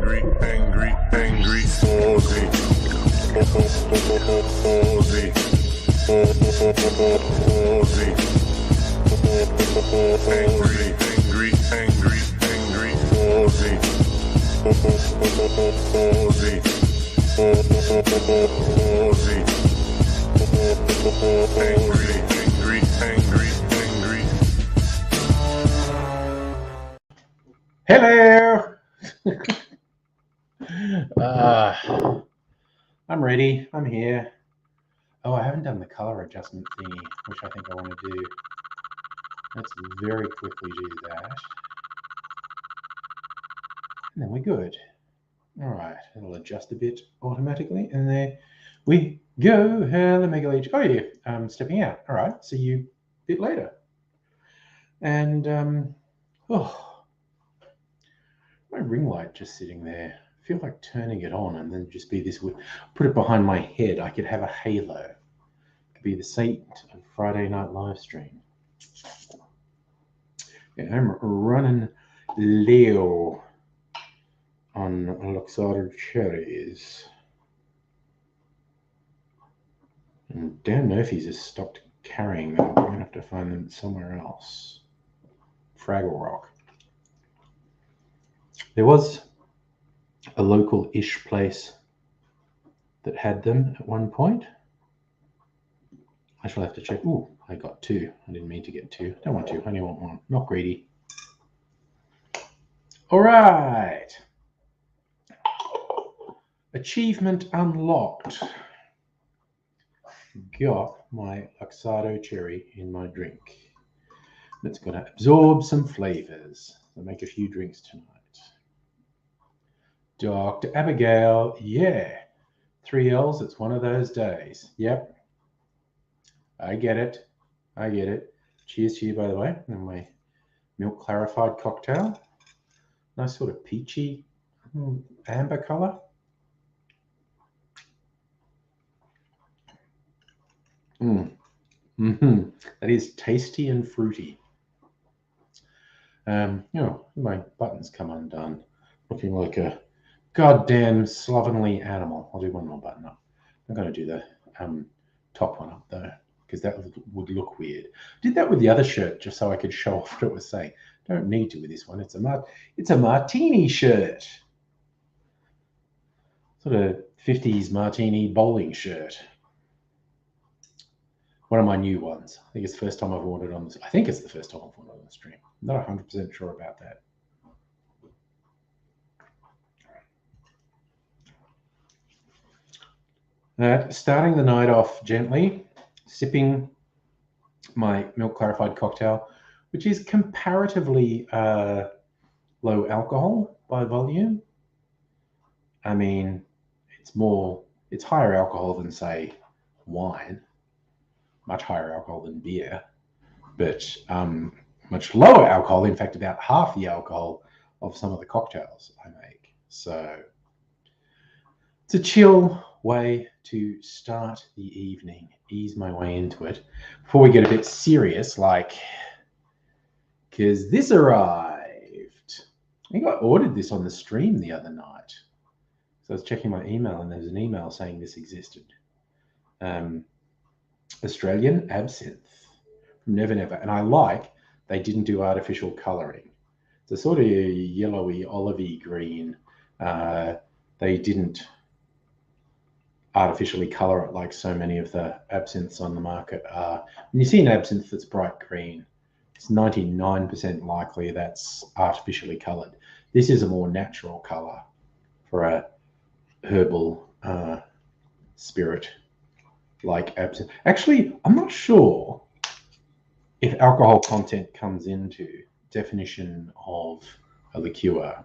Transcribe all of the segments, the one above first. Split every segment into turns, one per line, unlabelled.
Hello. I'm ready. I'm here. Oh, I haven't done the color adjustment thingy, which I think I want to do. Let's very quickly do that. And then we're good. All right, it'll adjust a bit automatically. And there we go. Hello, Mega Leech. Oh, yeah, I'm stepping out. All right, see you a bit later. And, my ring light just sitting there. I feel like turning it on and then just be this, put it behind my head. I could have a halo. It could be the saint of Friday night live stream. Yeah, I'm running Leo on Luxardo cherries. And Dan Murphy's has stopped carrying them. I'm going to have to find them somewhere else. Fraggle Rock. There was a local-ish place that had them at one point. I shall have to check. Ooh, I got two. I didn't mean to get two. Don't want two. I only want one. Not greedy. All right. Achievement unlocked. Got my Luxardo cherry in my drink. It's going to absorb some flavors. I'll make a few drinks tonight. Dr. Abigail, yeah. 3 L's, it's one of those days. Yep. I get it. I get it. Cheers to you, by the way. And my milk clarified cocktail. Nice sort of peachy amber color. That is tasty and fruity. My buttons come undone. Looking like a goddamn slovenly animal. I'll do one more button up. I'm going to do the top one up though, because that would look weird. Did that with the other shirt just so I could show off what it was saying. Don't need to with this one. It's a martini shirt. Sort of 50s martini bowling shirt. One of my new ones. I think it's the first time I've worn it on this. I think it's the first time I've worn it on the stream. I'm not 100% sure about that. Starting the night off gently, sipping my milk clarified cocktail, which is comparatively low alcohol by volume. I mean, it's higher alcohol than, say, wine, much higher alcohol than beer, but much lower alcohol, in fact, about half the alcohol of some of the cocktails I make. So it's a chill way to start the evening, ease my way into it before we get a bit serious, because this arrived. I think I ordered this on the stream the other night. So I was checking my email and there was an email saying this existed. Australian Absinthe from Never Never. And they didn't do artificial colouring. It's a sort of yellowy, olivey green. They didn't artificially colour it like so many of the absinthes on the market are. When you see an absinthe that's bright green, it's 99% likely that's artificially coloured. This is a more natural colour for a herbal spirit like absinthe. Actually, I'm not sure if alcohol content comes into definition of a liqueur.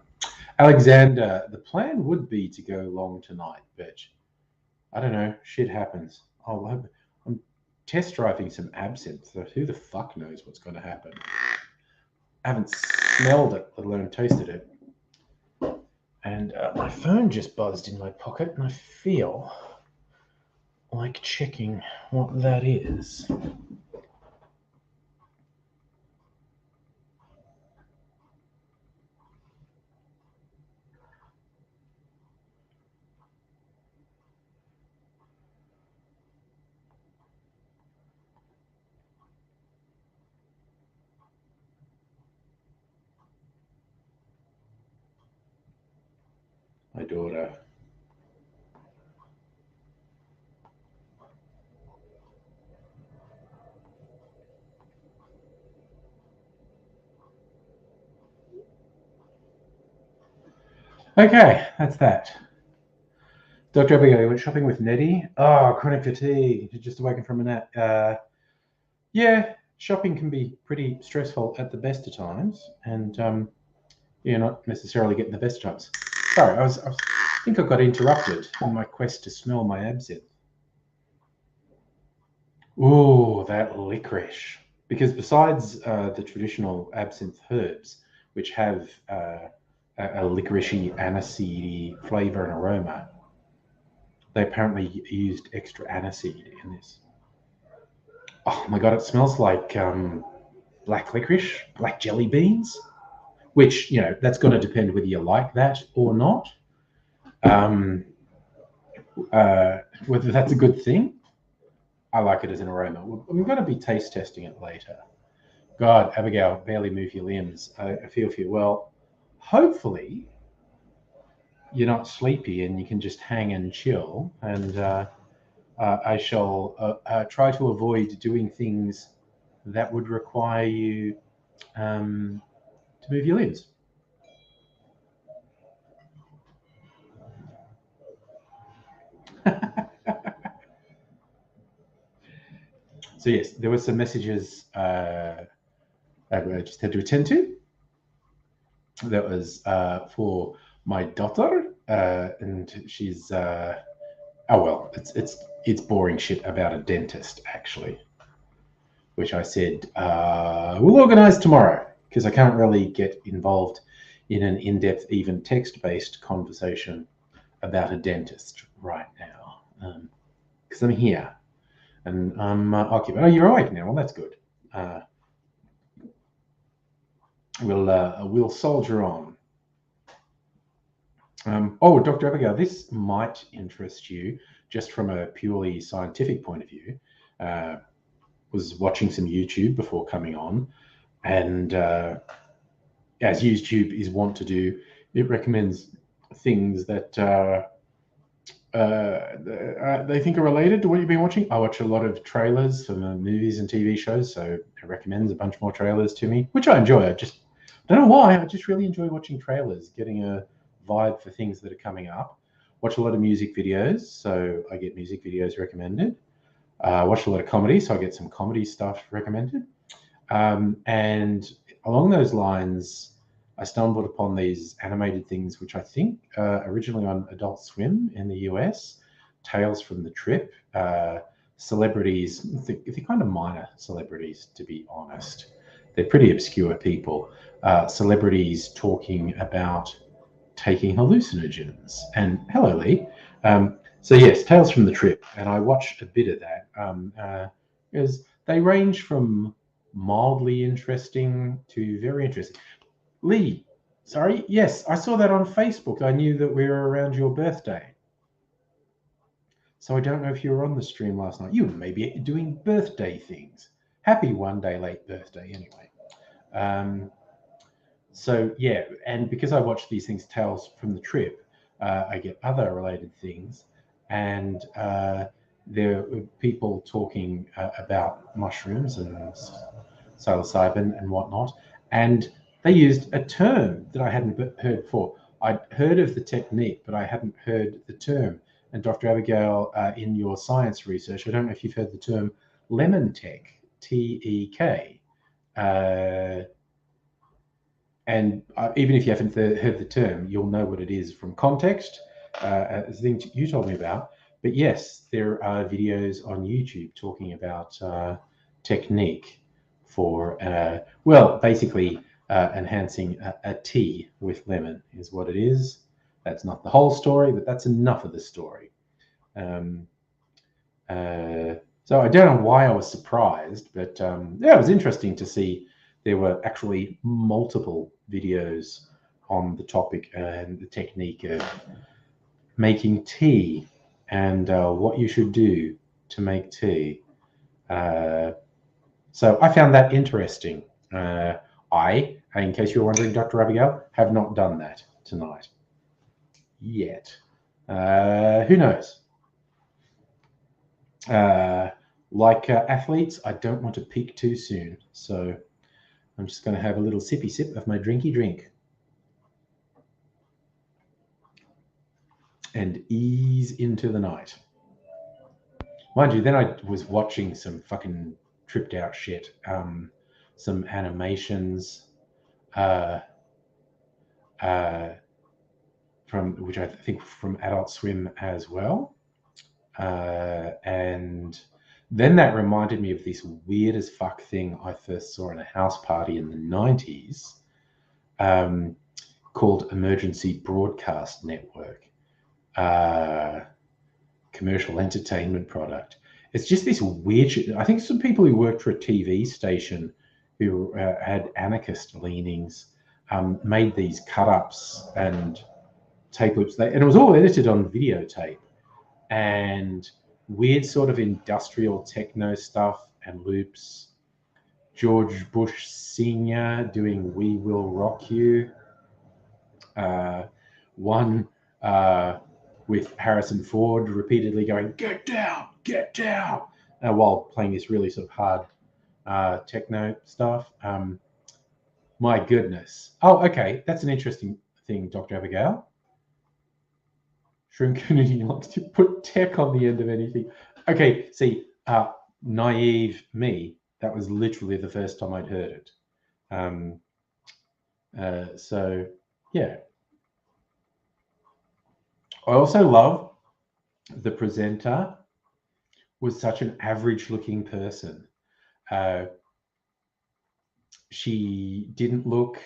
Alexander, the plan would be to go long tonight, but I don't know, shit happens. I'm test driving some absinthe, so who the fuck knows what's going to happen. I haven't smelled it, let alone tasted it. And my phone just buzzed in my pocket, and I feel like checking what that is. my daughter. Okay, that's that. Dr. Abigail, you went shopping with Nettie? Oh, chronic fatigue. You're just awakened from a nap. Yeah, shopping can be pretty stressful at the best of times, and you're not necessarily getting the best of times. Sorry, I think I got interrupted in my quest to smell my absinthe. Ooh, that licorice. Because besides the traditional absinthe herbs, which have a licoricey, aniseedy flavour and aroma, they apparently used extra aniseed in this. Oh my god, it smells like black licorice, black jelly beans, which, that's going to depend whether you like that or not. Um, whether that's a good thing, I like it as an aroma. We're going to be taste testing it later. God, Abigail, barely move your limbs. I feel for you. Well, hopefully you're not sleepy and you can just hang and chill. And I shall try to avoid doing things that would require you to move your limbs. So yes, there were some messages I just had to attend to. That was for my daughter, and she's oh well, it's boring shit about a dentist actually, which I said we'll organise tomorrow because I can't really get involved in an in-depth, even text-based conversation about a dentist right now because I'm here and I'm occupied. Oh, you're awake now. Well, that's good. We'll soldier on. Dr. Abigail, this might interest you just from a purely scientific point of view. Was watching some YouTube before coming on, and as YouTube is wont to do, it recommends things that they think are related to what you've been watching. I watch a lot of trailers for movies and TV shows, so it recommends a bunch more trailers to me, which I enjoy. I don't know why. I just really enjoy watching trailers, getting a vibe for things that are coming up. Watch a lot of music videos, so I get music videos recommended. Watch a lot of comedy, so I get some comedy stuff recommended. And along those lines, I stumbled upon these animated things, which I think originally on Adult Swim in the US, Tales from the Trip, celebrities, they're kind of minor celebrities, to be honest. They're pretty obscure people. Celebrities talking about taking hallucinogens. And hello, Lee. So yes, Tales from the Trip, and I watched a bit of that because they range from mildly interesting to very interesting. Lee, sorry, yes, I saw that on Facebook. I knew that we were around your birthday. So I don't know if you were on the stream last night. You may be doing birthday things. Happy one day late birthday, anyway. So yeah, and because I watch these things, Tales from the Trip, I get other related things, and there are people talking about mushrooms and psilocybin and whatnot, and they used a term that I hadn't heard before. I'd heard of the technique, but I hadn't heard the term. And Dr. Abigail, in your science research, I don't know if you've heard the term lemon tech, TEK. And even if you haven't heard the term, you'll know what it is from context, as the thing you told me about. But yes, there are videos on YouTube talking about technique for, basically enhancing a tea with lemon is what it is. That's not the whole story, but that's enough of the story. So I don't know why I was surprised, but yeah, it was interesting to see there were actually multiple videos on the topic and the technique of making tea and what you should do to make tea. So I found that interesting. In case you're wondering, Dr. Abigail, have not done that tonight. yet. Who knows? Like athletes, I don't want to peak too soon. So I'm just going to have a little sippy sip of my drinky drink and ease into the night. Mind you, then I was watching some fucking tripped out shit. Some animations uh, uh, from which I think from Adult Swim as well. And then that reminded me of this weird as fuck thing I first saw in a house party in the 90s called Emergency Broadcast Network, commercial entertainment product. It's just this weird shit. I think some people who worked for a TV station who had anarchist leanings made these cut-ups and tape loops. And it was all edited on videotape. And weird sort of industrial techno stuff and loops. George Bush Sr. doing We Will Rock You. One with Harrison Ford repeatedly going, get down, while playing this really sort of hard techno stuff. My goodness. Oh, okay. That's an interesting thing, Dr. Abigail. Shroom community likes to put tech on the end of anything. Okay, see, naive me, that was literally the first time I'd heard it. So, yeah. I also love the presenter was such an average looking person. She didn't look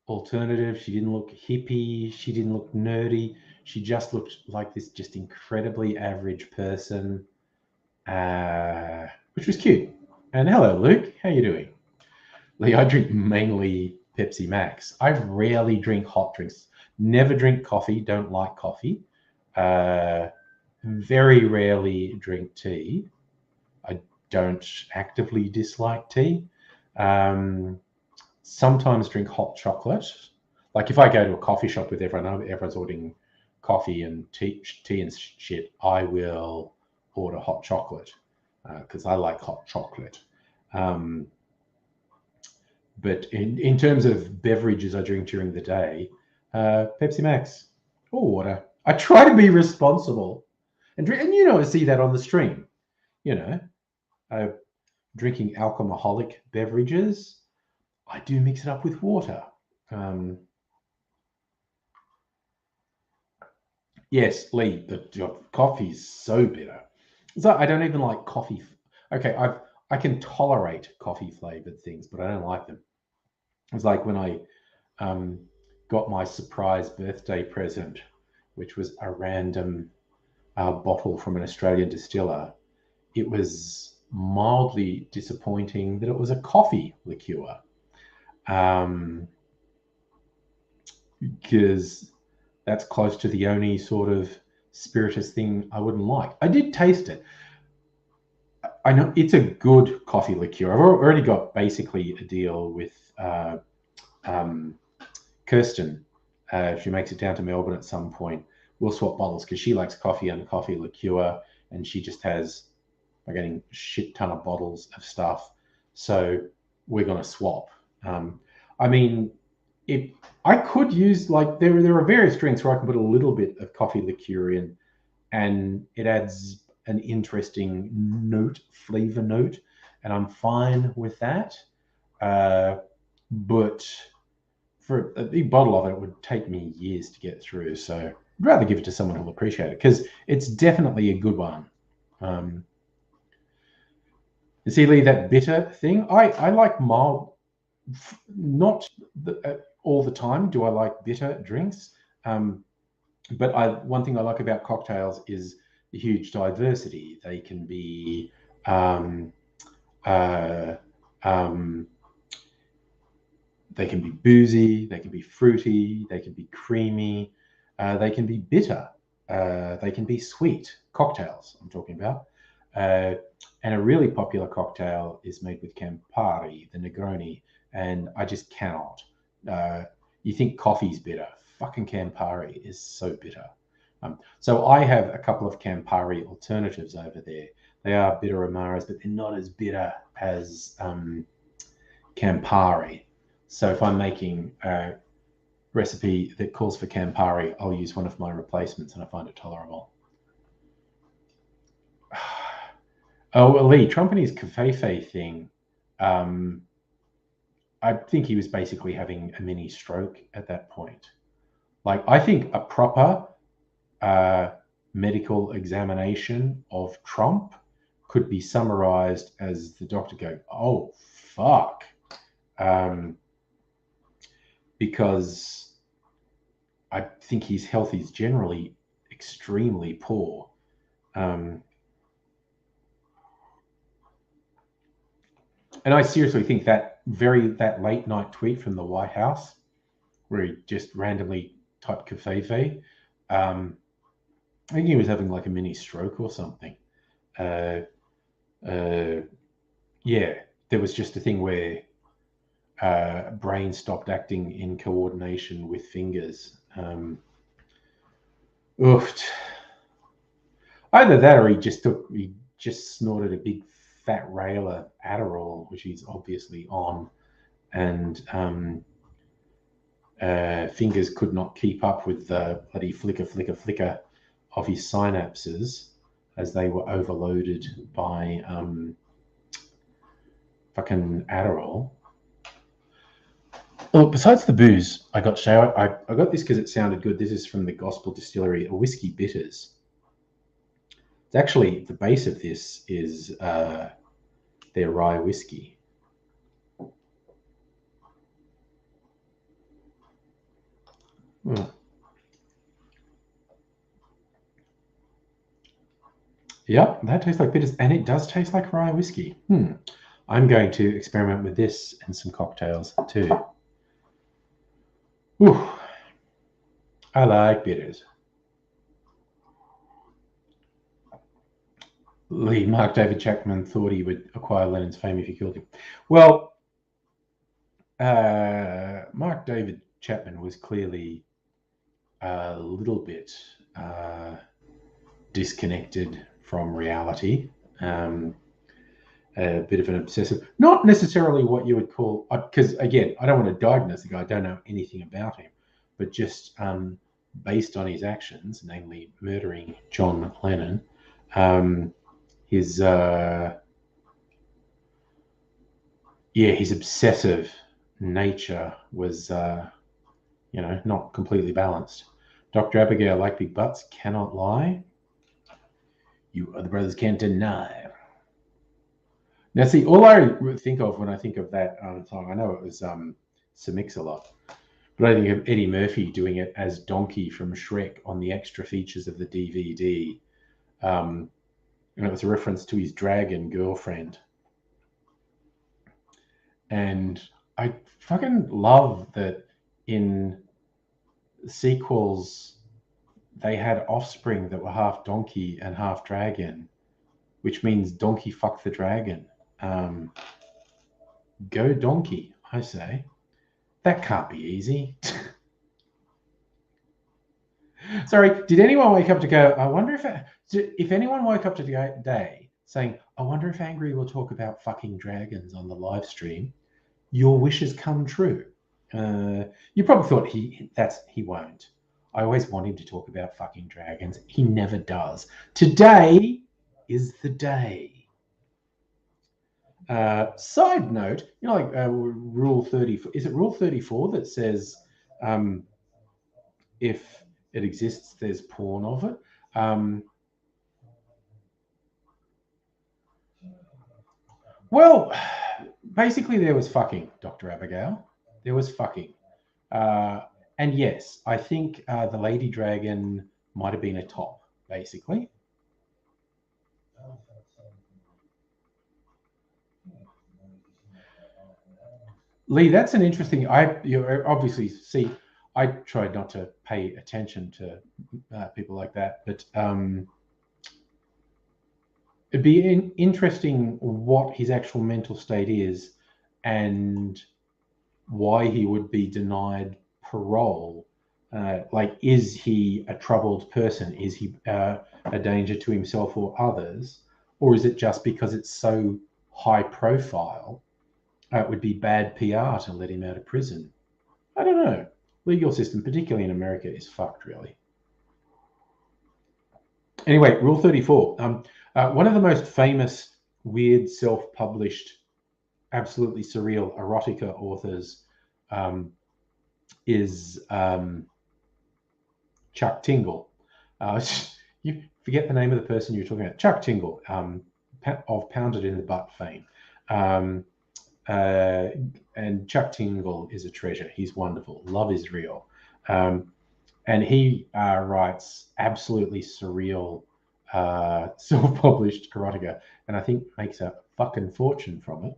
alternative. She didn't look hippie. She didn't look nerdy. She just looked like this just incredibly average person, which was cute. And hello, Luke. How you doing? Lee, I drink mainly Pepsi Max. I rarely drink hot drinks. Never drink coffee. Don't like coffee. Very rarely drink tea. I don't actively dislike tea. Sometimes drink hot chocolate. Like if I go to a coffee shop with everyone, everyone's ordering coffee and tea and shit, I will order hot chocolate because I like hot chocolate. But in terms of beverages I drink during the day, Pepsi Max or water. I try to be responsible and drink, and I see that on the stream. Drinking alcoholic beverages, I do mix it up with water. Yes, Lee, the coffee is so bitter. So I don't even like coffee. Okay, I can tolerate coffee flavored things, but I don't like them. It's like when I got my surprise birthday present, which was a random bottle from an Australian distiller. It was mildly disappointing that it was a coffee liqueur. Because that's close to the only sort of spirituous thing I wouldn't like. I did taste it. I know it's a good coffee liqueur. I've already got basically a deal with Kirsten. If she makes it down to Melbourne at some point, we'll swap bottles because she likes coffee and coffee liqueur, and she just has getting a shit ton of bottles of stuff. So we're going to swap. I mean, I could use there are various drinks where I can put a little bit of coffee liqueur in, and it adds an interesting flavor note, and I'm fine with that. But for a big bottle of it would take me years to get through. So I'd rather give it to someone who'll appreciate it because it's definitely a good one. You see, Lee, that bitter thing, I like mild, not all the time do I like bitter drinks. But one thing I like about cocktails is the huge diversity. They can be they can be boozy, they can be fruity, they can be creamy, they can be bitter, they can be sweet. Cocktails, I'm talking about. And a really popular cocktail is made with Campari, the Negroni, and I just cannot. You think coffee's bitter? fucking Campari is so bitter. So I have a couple of Campari alternatives over there. They are bitter Amaras, but they're not as bitter as Campari. So if I'm making a recipe that calls for Campari, I'll use one of my replacements, and I find it tolerable. Oh, Lee, Trump and his covfefe thing. I think he was basically having a mini stroke at that point. Like, I think a proper medical examination of Trump could be summarized as the doctor going, "Oh, fuck." Because I think his health is generally extremely poor. And I seriously think that late night tweet from the White House, where he just randomly typed covfefe, I think he was having like a mini stroke or something. Yeah, there was just a thing where brain stopped acting in coordination with fingers. Oofed. Either that, or he just snorted a big fat railer Adderall, which he's obviously on, and fingers could not keep up with the bloody flicker of his synapses as they were overloaded by fucking Adderall. Well, besides the booze, I got this because it sounded good. This is from the Gospel Distillery, a whiskey bitters. It's actually, the base of this is their rye whiskey. Yep, that tastes like bitters, and it does taste like rye whiskey. I'm going to experiment with this in some cocktails too. Ooh, I like bitters. Lee, Mark David Chapman thought he would acquire Lennon's fame if he killed him. Well, Mark David Chapman was clearly a little bit disconnected from reality. A bit of an obsessive, not necessarily what you would call, because again, I don't want to diagnose the guy, I don't know anything about him, but just based on his actions, namely murdering John Lennon, his obsessive nature was, not completely balanced. Dr. Abigail, like big butts, cannot lie. You other brothers can't deny. Now, see, all I think of when I think of that song, I know it was Sir Mix-a-Lot, but I think of Eddie Murphy doing it as Donkey from Shrek on the extra features of the DVD. And it was a reference to his dragon girlfriend. And I fucking love that in sequels, they had offspring that were half donkey and half dragon, which means donkey fuck the dragon. Go donkey, I say. That can't be easy. Sorry, did anyone wake up to go, I wonder if anyone woke up today saying, I wonder if Angry will talk about fucking dragons on the live stream, your wishes come true. You probably thought he won't. I always want him to talk about fucking dragons. He never does. Today is the day. Side note, Rule 34, is it Rule 34 that says if it exists, there's porn of it? Well, basically there was fucking, Dr. Abigail. There was fucking. And yes, I think the Lady Dragon might have been a top, basically. Lee, that's an interesting. Obviously see. I tried not to pay attention to people like that, but it'd be interesting what his actual mental state is, and why he would be denied parole Like, is he a troubled person? Is he a danger to himself or others? Or is it just because it's so high profile, it would be bad PR to let him out of prison? I don't know. Legal system, particularly in America, is fucked, really. Anyway, Rule 34. One of the most famous, weird, self-published, absolutely surreal erotica authors is Chuck Tingle. You forget the name of the person you're talking about. Chuck Tingle, of Pounded in the Butt fame. And Chuck Tingle is a treasure. He's wonderful. Love is real. And he writes absolutely surreal, self-published erotica, and I think makes a fucking fortune from it.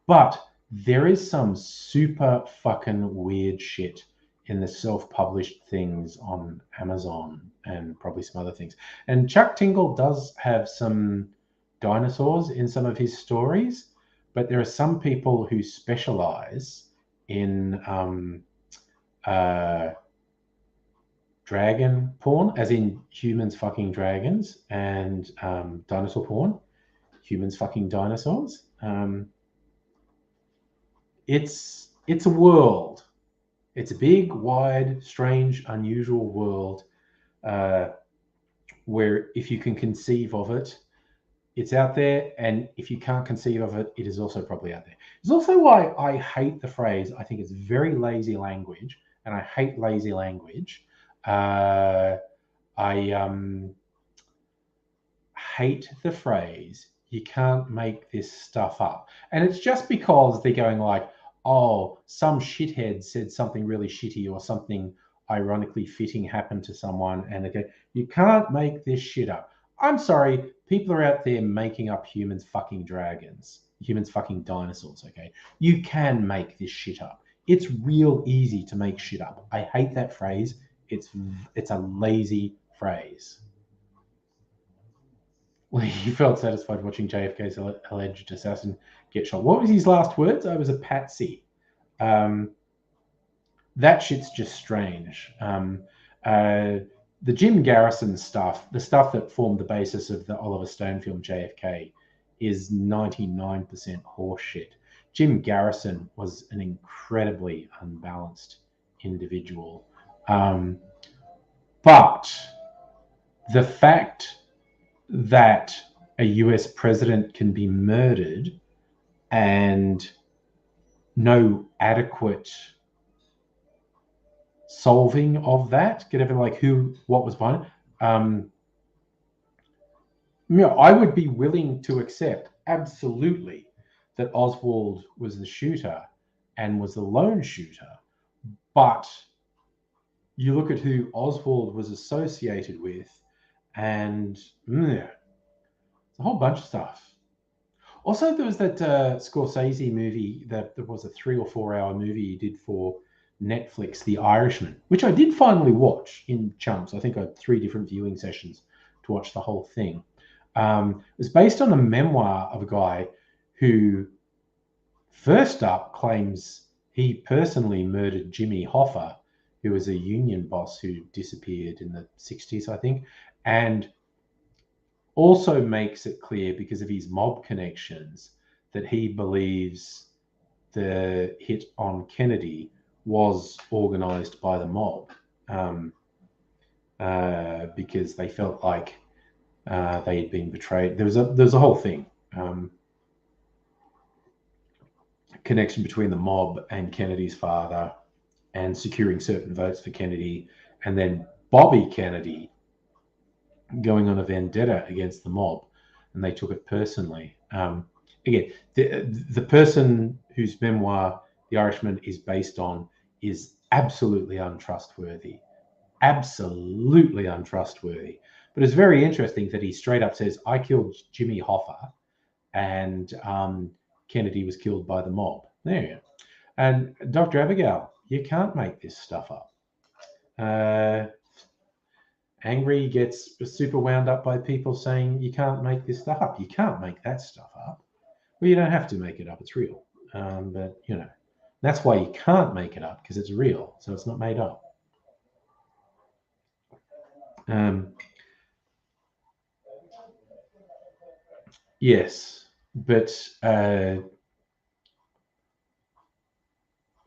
But there is some super fucking weird shit in the self-published things on Amazon and probably some other things. And Chuck Tingle does have some dinosaurs in some of his stories, but there are some people who specialize in dragon porn, as in humans fucking dragons, and dinosaur porn, humans fucking dinosaurs. It's a world. It's a big, wide, strange, unusual world where if you can conceive of it, it's out there, and if you can't conceive of it, it is also probably out there. It's also why I hate the phrase. I think it's very lazy language, and I hate lazy language. I hate the phrase, you can't make this stuff up. And it's just because they're going like, oh, some shithead said something really shitty or something ironically fitting happened to someone, and they go, you can't make this shit up. I'm sorry, people are out there making up humans fucking dragons, humans fucking dinosaurs, okay? You can make this shit up. It's real easy to make shit up. I hate that phrase. It's a lazy phrase. Well, he felt satisfied watching JFK's alleged assassin get shot. What was his last words? I was a patsy. That shit's just strange. The Jim Garrison stuff, the stuff that formed the basis of the Oliver Stone film JFK, is 99% horseshit. Jim Garrison was an incredibly unbalanced individual. But the fact that a US president can be murdered and no adequate solving of that, get everything like what was behind it. I would be willing to accept absolutely that Oswald was the shooter and was the lone shooter, but you look at who Oswald was associated with, and it's a whole bunch of stuff. Also, there was that Scorsese movie that was a 3 or 4 hour movie he did for Netflix, The Irishman, which I did finally watch in chunks. I think I had 3 different viewing sessions to watch the whole thing. It was based on a memoir of a guy who, first up, claims he personally murdered Jimmy Hoffa, who was a union boss who disappeared in the 60s, I think, and also makes it clear, because of his mob connections, that he believes the hit on Kennedy was organized by the mob, because they felt like they had been betrayed. There was a whole thing, connection between the mob and Kennedy's father, and securing certain votes for Kennedy, and then Bobby Kennedy going on a vendetta against the mob, and they took it personally. Again, the person whose memoir The Irishman is based on is absolutely untrustworthy. Absolutely untrustworthy. But it's very interesting that he straight up says, I killed Jimmy Hoffa, and Kennedy was killed by the mob. There you go. And Dr. Abigail, you can't make this stuff up. Angry gets super wound up by people saying you can't make this stuff up. You can't make that stuff up. Well, you don't have to make it up. It's real. But, that's why you can't make it up, because it's real. So it's not made up. Yes, but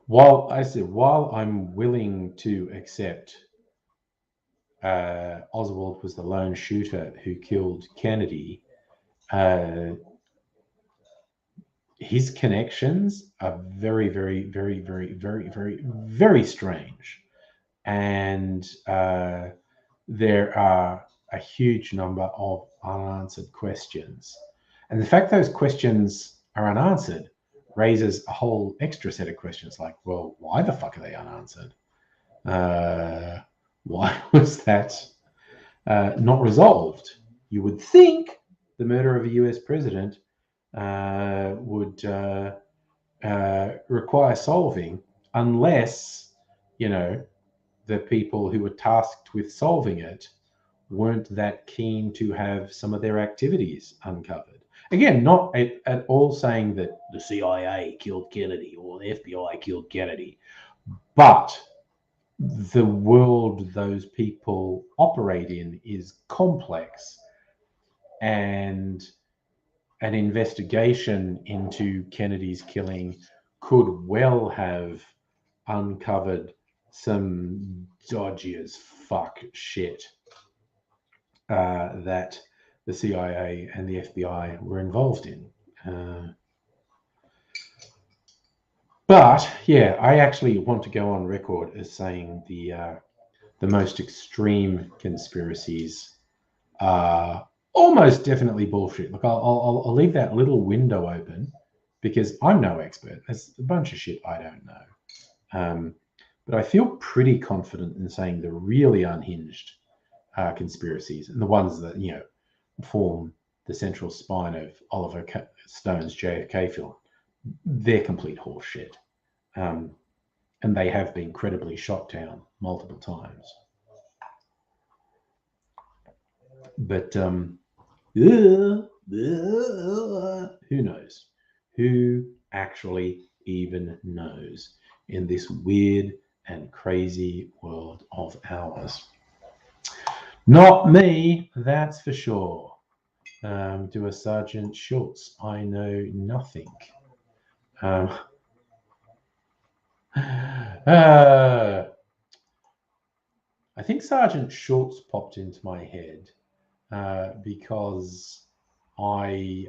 while I'm willing to accept Oswald was the lone shooter who killed Kennedy, his connections are very, very, very, very, very, very, very strange. And there are a huge number of unanswered questions. And the fact those questions are unanswered raises a whole extra set of questions like, well, why the fuck are they unanswered? Why was that not resolved? You would think the murder of a US president would require solving, unless, you know, the people who were tasked with solving it weren't that keen to have some of their activities uncovered. Again, not at all saying that the CIA killed Kennedy or the FBI killed Kennedy, but the world those people operate in is complex, and an investigation into Kennedy's killing could well have uncovered some dodgy as fuck shit that the CIA and the FBI were involved in. But yeah, I actually want to go on record as saying the most extreme conspiracies are almost definitely bullshit. Look, I'll leave that little window open because I'm no expert. There's a bunch of shit I don't know. But I feel pretty confident in saying the really unhinged conspiracies and the ones that, you know, form the central spine of Oliver Stone's JFK film, they're complete horseshit. And they have been credibly shot down multiple times. But who knows? Who actually even knows in this weird and crazy world of ours? Not me, that's for sure. To a Sergeant Schultz, I know nothing. I think Sergeant Schultz popped into my head because I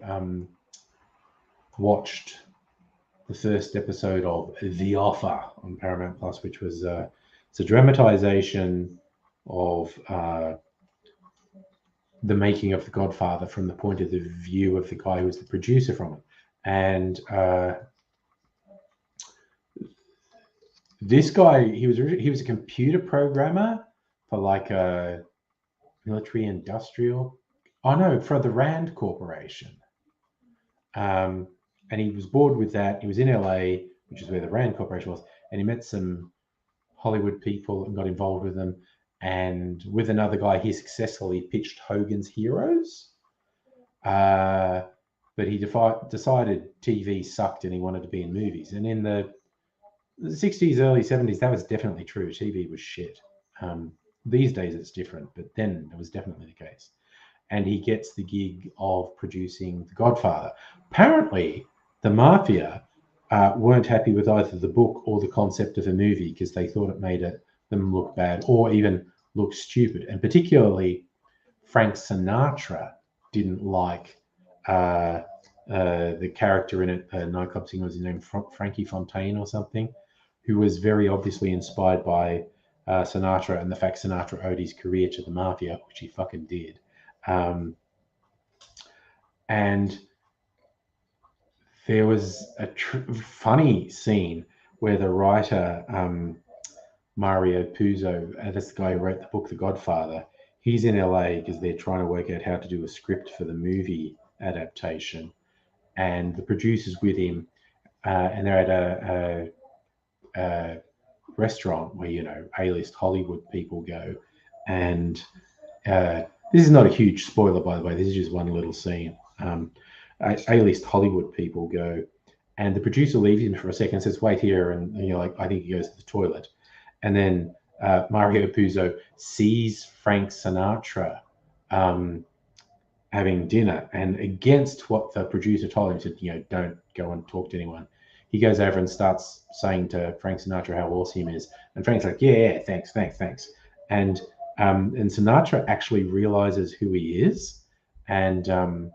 watched the first episode of The Offer on Paramount Plus, which was it's a dramatization of the making of The Godfather from the point of the view of the guy who was the producer from it. And this guy, he was a computer programmer for like a military industrial, for the Rand Corporation. And he was bored with that. He was in LA, which is where the Rand Corporation was, and he met some Hollywood people and got involved with them. And with another guy, he successfully pitched Hogan's Heroes. But he decided TV sucked and he wanted to be in movies. And in the 60s, early 70s, that was definitely true. TV was shit. These days it's different, but then it was definitely the case. And he gets the gig of producing The Godfather. Apparently, the mafia weren't happy with either the book or the concept of a movie because they thought it made them look bad or even look stupid. And particularly, Frank Sinatra didn't like the character in it, nightclub singer, was his name Frankie Fontaine or something, who was very obviously inspired by Sinatra and the fact Sinatra owed his career to the mafia, which he fucking did. And there was a funny scene where the writer, Mario Puzo, that's the guy who wrote the book The Godfather, he's in LA because they're trying to work out how to do a script for the movie adaptation. And the producer's with him, and they're at a restaurant where, you know, A-list Hollywood people go. And this is not a huge spoiler, by the way. This is just one little scene. A-list Hollywood people go, and the producer leaves him for a second and says, wait here. And you're like, I think he goes to the toilet. And then Mario Puzo sees Frank Sinatra having dinner, and against what the producer told him, he said, don't go and talk to anyone. He goes over and starts saying to Frank Sinatra how awesome he is, and Frank's like, yeah, thanks. And Sinatra actually realizes who he is and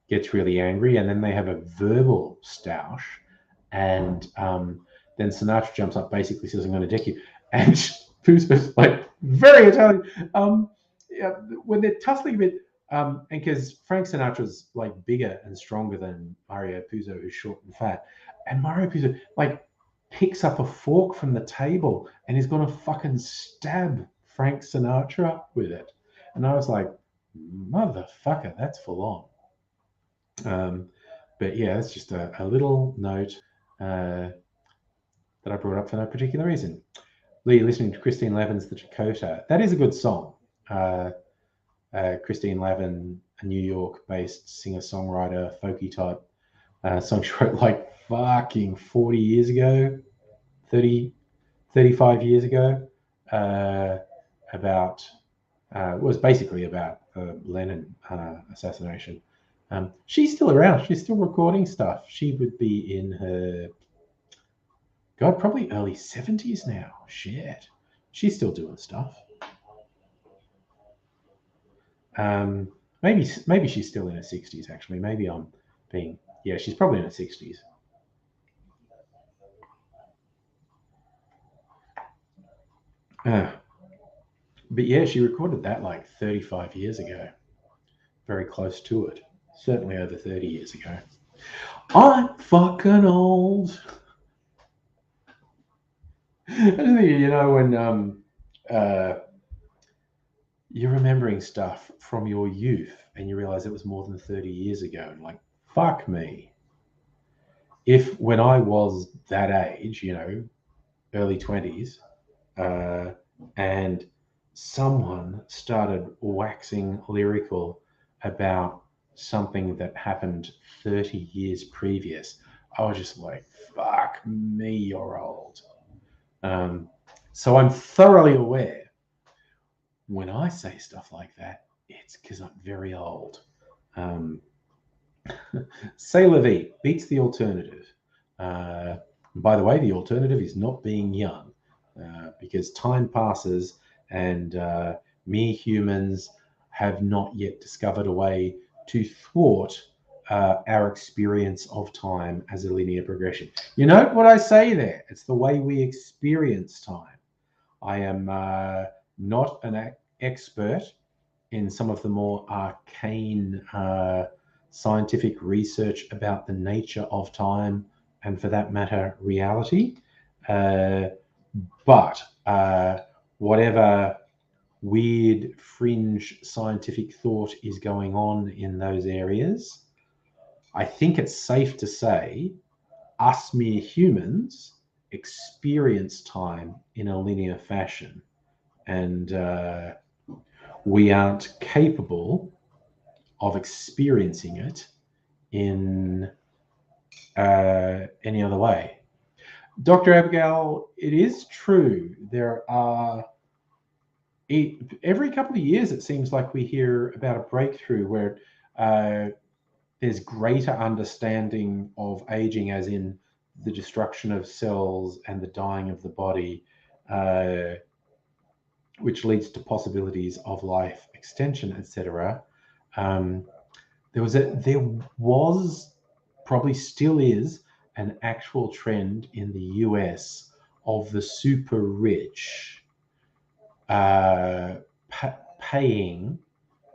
gets really angry, and then they have a verbal stoush, and then Sinatra jumps up, basically says, I'm going to deck you, and Puzo's like, very Italian. Yeah, when they're tussling a bit, and because Frank Sinatra's like bigger and stronger than Mario Puzo, who's short and fat, and Mario Puzo like picks up a fork from the table and he's gonna fucking stab Frank Sinatra with it, and I was like, motherfucker, that's full on. But yeah, that's just a little note that I brought up for no particular reason. Lee, listening to Christine Levin's The Dakota. That is a good song. Christine Levin, a New York-based singer-songwriter, folky type song she wrote like fucking 40 years ago, 30, 35 years ago, about, was basically about the Lennon assassination. She's still around. She's still recording stuff. She would be in her, God, probably early 70s now. Shit. She's still doing stuff. Maybe she's still in her 60s, actually. Maybe I'm being... Yeah, she's probably in her 60s. But yeah, she recorded that like 35 years ago. Very close to it. Certainly over 30 years ago. I'm fucking old. I just think, when you're remembering stuff from your youth and you realize it was more than 30 years ago, and like, fuck me. If when I was that age, early 20s, and someone started waxing lyrical about something that happened 30 years previous, I was just like, fuck me, you're old. So I'm thoroughly aware when I say stuff like that, it's because I'm very old. C'est la vie beats the alternative. By the way, the alternative is not being young, because time passes and mere humans have not yet discovered a way to thwart our experience of time as a linear progression. You know what I say there? It's the way we experience time. I am not an expert in some of the more arcane scientific research about the nature of time, and for that matter, reality. But whatever weird fringe scientific thought is going on in those areas, I think it's safe to say us mere humans experience time in a linear fashion, and we aren't capable of experiencing it in any other way. Dr. Abigail, it is true. There are, every couple of years, it seems like we hear about a breakthrough where there's greater understanding of aging, as in the destruction of cells and the dying of the body, which leads to possibilities of life extension, etc. There was, probably still is, an actual trend in the US of the super rich paying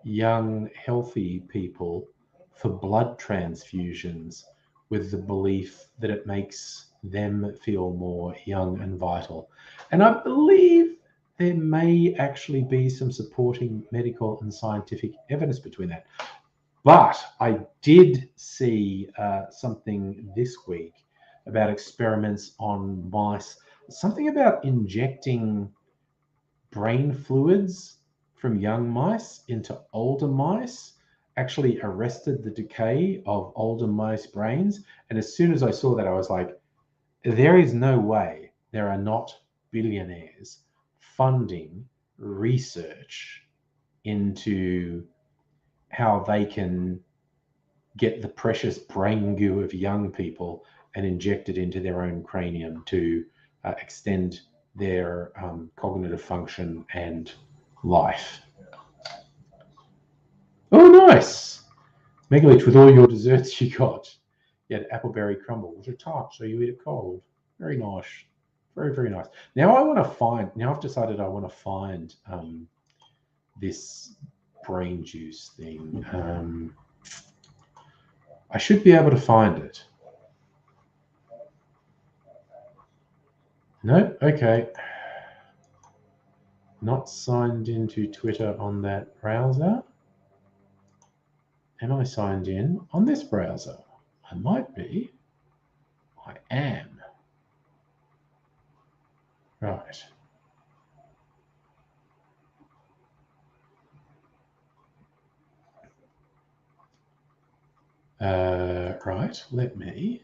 young, healthy people for blood transfusions with the belief that it makes them feel more young and vital. And I believe there may actually be some supporting medical and scientific evidence between that. But I did see something this week about experiments on mice, something about injecting brain fluids from young mice into older mice actually arrested the decay of older mice brains. And as soon as I saw that, I was like, there is no way there are not billionaires funding research into how they can get the precious brain goo of young people and inject it into their own cranium to extend their cognitive function and life. Oh, nice. Megalich, with all your desserts you got. You had appleberry crumble, which are tart, so you eat it cold. Very nice. Very, very nice. Now I've decided I want to find this brain juice thing. I should be able to find it. No? Okay. Not signed into Twitter on that browser. Am I signed in on this browser? I might be. I am. Right. Right, let me.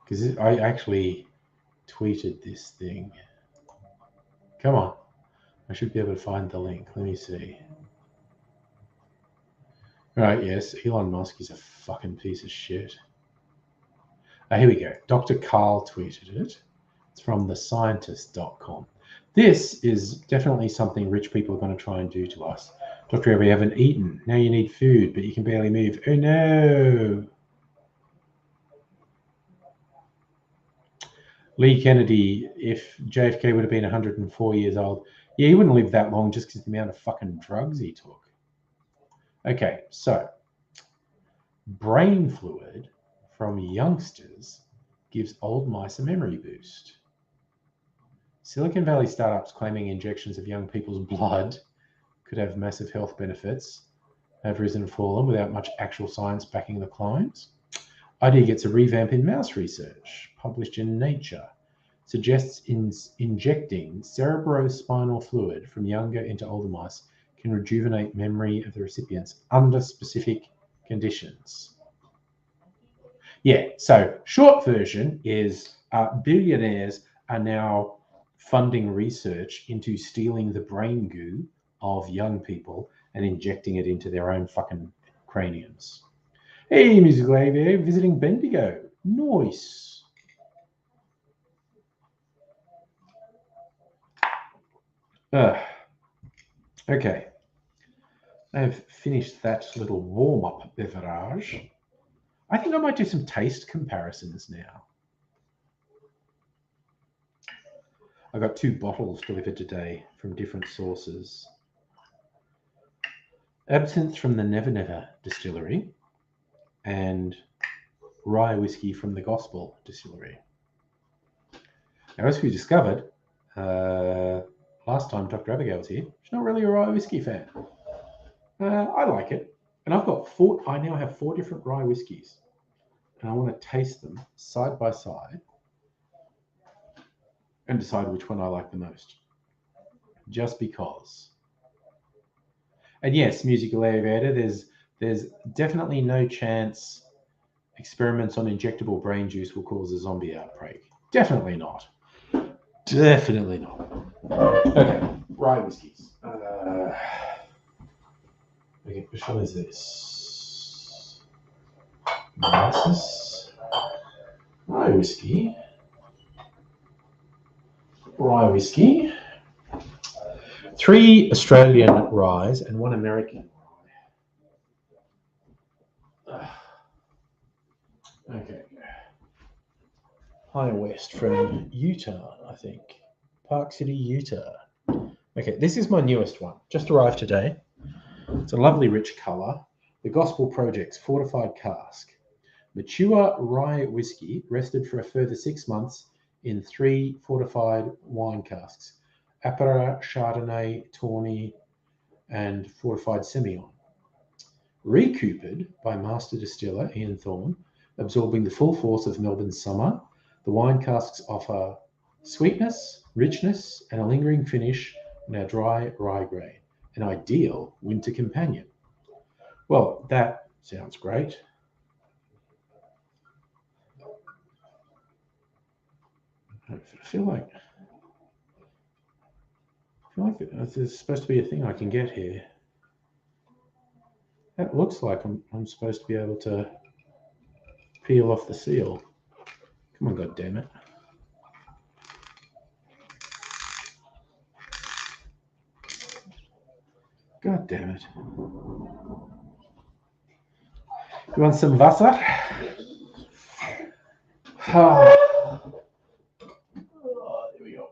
Because I actually tweeted this thing. Come on. I should be able to find the link. Let me see. Right, yes, Elon Musk is a fucking piece of shit. Here we go. Dr. Carl tweeted it. It's from thescientist.com. This is definitely something rich people are going to try and do to us. Dr. Evie, you haven't eaten. Now you need food, but you can barely move. Oh no. Lee Kennedy, if JFK would have been 104 years old, yeah, he wouldn't live that long just because of the amount of fucking drugs he took. Okay, so brain fluid from youngsters gives old mice a memory boost. Silicon Valley startups claiming injections of young people's blood could have massive health benefits have risen and fallen without much actual science backing the claims. Idea gets a revamp in mouse research, published in Nature, suggests injecting cerebrospinal fluid from younger into older mice can rejuvenate memory of the recipients under specific conditions. Yeah, so short version is billionaires are now funding research into stealing the brain goo of young people and injecting it into their own fucking craniums. Hey, Musical AV, visiting Bendigo. Nice. Okay. I've finished that little warm-up beverage. I think I might do some taste comparisons now. I got 2 bottles delivered today from different sources. Absinthe from the Never Never distillery and rye whiskey from the Gospel distillery. Now, as we discovered last time Dr. Abigail was here, she's not really a rye whiskey fan. I like it. And I now have 4 different rye whiskies. And I want to taste them side by side and decide which one I like the most. Just because. And yes, Musical Aviator, there's definitely no chance experiments on injectable brain juice will cause a zombie outbreak. Definitely not. Definitely not. Okay, rye whiskies. Okay, which one is this? Molasses. Rye whiskey. Rye whiskey. 3 Australian ryes and 1 American rye. Okay. High West from Utah, I think. Park City, Utah. Okay, this is my newest one. Just arrived today. It's a lovely rich colour. The Gospel Project's fortified cask. Mature rye whiskey rested for a further 6 months in 3 fortified wine casks. Apera, Chardonnay, Tawny, and fortified Semillon. Recoopered by master distiller Ian Thorne, absorbing the full force of Melbourne's summer, the wine casks offer sweetness, richness, and a lingering finish in our dry rye grain, an ideal winter companion. Well, that sounds great. I feel like I feel like there's supposed to be a thing I can get here. That looks like I'm supposed to be able to peel off the seal. Come on, God damn it. God damn it. You want some Wasser? There we go.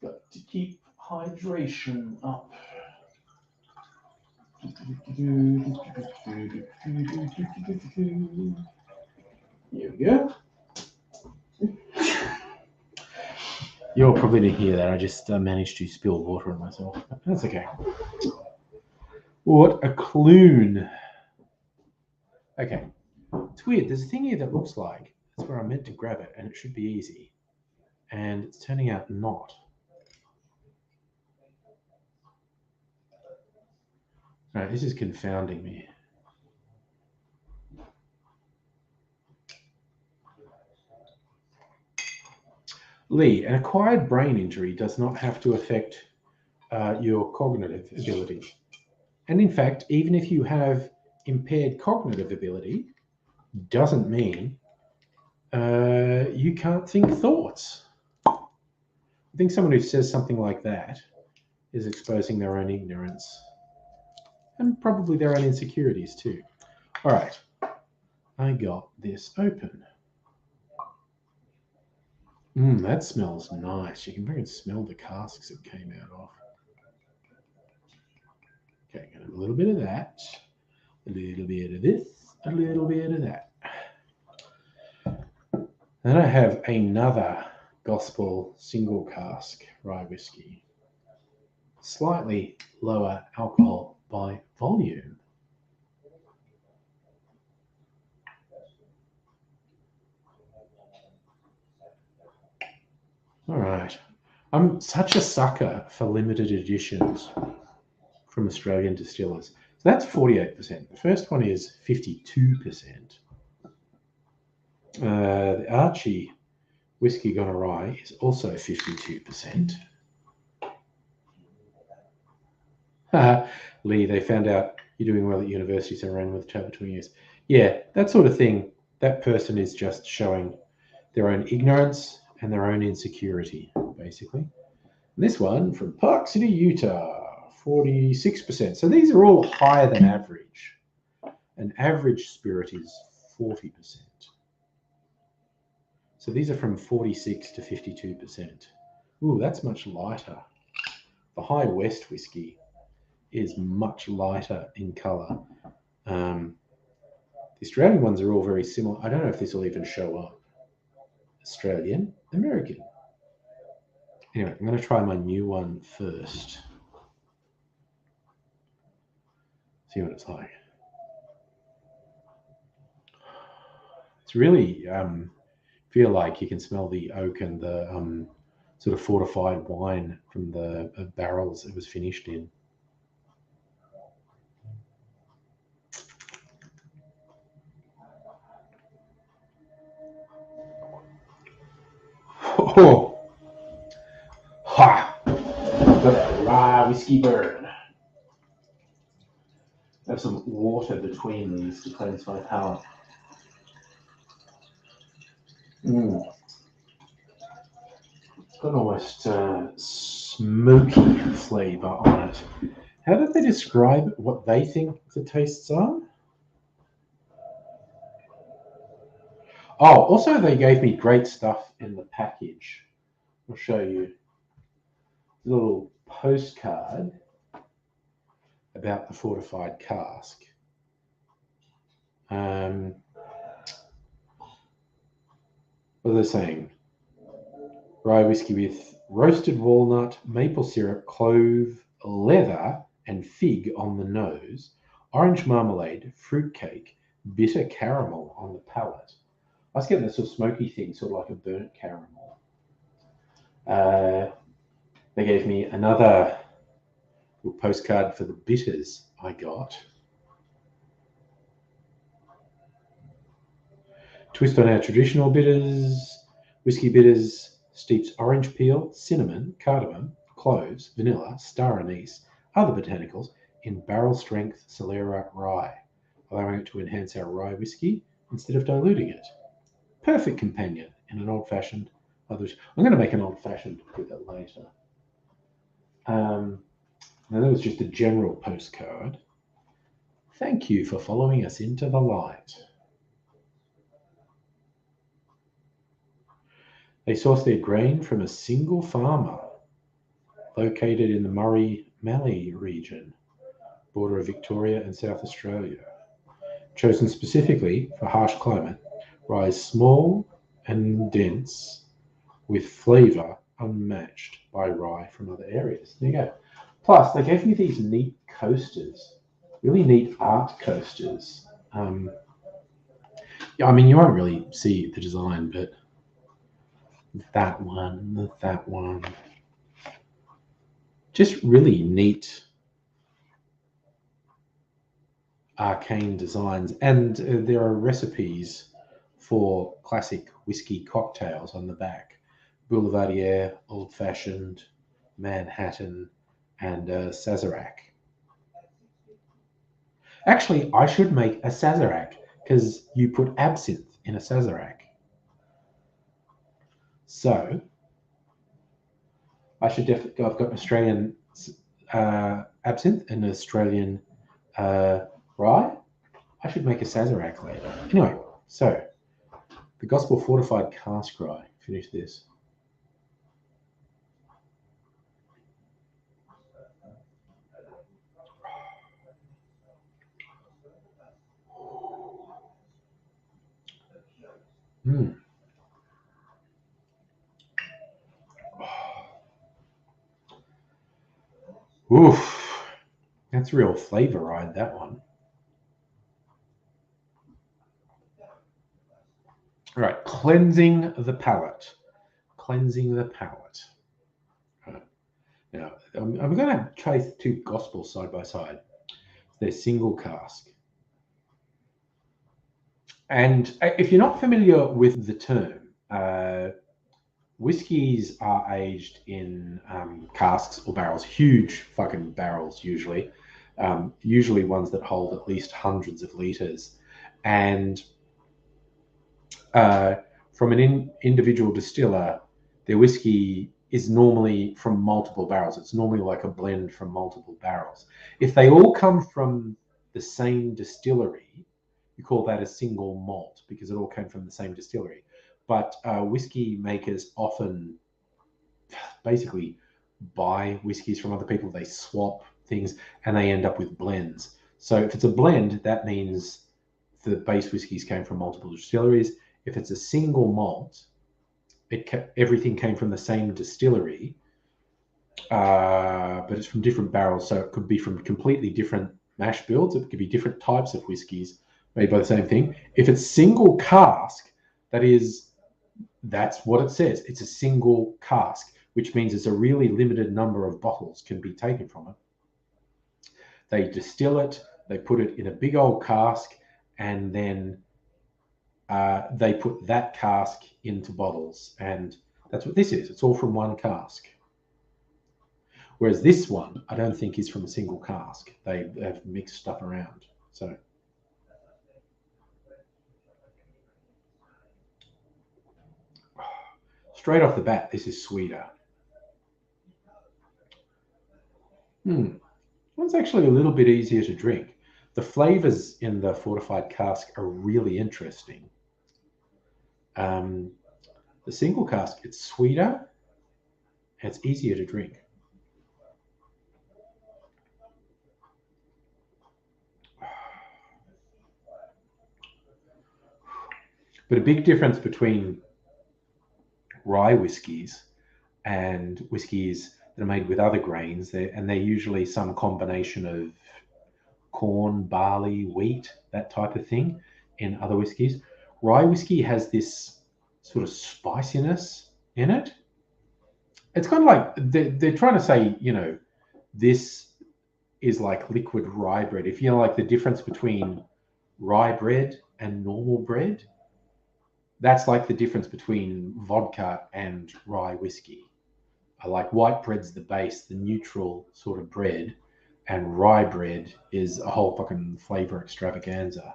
Got to keep hydration up. Here we go. You're probably didn't hear that. I just managed to spill water on myself. That's okay. What a clune. Okay. It's weird. There's a thing here that looks like that's where I meant to grab it, and it should be easy. And it's turning out not. Right, this is confounding me. Lee, an acquired brain injury does not have to affect your cognitive ability. And in fact, even if you have impaired cognitive ability, doesn't mean you can't think thoughts. I think someone who says something like that is exposing their own ignorance and probably their own insecurities too. All right, I got this open. That smells nice. You can very smell the casks it came out of. Okay, got a little bit of that, a little bit of this, a little bit of that. Then I have another Gospel single cask rye whiskey. Slightly lower alcohol by volume. All right. I'm such a sucker for limited editions from Australian distillers. So that's 48%. The first one is 52%. The Archie Whiskey Gone Awry is also 52%. Lee, they found out you're doing well at university, so ran with the chat between years. Yeah, that sort of thing. That person is just showing their own ignorance and their own insecurity, basically. And this one from Park City, Utah, 46%. So these are all higher than average. An average spirit is 40%. So these are from 46 to 52%. Ooh, that's much lighter. The High West whiskey is much lighter in colour. The Australian ones are all very similar. I don't know if this will even show up. Australian, American. Anyway, I'm going to try my new one first. See what it's like. It's really feel like you can smell the oak and the sort of fortified wine from the barrels it was finished in. Oh, ha! Got that rye whiskey burn. Have some water between these to cleanse my palate. It's got almost smoky flavour on it. How did they describe what they think the tastes are? Oh, also they gave me great stuff in the package. I'll show you a little postcard about the fortified cask. What are they saying? Rye whiskey with roasted walnut, maple syrup, clove, leather, and fig on the nose, orange marmalade, fruitcake, bitter caramel on the palate. I was getting this sort of smoky thing, sort of like a burnt caramel. They gave me another little postcard for the bitters I got. Twist on our traditional bitters, whiskey bitters, steeps orange peel, cinnamon, cardamom, cloves, vanilla, star anise, other botanicals in barrel-strength Solera rye, allowing it to enhance our rye whiskey instead of diluting it. Perfect companion in an old-fashioned. I'm going to make an old-fashioned with it later. Now that was just a general postcard. Thank you for following us into the light. They source their grain from a single farmer located in the Murray-Mallee region, border of Victoria and South Australia. Chosen specifically for harsh climate, rye is small and dense with flavour unmatched by rye from other areas. There you go. Plus, they gave me these neat coasters, really neat art coasters. Yeah, I mean, you won't really see the design, but that one. Just really neat arcane designs. And there are recipes for classic whiskey cocktails on the back. Boulevardier, Old Fashioned, Manhattan, and Sazerac. Actually, I should make a Sazerac because you put absinthe in a Sazerac. So I should definitely. I've got Australian absinthe and Australian rye. I should make a Sazerac later. Anyway, so the Gospel Fortified Cask Rye. Finish this. Oof, that's real flavor ride, that one. All right, cleansing the palate. Cleansing the palate. Now, I'm going to try two Gospels side by side. They're single cask. And if you're not familiar with the term, whiskies are aged in casks or barrels, huge fucking barrels usually, usually ones that hold at least hundreds of litres. And from an individual distiller, their whiskey is normally from multiple barrels. It's normally like a blend from multiple barrels. If they all come from the same distillery, you call that a single malt because it all came from the same distillery. But whiskey makers often basically buy whiskeys from other people. They swap things and they end up with blends. So if it's a blend, that means the base whiskeys came from multiple distilleries. If it's a single malt, everything came from the same distillery, but it's from different barrels. So it could be from completely different mash bills. It could be different types of whiskies made by the same thing. If it's single cask, that's what it says. It's a single cask, which means it's a really limited number of bottles can be taken from it. They distill it, they put it in a big old cask, and then they put that cask into bottles. And that's what this is. It's all from one cask. Whereas this one, I don't think is from a single cask. They have mixed stuff around. So straight off the bat, this is sweeter. It's actually a little bit easier to drink. The flavors in the fortified cask are really interesting. The single cask, it's sweeter and it's easier to drink. But a big difference between rye whiskies and whiskies that are made with other grains, they're usually some combination of corn, barley, wheat, that type of thing in other whiskies. Rye whiskey has this sort of spiciness in it. It's kind of like they're trying to say, this is like liquid rye bread. If you know, like the difference between rye bread and normal bread, that's like the difference between vodka and rye whiskey. Like white bread's the base, the neutral sort of bread, and rye bread is a whole fucking flavor extravaganza.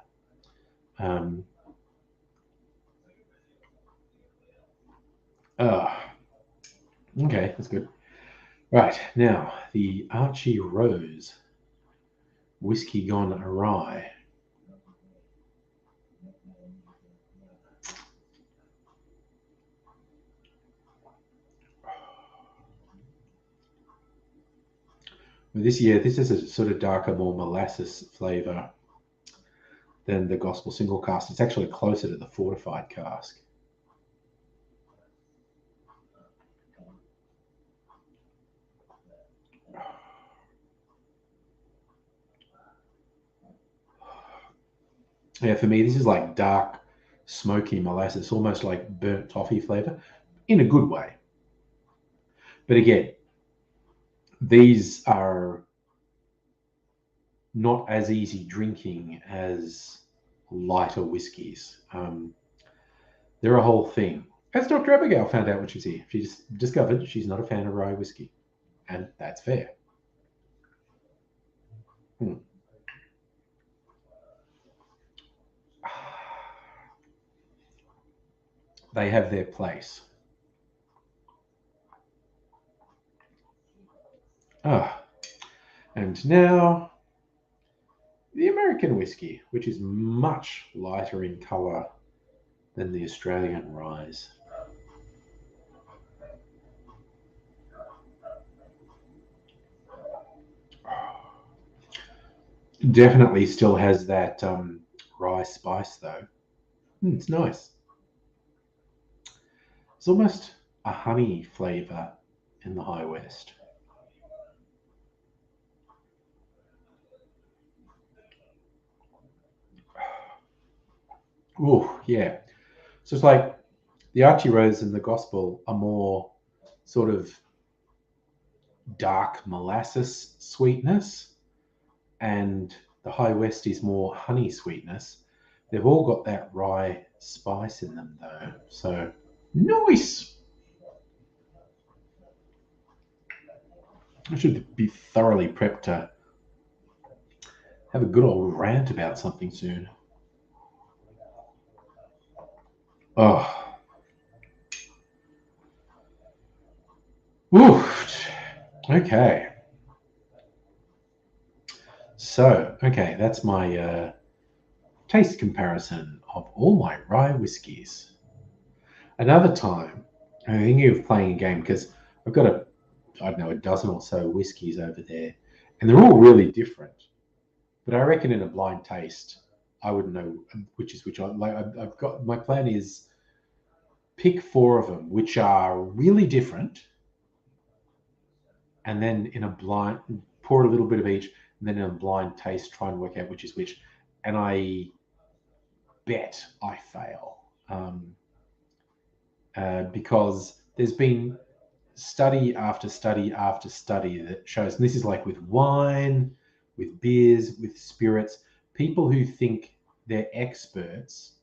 Um, okay, that's good. Right, now the Archie Rose whiskey gone awry. This is a sort of darker, more molasses flavor than the Gospel single cask. It's actually closer to the fortified cask. Yeah, for me, this is like dark, smoky molasses, almost like burnt toffee flavor, in a good way. But again, these are not as easy drinking as lighter whiskies. They're a whole thing. As Dr. Abigail found out when she was here. She just discovered she's not a fan of rye whiskey, and that's fair. Hmm. They have their place. Ah, and now the American whiskey, which is much lighter in colour than the Australian ryes. Definitely still has that rye spice though. It's nice. It's almost a honey flavour in the High West. Oh, yeah. So it's like the Archie Rose and the Gospel are more sort of dark molasses sweetness, and the High West is more honey sweetness. They've all got that rye spice in them though. So nice. I should be thoroughly prepped to have a good old rant about something soon. Oh, oof. Okay. So, okay, that's my taste comparison of all my rye whiskies. Another time, I'm thinking of playing a game because I've got I don't know, a dozen or so whiskies over there, and they're all really different. But I reckon in a blind taste, I would know which is which. I've got my plan is pick four of them which are really different, and then in a blind pour a little bit of each, and then in a blind taste try and work out which is which. And I bet I fail because there's been study after study after study that shows, and this is like with wine, with beers, with spirits, people who think they're experts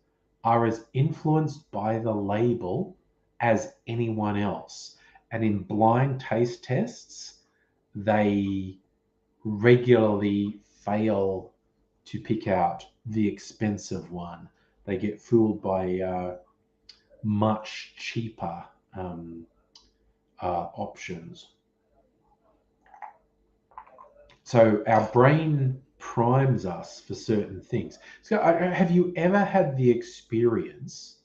are as influenced by the label as anyone else. And in blind taste tests, they regularly fail to pick out the expensive one. They get fooled by much cheaper options. So our brain primes us for certain things. So have you ever had the experience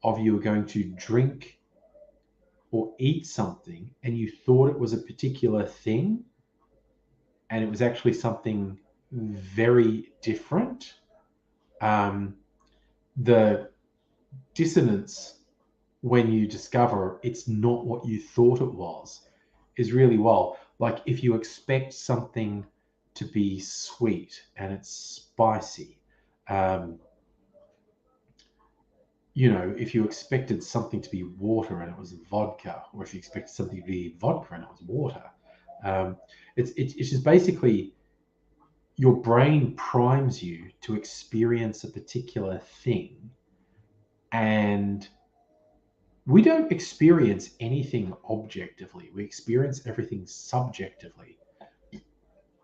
of you were going to drink or eat something and you thought it was a particular thing and it was actually something very different? Um, the dissonance when you discover it's not what you thought it was is really wild. Like if you expect something to be sweet and it's spicy, um, if you expected something to be water and it was vodka, or if you expected something to be vodka and it was water, it's just basically your brain primes you to experience a particular thing, and we don't experience anything objectively. We experience everything subjectively.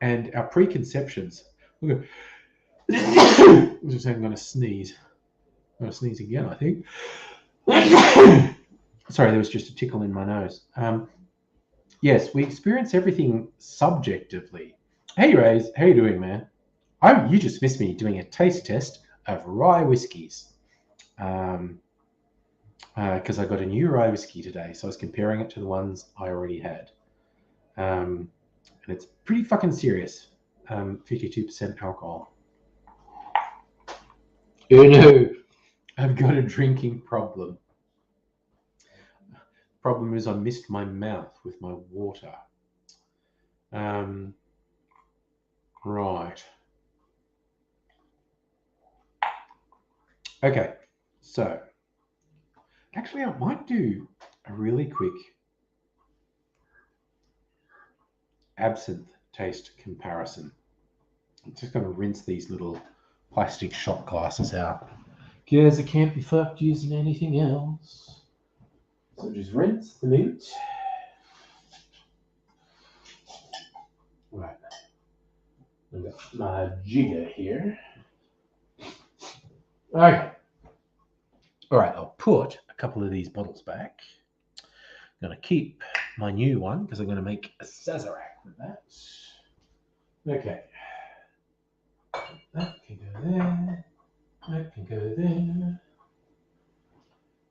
And our preconceptions. Look at, I'm just saying I'm going to sneeze. I'm going to sneeze again, I think. Sorry, there was just a tickle in my nose. Yes, we experience everything subjectively. Hey, Rays, how you doing, man? You just missed me doing a taste test of rye whiskies. Because I got a new rye whiskey today, so I was comparing it to the ones I already had. And it's pretty fucking serious. 52% alcohol. Oh no, I've got a drinking problem. Problem is I missed my mouth with my water. Right. Okay, so actually I might do a really quick absinthe taste comparison. I'm just going to rinse these little plastic shot glasses out because I can't be fucked using anything else. So just rinse them out. Right. I've got my jigger here. Okay. All right, I'll put a couple of these bottles back. I'm going to keep my new one because I'm going to make a Sazerac with that. Okay. That can go there. That can go there.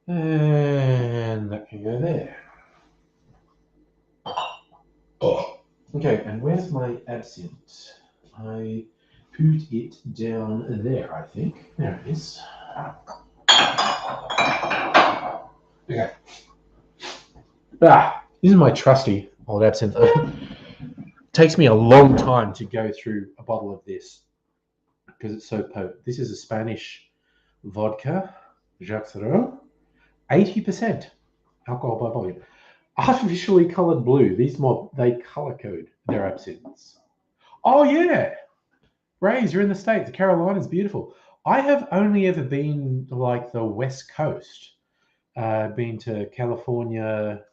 And that can go there. Oh. Okay, and where's my absinthe? I put it down there, I think. There it is. Okay. This is my trusty old absinthe. It takes me a long time to go through a bottle of this because it's so potent. This is a Spanish vodka, Jacques Sarraud, 80% alcohol by volume. Artificially coloured blue. They colour code their absinthes. Oh yeah, Rays, you're in the States. The Carolinas, beautiful. I have only ever been to like the West Coast. Been to California,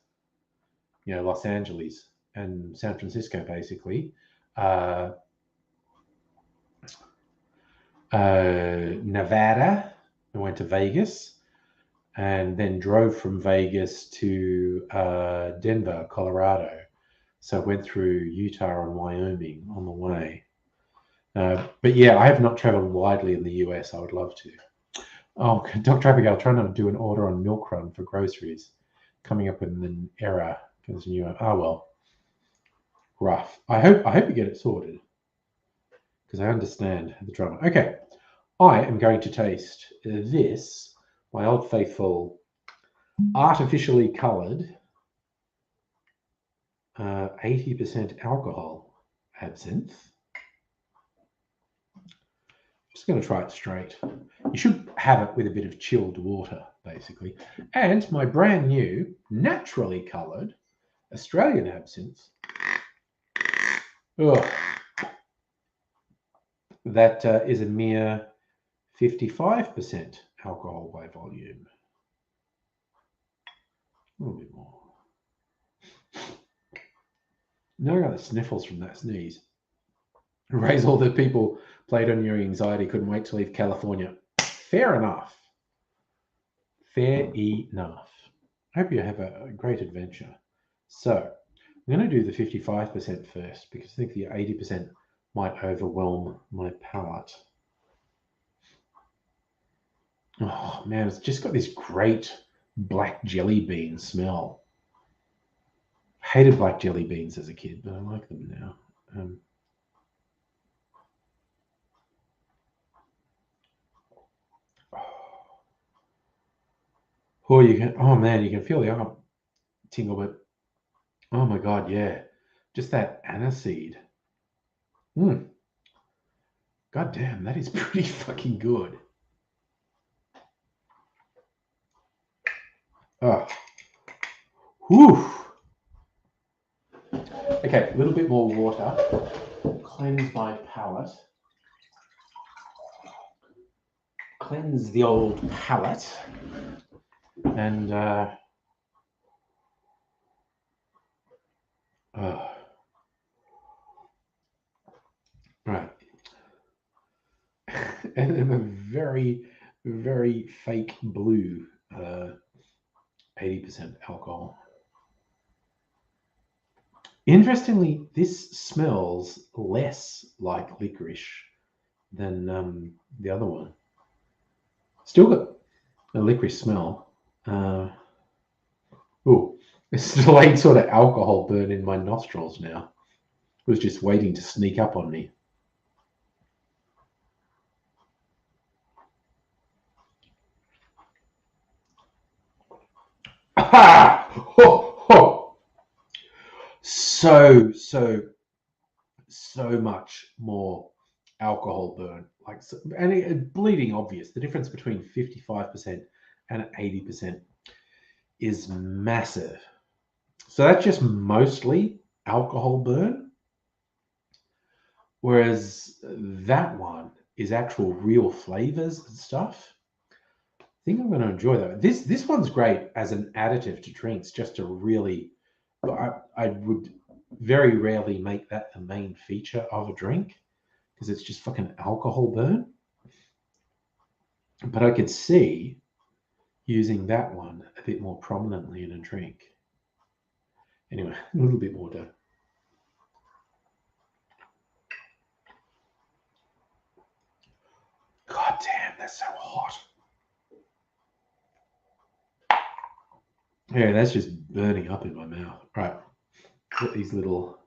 Los Angeles and San Francisco, basically. Nevada. I went to Vegas and then drove from Vegas to Denver, Colorado. So I went through Utah and Wyoming on the way. But yeah, I have not traveled widely in the US. I would love to. Oh, Dr. Abigail, trying to do an order on Milk Run for groceries. Coming up with an error. Well, rough. I hope you get it sorted because I understand the drama. Okay, I am going to taste this, my old faithful, artificially coloured, 80% alcohol absinthe. I'm just going to try it straight. You should have it with a bit of chilled water, basically. And my brand new, naturally coloured Australian absinthe. Oh, that is a mere 55% alcohol by volume. A little bit more. Now I got the sniffles from that sneeze. Raise all the people played on your anxiety, couldn't wait to leave California. Fair enough. Fair enough. I hope you have a great adventure. So I'm going to do the 55% first because I think the 80% might overwhelm my palate. Oh man, it's just got this great black jelly bean smell. Hated black jelly beans as a kid, but I like them now. Oh man, you can feel the arm tingle, but oh my god, yeah, just that aniseed. God damn, that is pretty fucking good. Oh, whew. Okay, a little bit more water. Cleanse my palate. Cleanse the old palate. And Right. And then a very, very fake blue, 80% alcohol. Interestingly, this smells less like licorice than the other one. Still got a licorice smell. Oh, it's a delayed sort of alcohol burn in my nostrils now. It was just waiting to sneak up on me. Ah! Ho, ho. So much more alcohol burn. Like, and bleeding obvious. The difference between 55% and 80% is massive. So that's just mostly alcohol burn. Whereas that one is actual real flavors and stuff. I think I'm going to enjoy that. This one's great as an additive to drinks, just to really, I would very rarely make that the main feature of a drink because it's just fucking alcohol burn. But I could see using that one a bit more prominently in a drink. Anyway, a little bit more to. God damn, that's so hot. Yeah, that's just burning up in my mouth. Right, put these little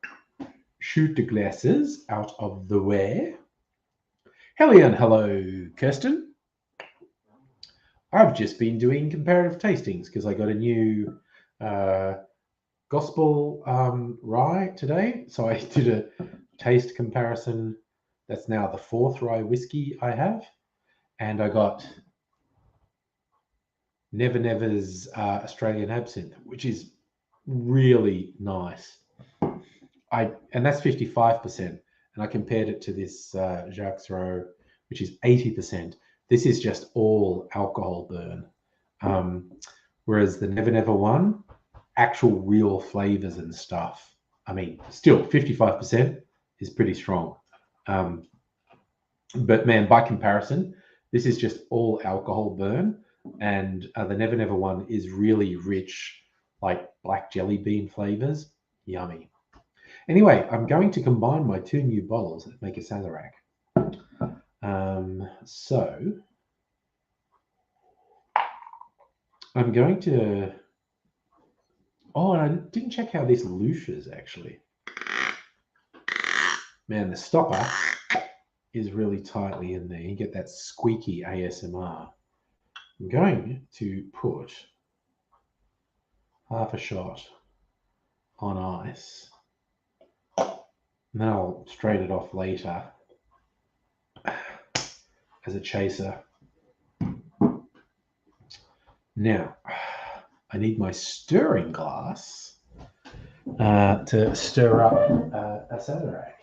shooter glasses out of the way. Hello, Kirsten. I've just been doing comparative tastings because I got a new gospel rye today. So I did a taste comparison. That's now the 4th rye whiskey I have. And I got Never Never's Australian Absinthe, which is really nice. And that's 55%. And I compared it to this Jacques Rowe, which is 80%. This is just all alcohol burn. Whereas the Never Never one, actual real flavors and stuff. I mean, still 55% is pretty strong. But man, by comparison, this is just all alcohol burn. And the Never Never one is really rich, like black jelly bean flavors. Yummy. Anyway, I'm going to combine my 2 new bottles and make a Sazerac. So I'm going to. Oh, and I didn't check how this louches actually. Man, the stopper is really tightly in there. You get that squeaky ASMR. I'm going to put half a shot on ice. And then I'll straight it off later as a chaser. Now, I need my stirring glass to stir up a Sazerac.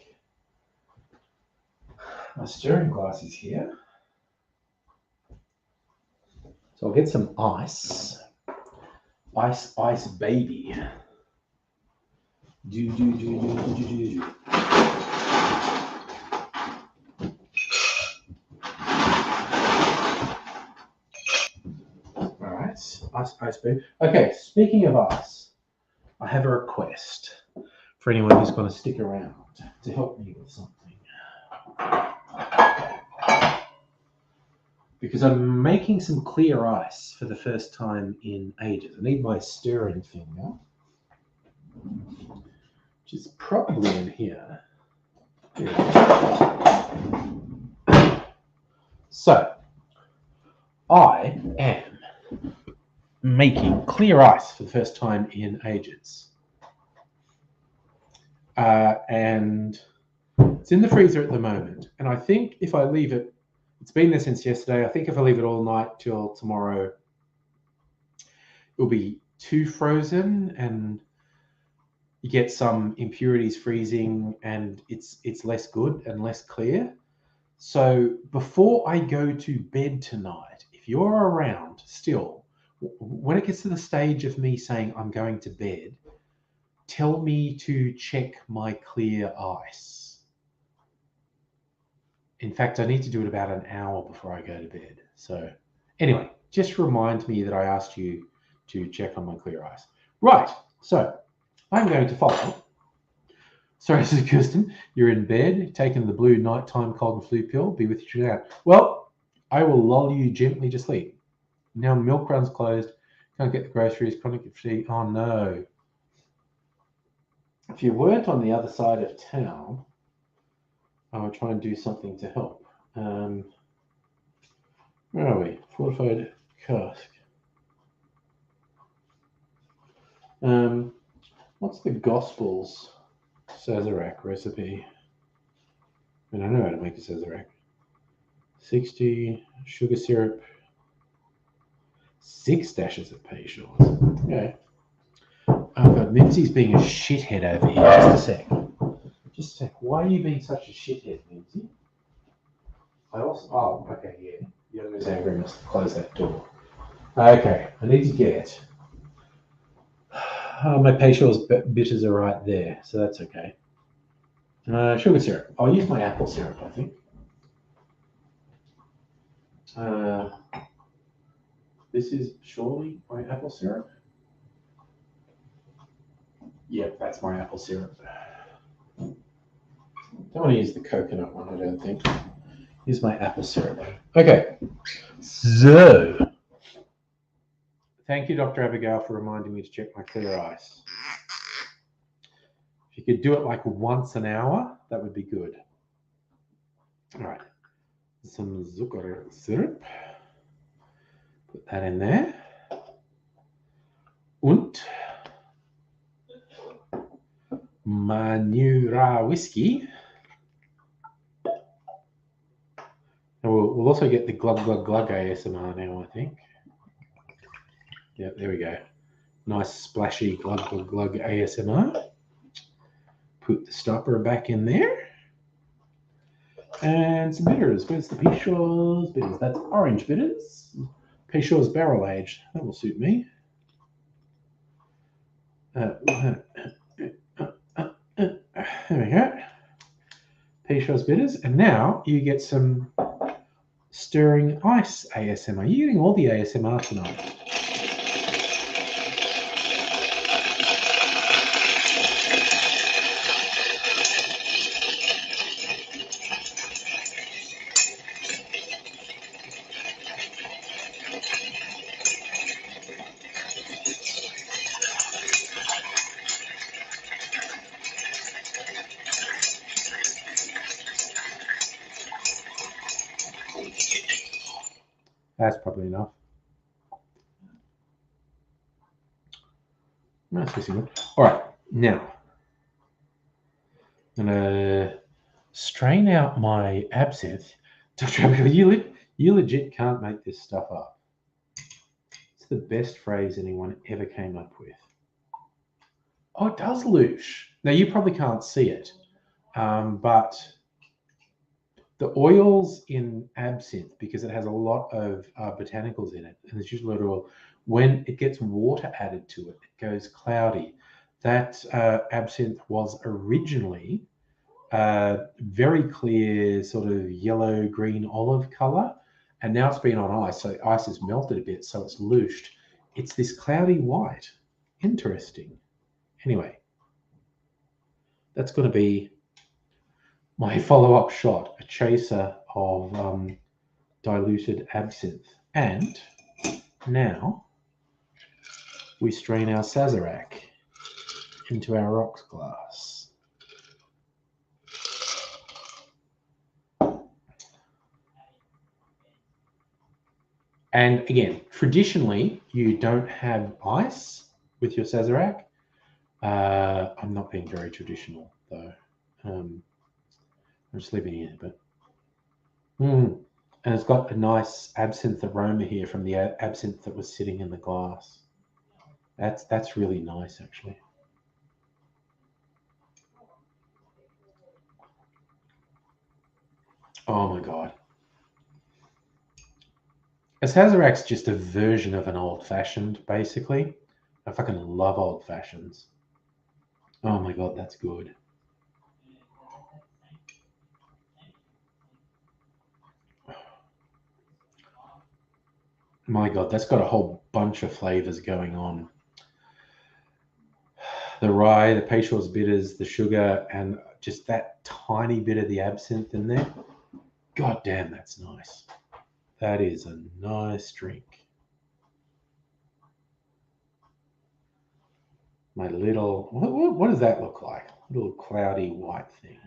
My stirring glass is here. So I'll get some ice. Ice, baby. Do. All right, ice, baby. Okay, speaking of ice, I have a request for anyone who's going to stick around to help me with something. Because I'm making some clear ice for the first time in ages. I need my stirring finger, which is probably in here. So, I am making clear ice for the first time in ages. And it's in the freezer at the moment. And I think if I leave it, it's been there since yesterday. I think if I leave it all night till tomorrow, it'll be too frozen and you get some impurities freezing and it's less good and less clear. So before I go to bed tonight, if you're around still, when it gets to the stage of me saying I'm going to bed, tell me to check my clear ice. In fact, I need to do it about an hour before I go to bed. So anyway, just remind me that I asked you to check on my clear ice. Right, so I'm going to follow. Sorry, Sir Kirsten, you're in bed, taking the blue nighttime cold and flu pill. Be with you tonight. Well, I will lull you gently to sleep. Now milk run's closed. Can't get the groceries. Chronic fatigue. Oh no. If you weren't on the other side of town, I would try and do something to help. Where are we? Fortified cask. What's the Gospels Sazerac recipe? I mean, I know how to make a Sazerac. 60 sugar syrup, 6 dashes of Peychaud's. Okay. Oh god, Mimsy's being a shithead over here. Just a sec. Just a sec. Why are you being such a shithead, Mimsy? Oh, okay, yeah. The other is angry, must close that door. Okay, I need to get. Oh, my Peychaud's bitters are right there, so that's okay. Sugar syrup. I'll use my apple syrup, I think. This is surely my apple syrup. Yep, that's my apple syrup. Don't want to use the coconut one, I don't think. Use my apple syrup. Okay, so thank you, Dr. Abigail, for reminding me to check my clear ice. If you could do it like once an hour, that would be good. All right, some zucker syrup. Put that in there. Und Manura whiskey. And we'll also get the glug glug glug ASMR now, I think. Yeah, there we go. Nice splashy glug glug glug ASMR. Put the stopper back in there. And some bitters. Where's the Peychaud's bitters? That's orange bitters. Peychaud's barrel aged. That will suit me. There we go. Peychaud's bitters. And now you get some stirring ice ASMR. You're getting all the ASMR tonight. That's probably enough. That's missing one. All right, now I'm gonna strain out my absinthe. Dr. Abigail, you legit can't make this stuff up. It's the best phrase anyone ever came up with. Oh, it does loosh. Now you probably can't see it, but the oils in absinthe, because it has a lot of botanicals in it, and there's usually a lot of oil, when it gets water added to it, it goes cloudy. That absinthe was originally very clear, sort of yellow, green, olive color, and now it's been on ice, so the ice has melted a bit, so it's looshed. It's this cloudy white. Interesting. Anyway, that's going to be my follow-up shot, a chaser of diluted absinthe. And now we strain our Sazerac into our rocks glass. And again, traditionally, you don't have ice with your Sazerac. I'm not being very traditional, though. I'm just leaving it, but and it's got a nice absinthe aroma here from the absinthe that was sitting in the glass. That's really nice, actually. Oh my god. A Sazerac's just a version of an old fashioned, basically. I fucking love old fashions. Oh my God, that's good. My God, that's got a whole bunch of flavors going on. The rye, the Peychaud's bitters, the sugar, and just that tiny bit of the absinthe in there. God damn, that's nice. That is a nice drink. My little, what does that look like? Little cloudy white thing.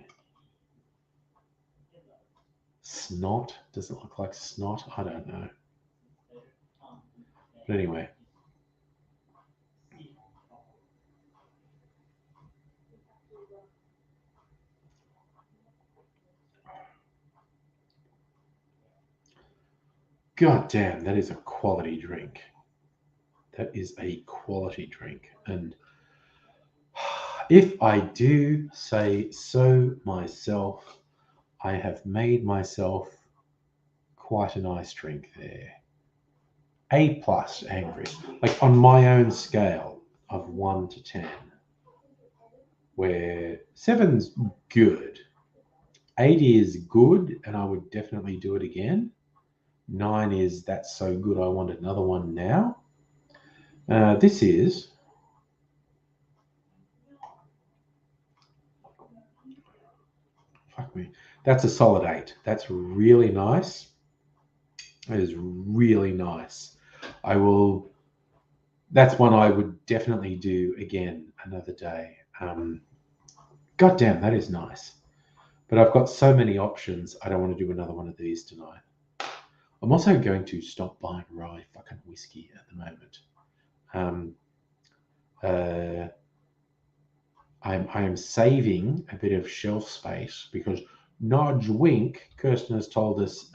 Snot? Does it look like snot? I don't know. But anyway. God damn, that is a quality drink. That is a quality drink. And if I do say so myself, I have made myself quite a nice drink there. A plus, angry. Like on my own scale of 1 to 10, where 7's good, 8 is good, and I would definitely do it again. 9 is that's so good, I want another one now. This is fuck me. That's a solid 8. That's really nice. It is really nice. I will. That's one I would definitely do again another day. God damn, that is nice. But I've got so many options. I don't want to do another one of these tonight. I'm also going to stop buying rye fucking whiskey at the moment. I am saving a bit of shelf space because nudge wink, Kirsten has told us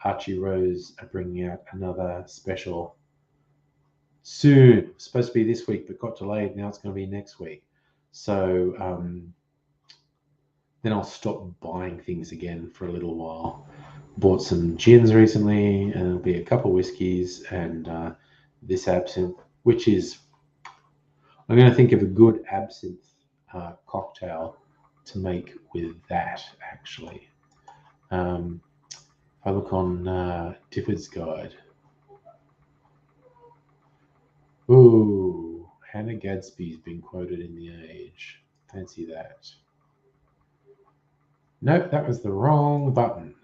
Archie Rose are bringing out another special soon. Supposed to be this week, but got delayed. Now it's going to be next week. So then I'll stop buying things again for a little while. Bought some gins recently, and it'll be a couple of whiskeys and this absinthe, which is, I'm going to think of a good absinthe cocktail to make with that, actually. If I look on Difford's Guide. Ooh, Hannah Gadsby's been quoted in The Age. Fancy that. Nope, that was the wrong button.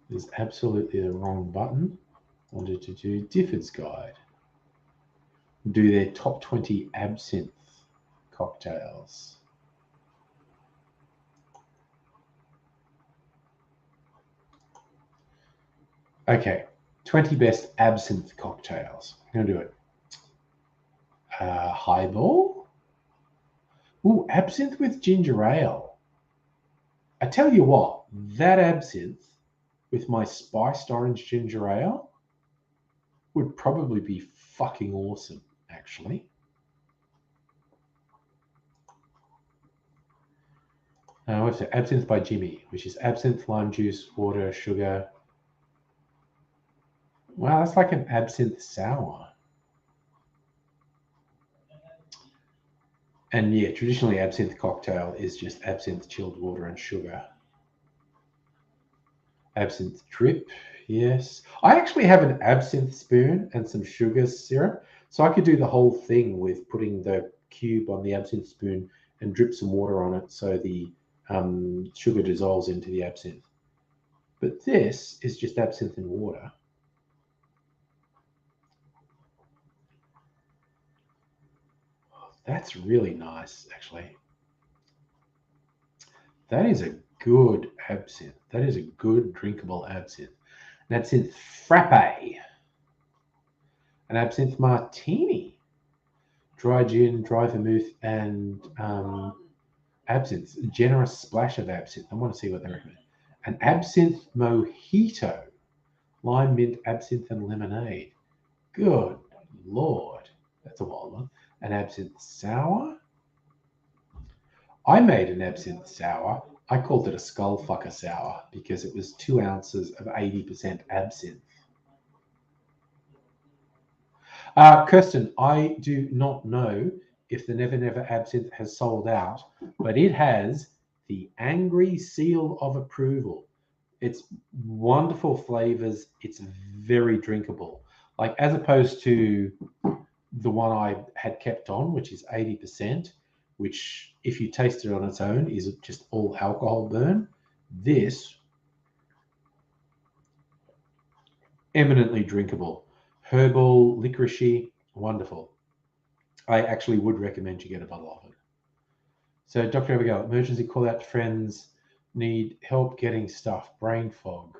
It's absolutely the wrong button. Wanted to do Difford's Guide. Do their top 20 absinthe cocktails. Okay, 20 best absinthe cocktails. I'm going to do it. Highball. Ooh, absinthe with ginger ale. I tell you what, that absinthe with my spiced orange ginger ale would probably be fucking awesome, actually. What's it? Absinthe by Jimmy, which is absinthe, lime juice, water, sugar. Wow, that's like an absinthe sour. And yeah, traditionally absinthe cocktail is just absinthe, chilled water, and sugar. Absinthe drip, yes. I actually have an absinthe spoon and some sugar syrup, so I could do the whole thing with putting the cube on the absinthe spoon and drip some water on it so the sugar dissolves into the absinthe. But this is just absinthe and water. That's really nice, actually. That is a good absinthe. That is a good drinkable absinthe. An absinthe frappe. An absinthe martini. Dry gin, dry vermouth, and absinthe. A generous splash of absinthe. I want to see what they recommend. An absinthe mojito. Lime, mint, absinthe, and lemonade. Good Lord. That's a wild one. An absinthe sour. I made an absinthe sour. I called it a skullfucker sour because it was 2 ounces of 80% absinthe. Kirsten, I do not know if the Never Never Absinthe has sold out, but it has the angry seal of approval. It's wonderful flavors. It's very drinkable. Like, as opposed to the one I had kept on, which is 80%, which, if you taste it on its own, is just all alcohol burn. This, eminently drinkable. Herbal, licoricey, wonderful. I actually would recommend you get a bottle of it. So, Dr. Abigail, emergency call out to friends, need help getting stuff, brain fog.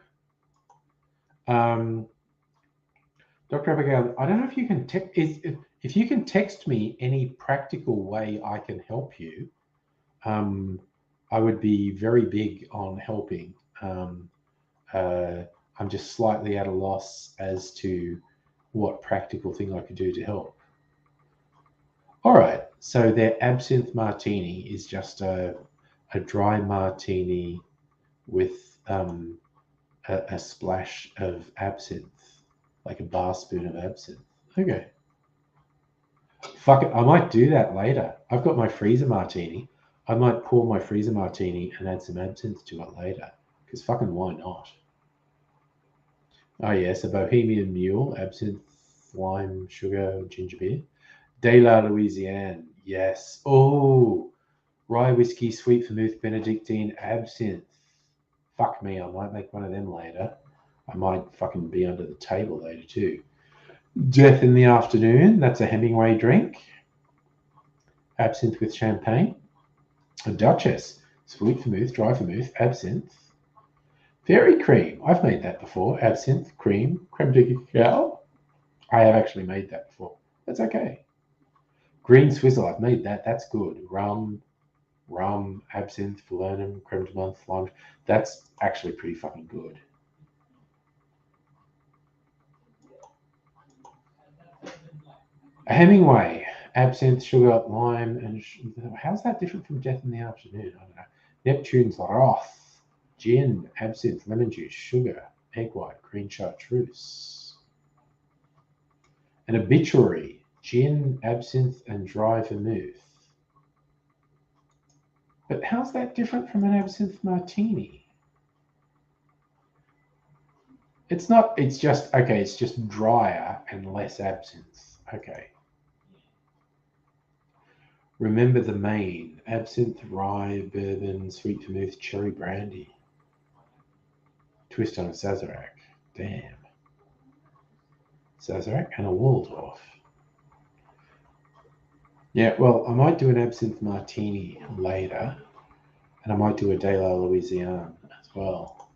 Dr. Abigail, I don't know if you can if you can text me any practical way I can help you. I would be very big on helping. I'm just slightly at a loss as to what practical thing I could do to help. All right, so their absinthe martini is just a dry martini with a splash of absinthe, like a bar spoon of absinthe. Okay. Fuck it, I might do that later. I've got my freezer martini. I might pour my freezer martini and add some absinthe to it later. Because fucking why not? Oh yes, a Bohemian Mule, absinthe, lime, sugar, ginger beer. De La Louisiane, yes. Oh, rye whiskey, sweet vermouth, Benedictine, absinthe. Fuck me, I might make one of them later. I might fucking be under the table later too. Death in the Afternoon, that's a Hemingway drink. Absinthe with champagne. A Duchess, sweet vermouth, dry vermouth, absinthe. Fairy cream, I've made that before. Absinthe, cream, creme de cacao. I have actually made that before. That's okay. Green Swizzle, I've made that. That's good. Rum, absinthe, falernum, creme de menthe, lime. That's actually pretty fucking good. A Hemingway, absinthe, sugar, lime, and how's that different from Death in the Afternoon? I don't know. Neptune's Wrath, gin, absinthe, lemon juice, sugar, egg white, green chartreuse. An Obituary, gin, absinthe, and dry vermouth. But how's that different from an absinthe martini? It's not, it's just, okay, it's just drier and less absinthe. Okay. Remember the Maine, absinthe, rye, bourbon, sweet vermouth, cherry brandy. Twist on a Sazerac. Damn. Sazerac and a Waldorf. Yeah, well, I might do an absinthe martini later, and I might do a De La Louisiane as well.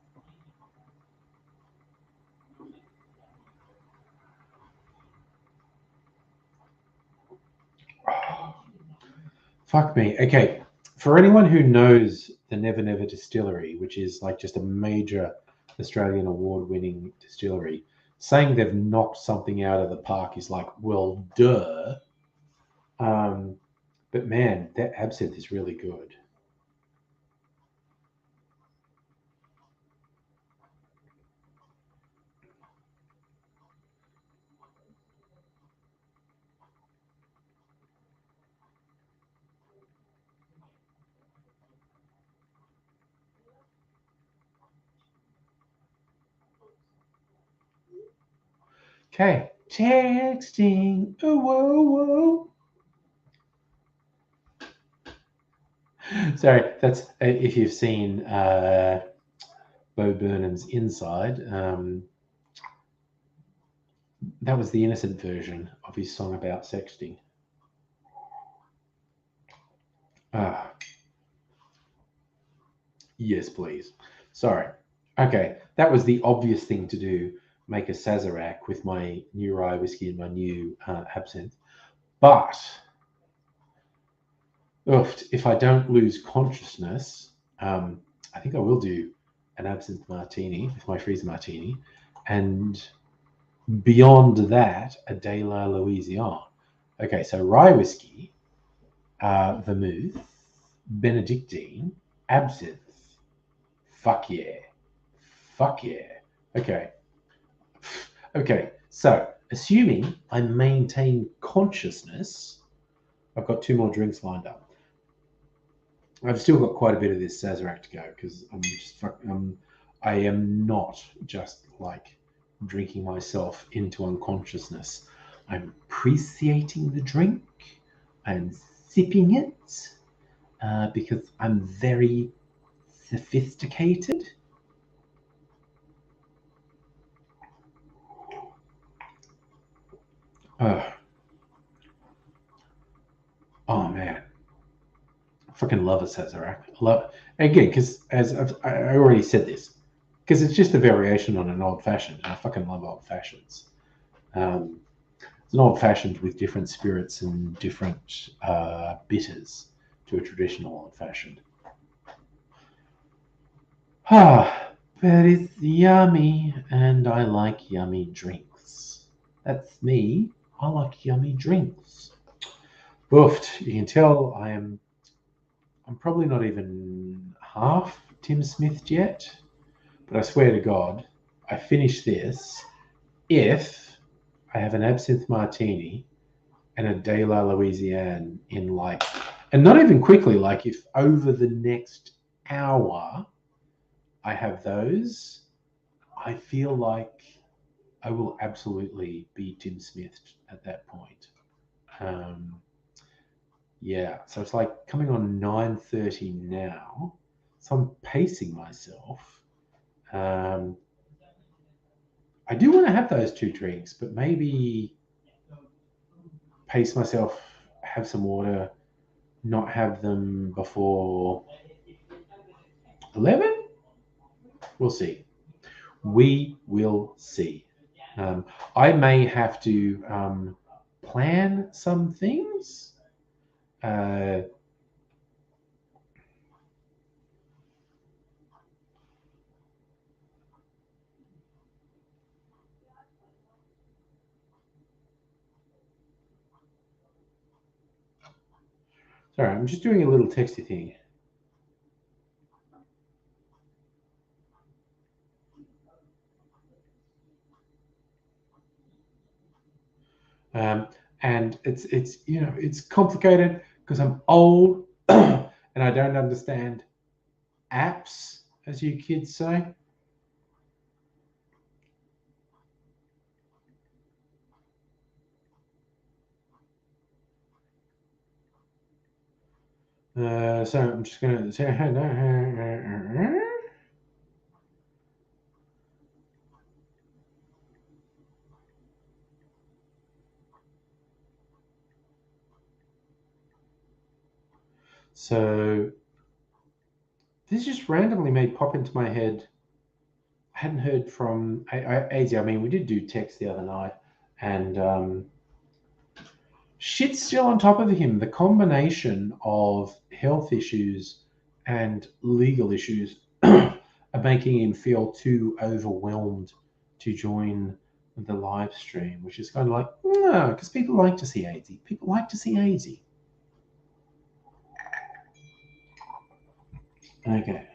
Oh, fuck me. Okay, for anyone who knows the Never Never Distillery, which is like just a major Australian award-winning distillery, saying they've knocked something out of the park is like, well, duh. But man, that absinthe is really good. Okay, texting. Oh, whoa, whoa. Sorry, that's if you've seen Bo Burnham's Inside. That was the innocent version of his song about sexting. Ah, yes, please. Sorry. Okay, that was the obvious thing to do. Make a Sazerac with my new rye whiskey and my new absinthe. But if I don't lose consciousness, I think I will do an absinthe martini with my freezer martini, and beyond that, a De La Louisiane. Okay, so rye whiskey, vermouth, Benedictine, absinthe. Fuck yeah. Okay. Okay, so assuming I maintain consciousness. I've got 2 more drinks lined up. I've still got quite a bit of this Sazerac to go because I am not just like drinking myself into unconsciousness. I'm appreciating the drink. I'm sipping it because I'm very sophisticated. Oh, oh man, I fucking love a Sazerac. I love again because I already said this because it's just a variation on an old fashioned. And I fucking love old fashions. Um, it's an old fashioned with different spirits and different bitters to a traditional old fashioned. Ah, but it's yummy, and I like yummy drinks. That's me. I like yummy drinks. Oofed. You can tell I'm probably not even half Tim Smith yet, but I swear to God, I finish this if I have an absinthe martini and a De La Louisiane in like, and not even quickly, like if over the next hour I have those, I feel like I will absolutely be Tim Smith at that point. Um, yeah, so it's like coming on 9:30 now. So I'm pacing myself. Um, I do want to have those 2 drinks, but maybe pace myself, have some water, not have them before 11. We'll see. We will see. I may have to plan some things. Uh, Sorry, I'm just doing a little texty thing. Um, and it's it's complicated because I'm old and I don't understand apps, as you kids say. So I'm just gonna say so this just randomly made pop into my head. I hadn't heard from AZ. I mean, we did do text the other night, and shit's still on top of him. The combination of health issues and legal issues are making him feel too overwhelmed to join the live stream, which is kind of like, no, because people like to see AZ. People like to see AZ. Okay.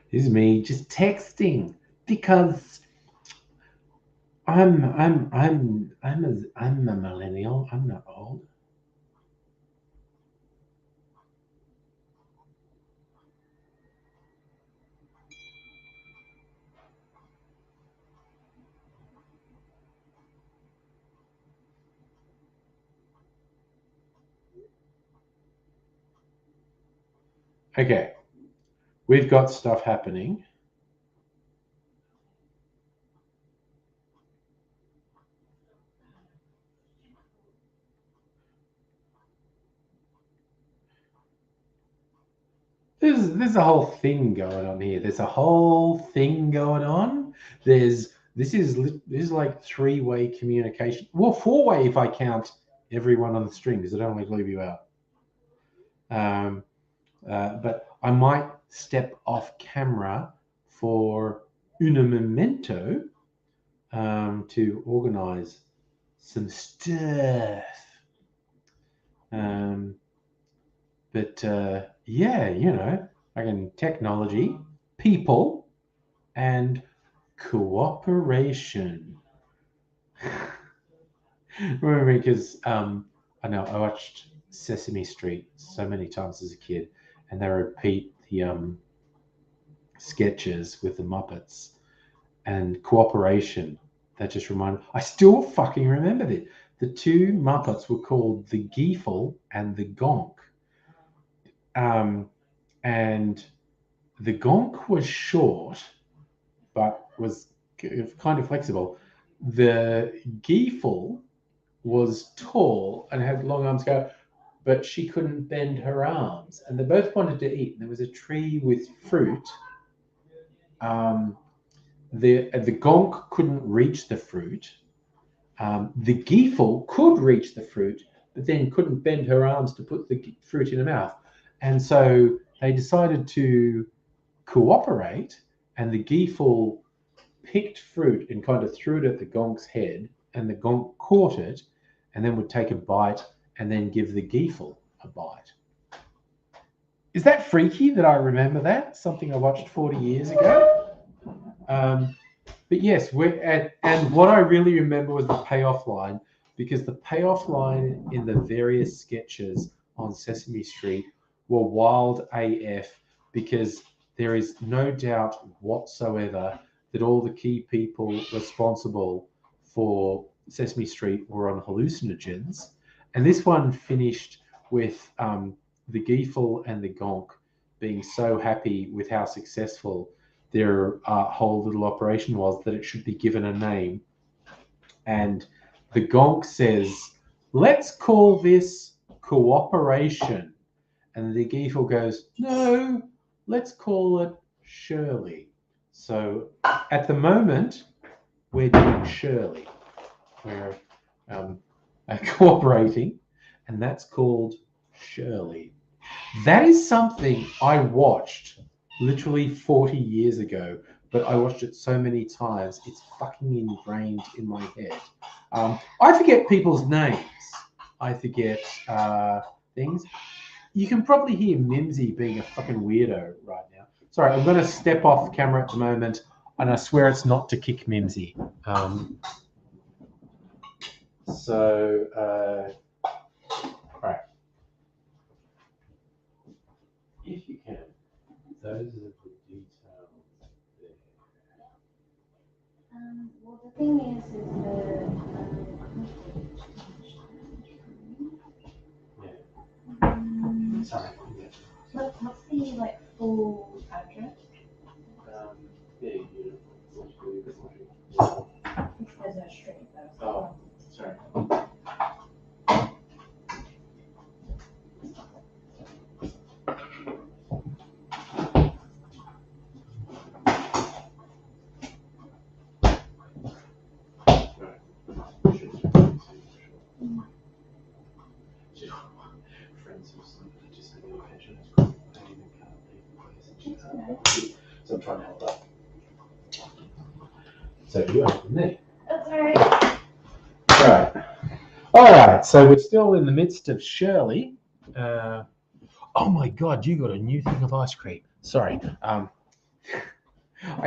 This is me just texting because I'm a millennial. I'm not old. Okay, we've got stuff happening. There's a whole thing going on here. There's a whole thing going on. This is like 3-way communication. Well, 4-way if I count everyone on the stream, because I don't want to leave you out. But I might step off camera for un momento to organize some stuff. But yeah, technology, people, and cooperation. Remember, because I know I watched Sesame Street so many times as a kid, and they repeat the sketches with the Muppets and cooperation. That just reminded. I still fucking remember it. The two Muppets were called the Geefel and the Gonk, and the Gonk was short, but was kind of flexible. The Geefel was tall and had long arms, but she couldn't bend her arms. And they both wanted to eat. There was a tree with fruit. The Gonk couldn't reach the fruit. The Geefel could reach the fruit, but then couldn't bend her arms to put the fruit in her mouth. And so they decided to cooperate, and the Geefel picked fruit and kind of threw it at the Gonk's head, and the Gonk caught it and then would take a bite and then give the Geefel a bite. Is that freaky that I remember that? Something I watched 40 years ago? But yes, and what I really remember was the payoff line, because the payoff line in the various sketches on Sesame Street were wild AF, because there is no doubt whatsoever that all the key people responsible for Sesame Street were on hallucinogens. And this one finished with the Geefel and the Gonk being so happy with how successful their whole little operation was that it should be given a name. And the Gonk says, let's call this cooperation. And the Geefel goes, no, let's call it Shirley. So at the moment, we're doing Shirley. We're cooperating, and that's called Shirley. That is something I watched literally 40 years ago, but I watched it so many times, it's fucking ingrained in my head. I forget people's names. I forget things. You can probably hear Mimsy being a fucking weirdo right now. Sorry, I'm going to step off camera at the moment, and I swear it's not to kick Mimsy. All right. If you can, those are the details there.
Well, the thing is
Yeah. Sorry. Yeah.
what's the like full address?
Yeah, you
There's no street though.
Oh, sorry. So I'm trying to help up. So you open me.
That's alright.
Right. All right. So we're still in the midst of Shirley. Oh my God, you got a new thing of ice cream. Sorry. I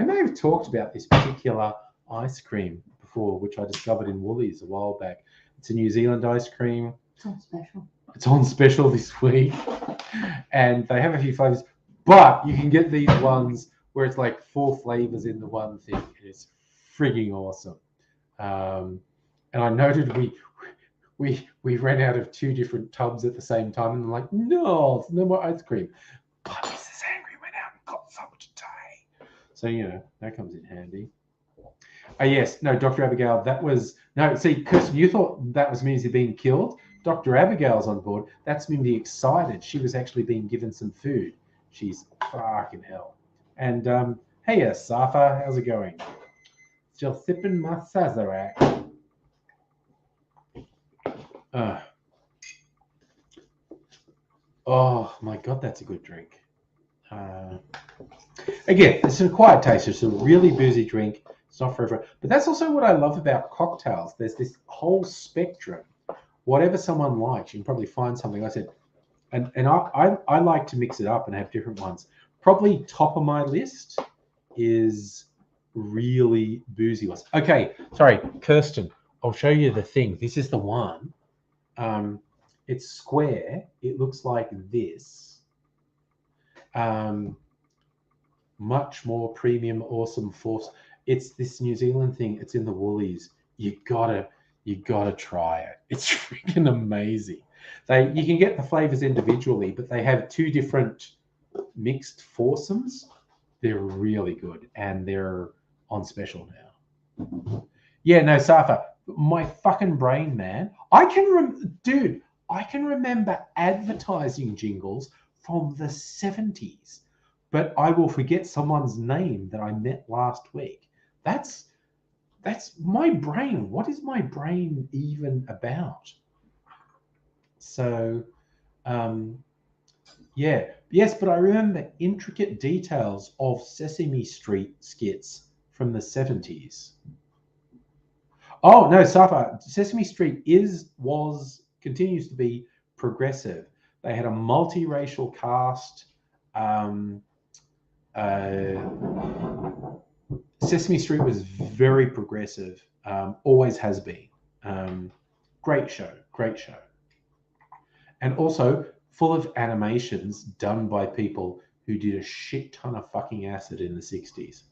may have talked about this particular ice cream before, which I discovered in Woolies a while back. It's a New Zealand ice cream.
It's on special.
It's on special this week, and they have a few flavors, but you can get these ones where it's like 4 flavors in the one thing, and it's frigging awesome. And I noted we ran out of 2 different tubs at the same time, and I'm like, no more ice cream. But Mrs. Angry went out and got some today, so that comes in handy. Yes, no, Dr. Abigail, that was no. See, Kirsten, you thought that was Mimsy being killed. Dr. Abigail's on board. That's Mimsy excited. She was actually being given some food. She's fucking hell. And hey, Safa, how's it going? Still sipping my Sazerac. Oh my God, that's a good drink. Again, it's an acquired taste. It's a really boozy drink. It's not for everyone. But that's also what I love about cocktails. There's this whole spectrum. Whatever someone likes, you can probably find something. Like I said, and I like to mix it up and have different ones. Probably top of my list is really boozy ones. Okay, sorry, Kirsten. I'll show you the thing. This is the one. It's square. It looks like this. Much more premium, awesome force. It's this New Zealand thing. It's in the Woolies. You gotta try it. It's freaking amazing. You can get the flavors individually, but they have two different mixed foursomes. They're really good, and they're on special now. Yeah, no, Safa, my fucking brain, man. I can remember advertising jingles from the 70s, but I will forget someone's name that I met last week. That's my brain. What is my brain even about? So, yeah, yes, but I remember intricate details of Sesame Street skits from the 70s. Oh no, Safa, Sesame Street continues to be progressive. They had a multiracial cast. Um, Sesame Street was very progressive, always has been. Great show, and also full of animations done by people who did a shit ton of fucking acid in the 60s.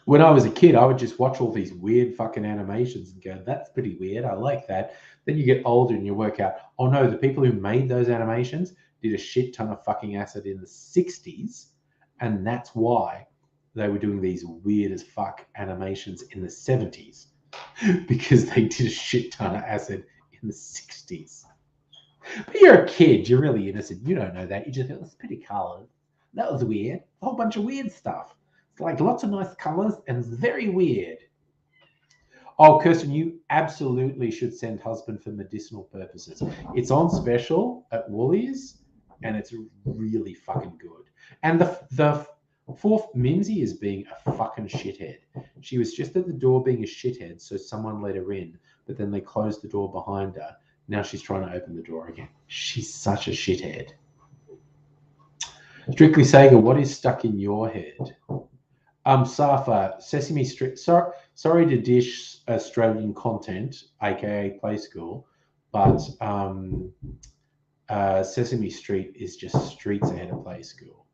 When I was a kid, I would just watch all these weird fucking animations and go, that's pretty weird. I like that. Then you get older and you work out, oh no, the people who made those animations did a shit ton of fucking acid in the 60s. And that's why they were doing these weird as fuck animations in the 70s, because they did a shit ton of acid in the 60s. But you're a kid. You're really innocent. You don't know that. You just go, that's pretty colors. That was weird. A whole bunch of weird stuff. Like lots of nice colors and it's very weird. Oh, Kirsten, you absolutely should send husband for medicinal purposes. It's on special at Woolies and it's really fucking good. And the fourth Mimsy is being a fucking shithead. She was just at the door being a shithead, so someone let her in, but then they closed the door behind her. Now she's trying to open the door again. She's such a shithead. Strictly Sega, what is stuck in your head? Safa, Sesame Street. Sorry to dish Australian content, aka Play School, but Sesame Street is just streets ahead of Play School.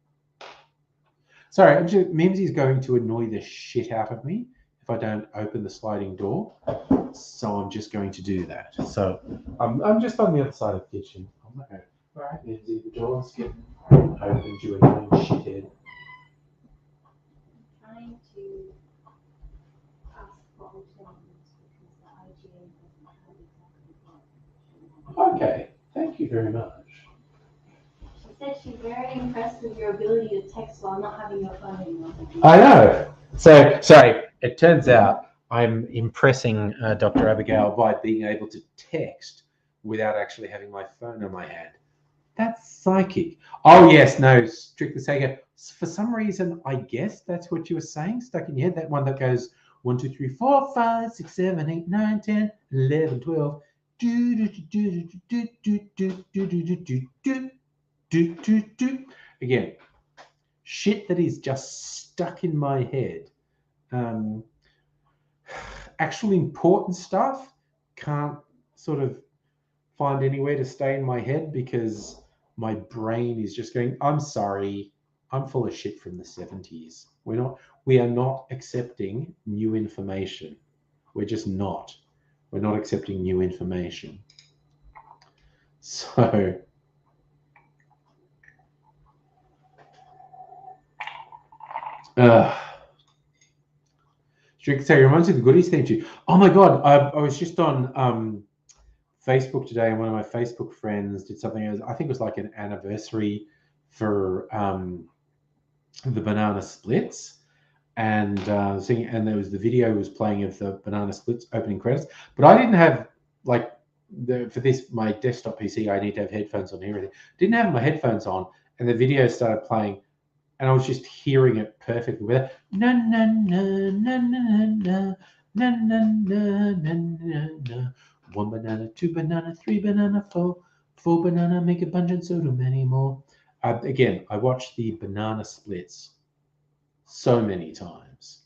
Sorry, Mimsy's going to annoy the shit out of me if I don't open the sliding door. So I'm just going to do that. So I'm just on the other side of the kitchen. I'm not going, all right, Mimsy, the door's getting opened, you annoying shithead.
Trying to ask for alternatives because the IGA doesn't have exactly what.
Okay, thank you very much.
She said she's very impressed with your ability to text while not having your phone anymore.
I know. So, sorry, it turns out I'm impressing Dr. Abigail by being able to text without actually having my phone in my hand. That's psychic. Oh, yes, no, strictly Sega. For some reason, I guess that's what you were saying, stuck in your head. That one that goes 1, 2, 3, 4, 5, 6, 7, 8, 9, 10, 11, 12. Again, shit that is just stuck in my head. Actual important stuff can't sort of find anywhere to stay in my head because my brain is just going, I'm sorry, I'm full of shit from the 70s. We are not accepting new information. We're just not. We're not accepting new information. So Strict say reminds me of the goodies thing too. Oh my god, I was just on Facebook today, and one of my Facebook friends did something. I think it was like an anniversary for the banana splits, and and there was the video was playing of the banana splits opening credits, but I didn't have like for this my desktop PC, I need to have headphones on and everything. Didn't have my headphones on, and the video started playing, and I was just hearing it perfectly. With na na na na na na na na na na na. 1 banana, 2 banana, 3 banana, 4 banana, make a bunch and so do many more. Again, I watched the banana splits so many times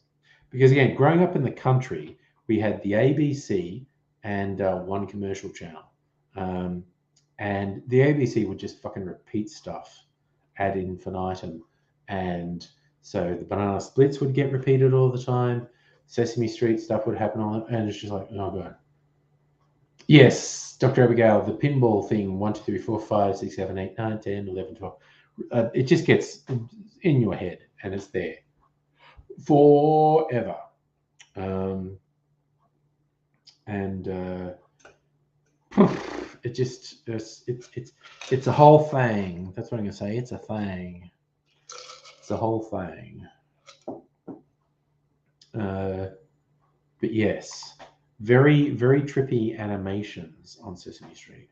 because again, growing up in the country, we had the ABC and one commercial channel, and the ABC would just fucking repeat stuff ad infinitum, and so the banana splits would get repeated all the time. Sesame Street stuff would happen on it, and it's just like, oh god. Yes, Dr. Abigail, the pinball thing, 1, 2, 3, 4, 5, 6, 7, 8, 9, 10, 11, 12. It just gets in your head and it's there forever. It just, it's a whole thing. That's what I'm going to say. It's a thing. It's a whole thing. But yes. Very, very trippy animations on Sesame Street.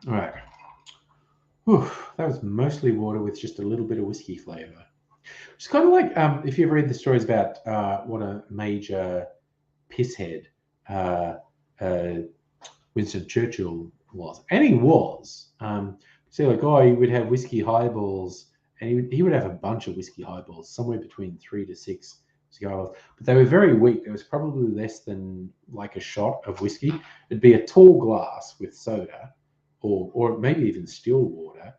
All right. Whew, that was mostly water with just a little bit of whiskey flavor. It's kind of like if you ever read the stories about what a major pisshead Winston Churchill was. And he was. So like, oh, he would have whiskey highballs, and he would have a bunch of whiskey highballs, somewhere between 3 to 6. But they were very weak. There was probably less than like a shot of whiskey. It'd be a tall glass with soda, or maybe even still water,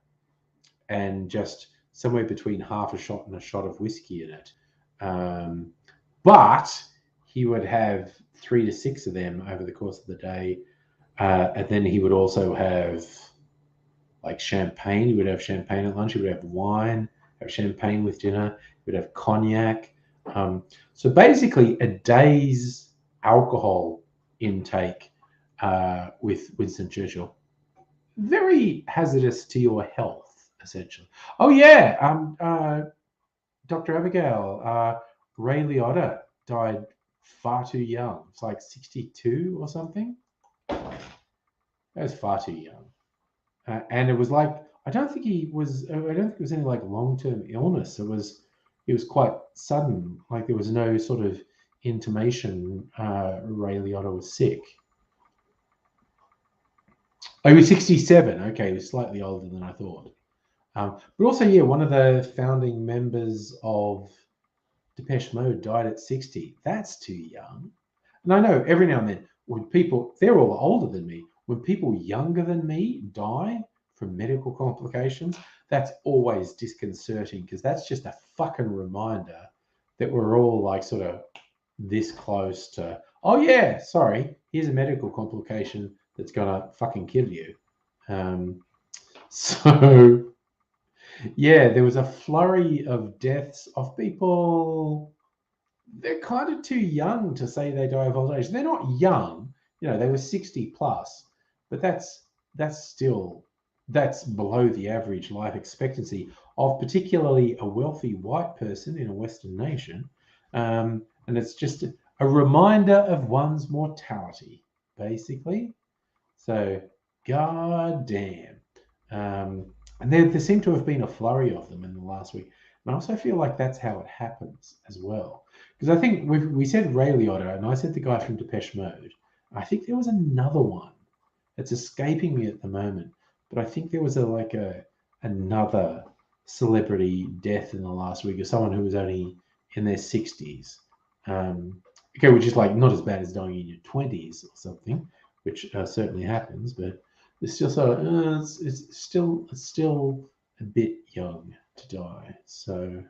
and just somewhere between half a shot and a shot of whiskey in it. But he would have 3 to 6 of them over the course of the day, and then he would also have like champagne. He would have champagne at lunch. He would have wine, have champagne with dinner. He would have cognac. So basically a day's alcohol intake with Winston Churchill. Very hazardous to your health, essentially. Oh yeah, Dr. Abigail, Ray Liotta died far too young. It's like 62 or something. That was far too young. And it was like, I don't think it was any like long-term illness. It was quite sudden. Like there was no sort of intimation Ray Liotta was sick. Oh, he was 67. Okay, he was slightly older than I thought. But also, yeah, one of the founding members of Depeche Mode died at 60. That's too young. And I know every now and then when people, they're all older than me, when people younger than me die from medical complications, that's always disconcerting because that's just a fucking reminder that we're all like sort of this close to, oh yeah, sorry, here's a medical complication that's gonna fucking kill you. So yeah, there was a flurry of deaths of people. They're kind of too young to say they die of old age. They're not young, you know, they were 60 plus, but that's below the average life expectancy of particularly a wealthy white person in a Western nation. And it's just a reminder of one's mortality, basically. So, god damn. And there seemed to have been a flurry of them in the last week. And I also feel like that's how it happens as well. Because I think we said Ray Liotta, and I said the guy from Depeche Mode. I think there was another one that's escaping me at the moment. But I think there was another celebrity death in the last week of someone who was only in their 60s. Okay, which is like not as bad as dying in your 20s or something, which certainly happens, but it's still sort of it's still a bit young to die. So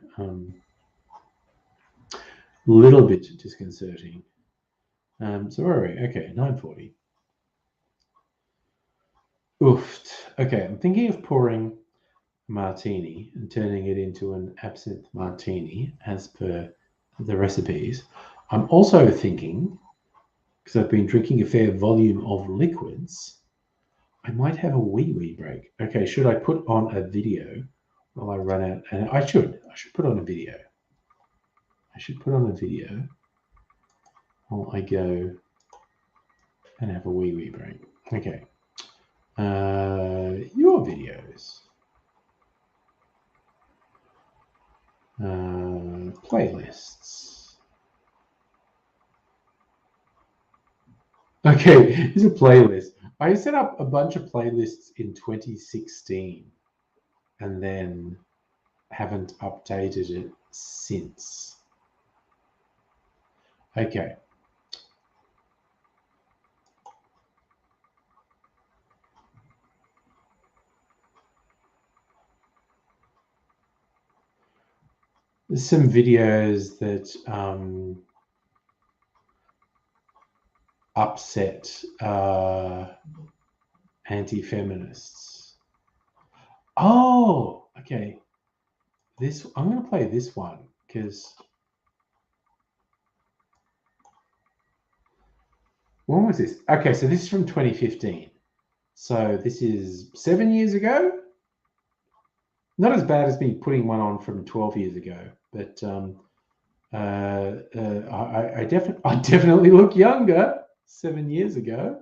little bit disconcerting. So where are we? Okay, 9:40. Oofed. Okay, I'm thinking of pouring a martini and turning it into an absinthe martini as per the recipes. I'm also thinking, because I've been drinking a fair volume of liquids, I might have a wee break. Okay, should I put on a video while I run out? And I should put on a video. I should put on a video while I go and have a wee break. Okay. Your videos. Playlists. Okay, here's a playlist. I set up a bunch of playlists in 2016 and then haven't updated it since. Okay. There's some videos that upset anti-feminists. Oh, okay. I'm going to play this one because when was this? Okay, so this is from 2015. So this is 7 years ago. Not as bad as me putting one on from 12 years ago, but I definitely look younger 7 years ago.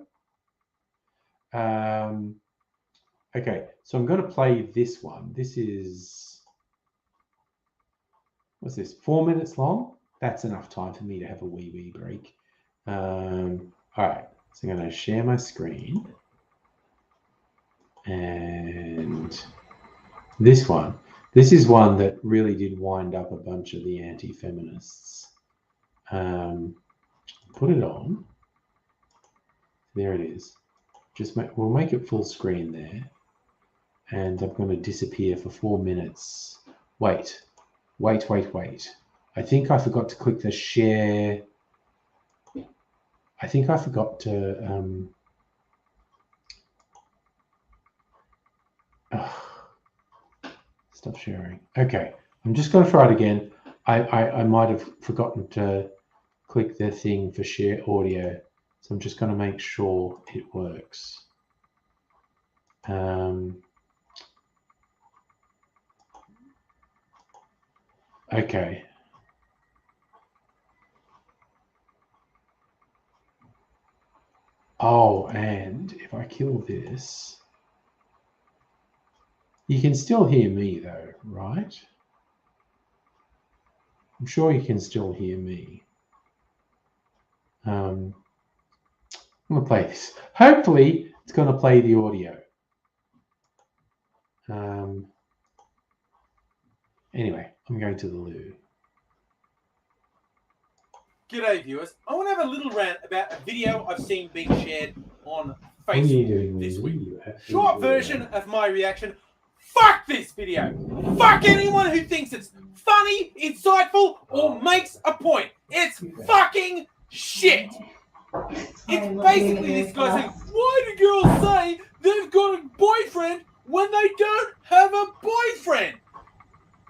Okay, so I'm going to play this one. This is, what's this, 4 minutes long? That's enough time for me to have a wee break. All right, so I'm going to share my screen. And this is one that really did wind up a bunch of the anti-feminists. Put it on. There it is. We'll make it full screen there. And I'm going to disappear for 4 minutes. Wait. I think I forgot to click the share. I think I forgot to stop sharing. Okay, I'm just going to try it again. I might have forgotten to click the thing for share audio, so I'm just going to make sure it works. Okay. Oh, and if I kill this, you can still hear me though, right? I'm sure you can still hear me. I'm going to play this. Hopefully, it's going to play the audio. Anyway, I'm going to the loo.
G'day viewers. I want to have a little rant about a video I've seen being shared on Facebook this week. Short version of my reaction. Fuck this video. Fuck anyone who thinks it's funny, insightful, or makes a point. It's fucking shit. It's basically this guy saying, why do girls say they've got a boyfriend when they don't have a boyfriend?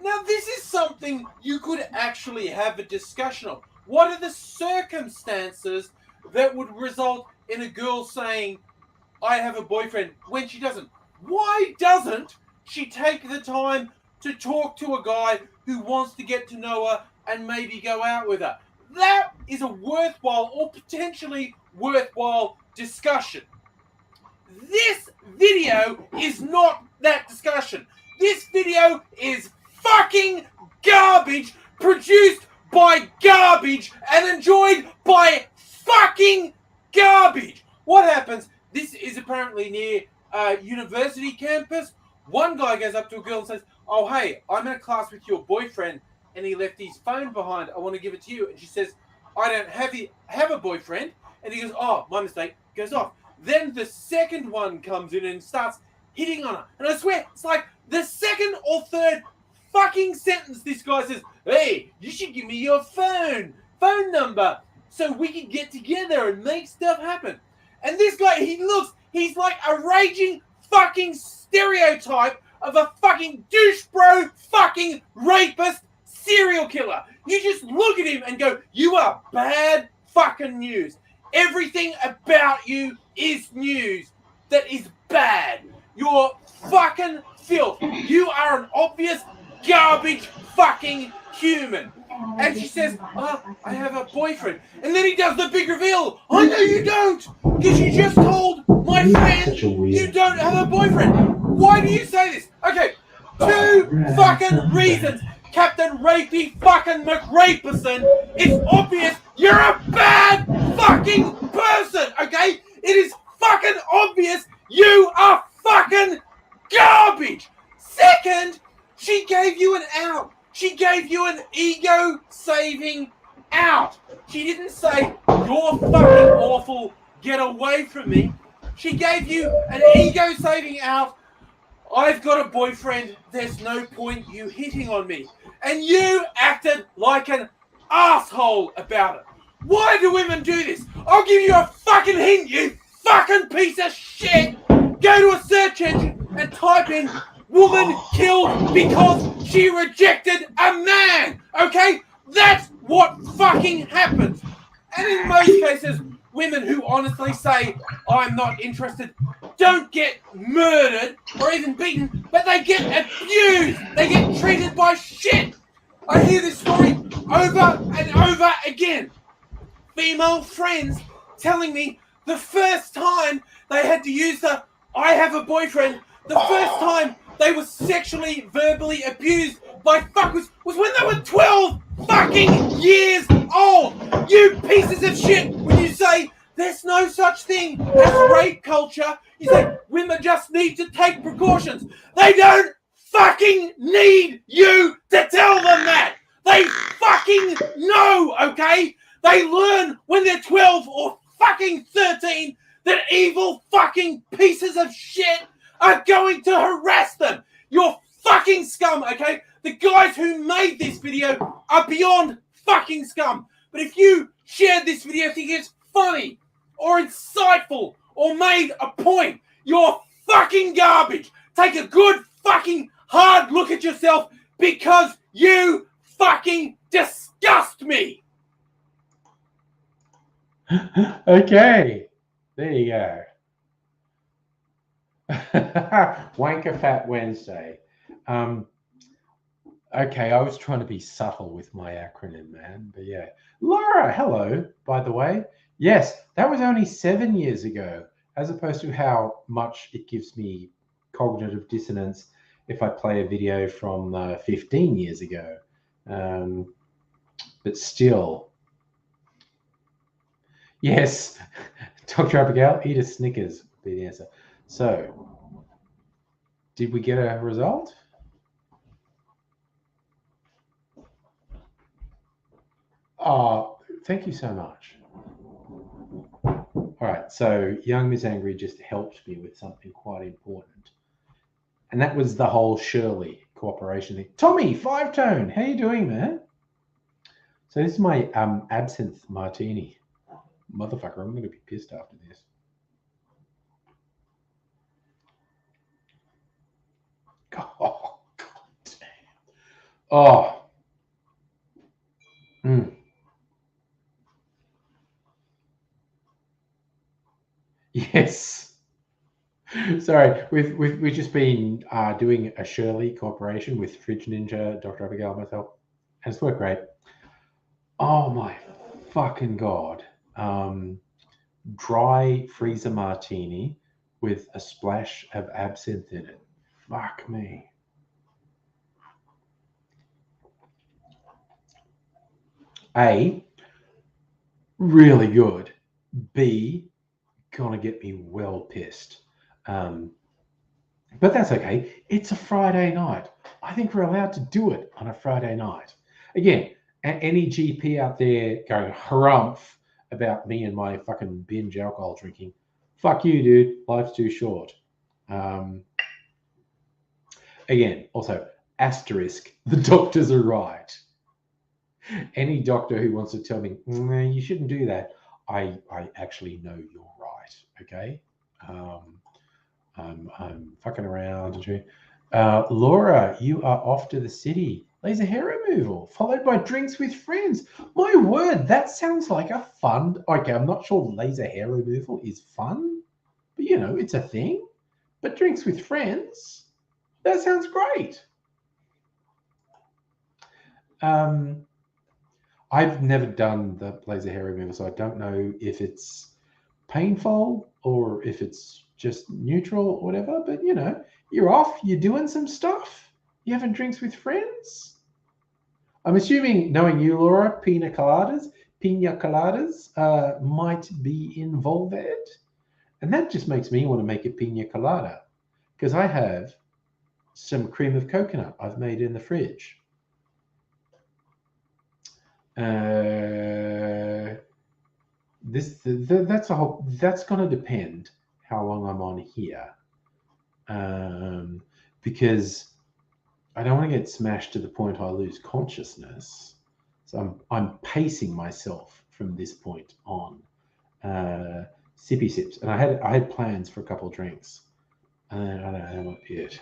Now this is something you could actually have a discussion of. What are the circumstances that would result in a girl saying, I have a boyfriend, when she doesn't? Why doesn't she take the time to talk to a guy who wants to get to know her and maybe go out with her? That is a worthwhile or potentially worthwhile discussion. This video is not that discussion. This video is fucking garbage, produced by garbage and enjoyed by fucking garbage. What happens? This is apparently near a university campus. One guy goes up to a girl and says, oh, hey, I'm in a class with your boyfriend and he left his phone behind. I want to give it to you. And she says, I don't have a boyfriend. And he goes, oh, my mistake, goes off. Then the second one comes in and starts hitting on her. And I swear, it's like the second or third fucking sentence this guy says, hey, you should give me your phone number so we can get together and make stuff happen. And this guy, he's like a raging fucking stereotype of a fucking douche bro fucking rapist serial killer. You just look at him and go, you are bad fucking news. Everything about you is news that is bad. You're fucking filth. You are an obvious garbage fucking human. and she says, "Oh, I have a boyfriend," and then he does the big reveal. I know you don't, because you just told my friend you don't have a boyfriend. Why do you say this? Okay, 2 fucking reasons. Captain Rapey fucking McRaperson, it's obvious you're a bad fucking person, okay? It is fucking obvious you are fucking garbage. Second, she gave you an out. She gave you an ego-saving out. She didn't say, "You're fucking awful, get away from me." She gave you an ego-saving out. "I've got a boyfriend, there's no point you hitting on me." And you acted like an asshole about it. Why do women do this? I'll give you a fucking hint, you fucking piece of shit. Go to a search engine and type in "woman killed because she rejected a man." Okay? That's what fucking happens. And in most cases, women who honestly say, "I'm not interested," don't get murdered or even beaten, but they get abused. They get treated by shit. I hear this story over and over again. Female friends telling me the first time they had to use the "I have a boyfriend," the first time they were sexually, verbally abused by fuckers was when they were 12 fucking years old. You pieces of shit, when you say there's no such thing as rape culture, you say women just need to take precautions. They don't fucking need you to tell them that. They fucking know, okay? They learn when they're 12 or fucking 13 that evil fucking pieces of shit are going to harass them. You're fucking scum, okay? The guys who made this video are beyond fucking scum. But if you shared this video thinking it's funny or insightful or made a point, you're fucking garbage. Take a good fucking hard look at yourself, because you fucking disgust me.
Okay, there you go. Wanker Fat Wednesday. Okay, I was trying to be subtle with my acronym, man. But yeah. Laura, hello, by the way. Yes, that was only 7 years ago, as opposed to how much it gives me cognitive dissonance if I play a video from 15 years ago. But still. Yes, Dr. Abigail, eat a Snickers would be the answer. So, did we get a result? Oh, thank you so much. All right, so young Miss Angry just helped me with something quite important. And that was the whole Shirley cooperation thing. Tommy, 5-tone, how you doing, man? So this is my absinthe martini. Motherfucker, I'm going to be pissed after this. Oh, God damn. Oh. Yes. Sorry, we've just been doing a Shirley cooperation with Fridge Ninja, Dr. Abigail, and myself, and it's worked great. Oh my fucking God. Dry freezer martini with a splash of absinthe in it. Fuck me. A, really good. B, gonna get me well pissed. But that's okay. It's a Friday night. I think we're allowed to do it on a Friday night. Again, any GP out there going harumph about me and my fucking binge alcohol drinking, fuck you, dude. Life's too short. Again, also, asterisk, the doctors are right. Any doctor who wants to tell me, you shouldn't do that, I actually know you're right, okay? I'm fucking around. Laura, you are off to the city. Laser hair removal, followed by drinks with friends. My word, that sounds like a fun... Okay, I'm not sure laser hair removal is fun, but you know, it's a thing. But drinks with friends, that sounds great. I've never done the laser hair removal, so I don't know if it's painful or if it's just neutral or whatever. But you know, you're off, you're doing some stuff, you're having drinks with friends. I'm assuming, knowing you, Laura, pina coladas might be involved. And that just makes me want to make a pina colada because I have some cream of coconut I've made in the fridge. That's going to depend how long I'm on here, because I don't want to get smashed to the point I lose consciousness. So I'm pacing myself from this point on. Sippy sips, and I had plans for a couple of drinks. I don't know what yet.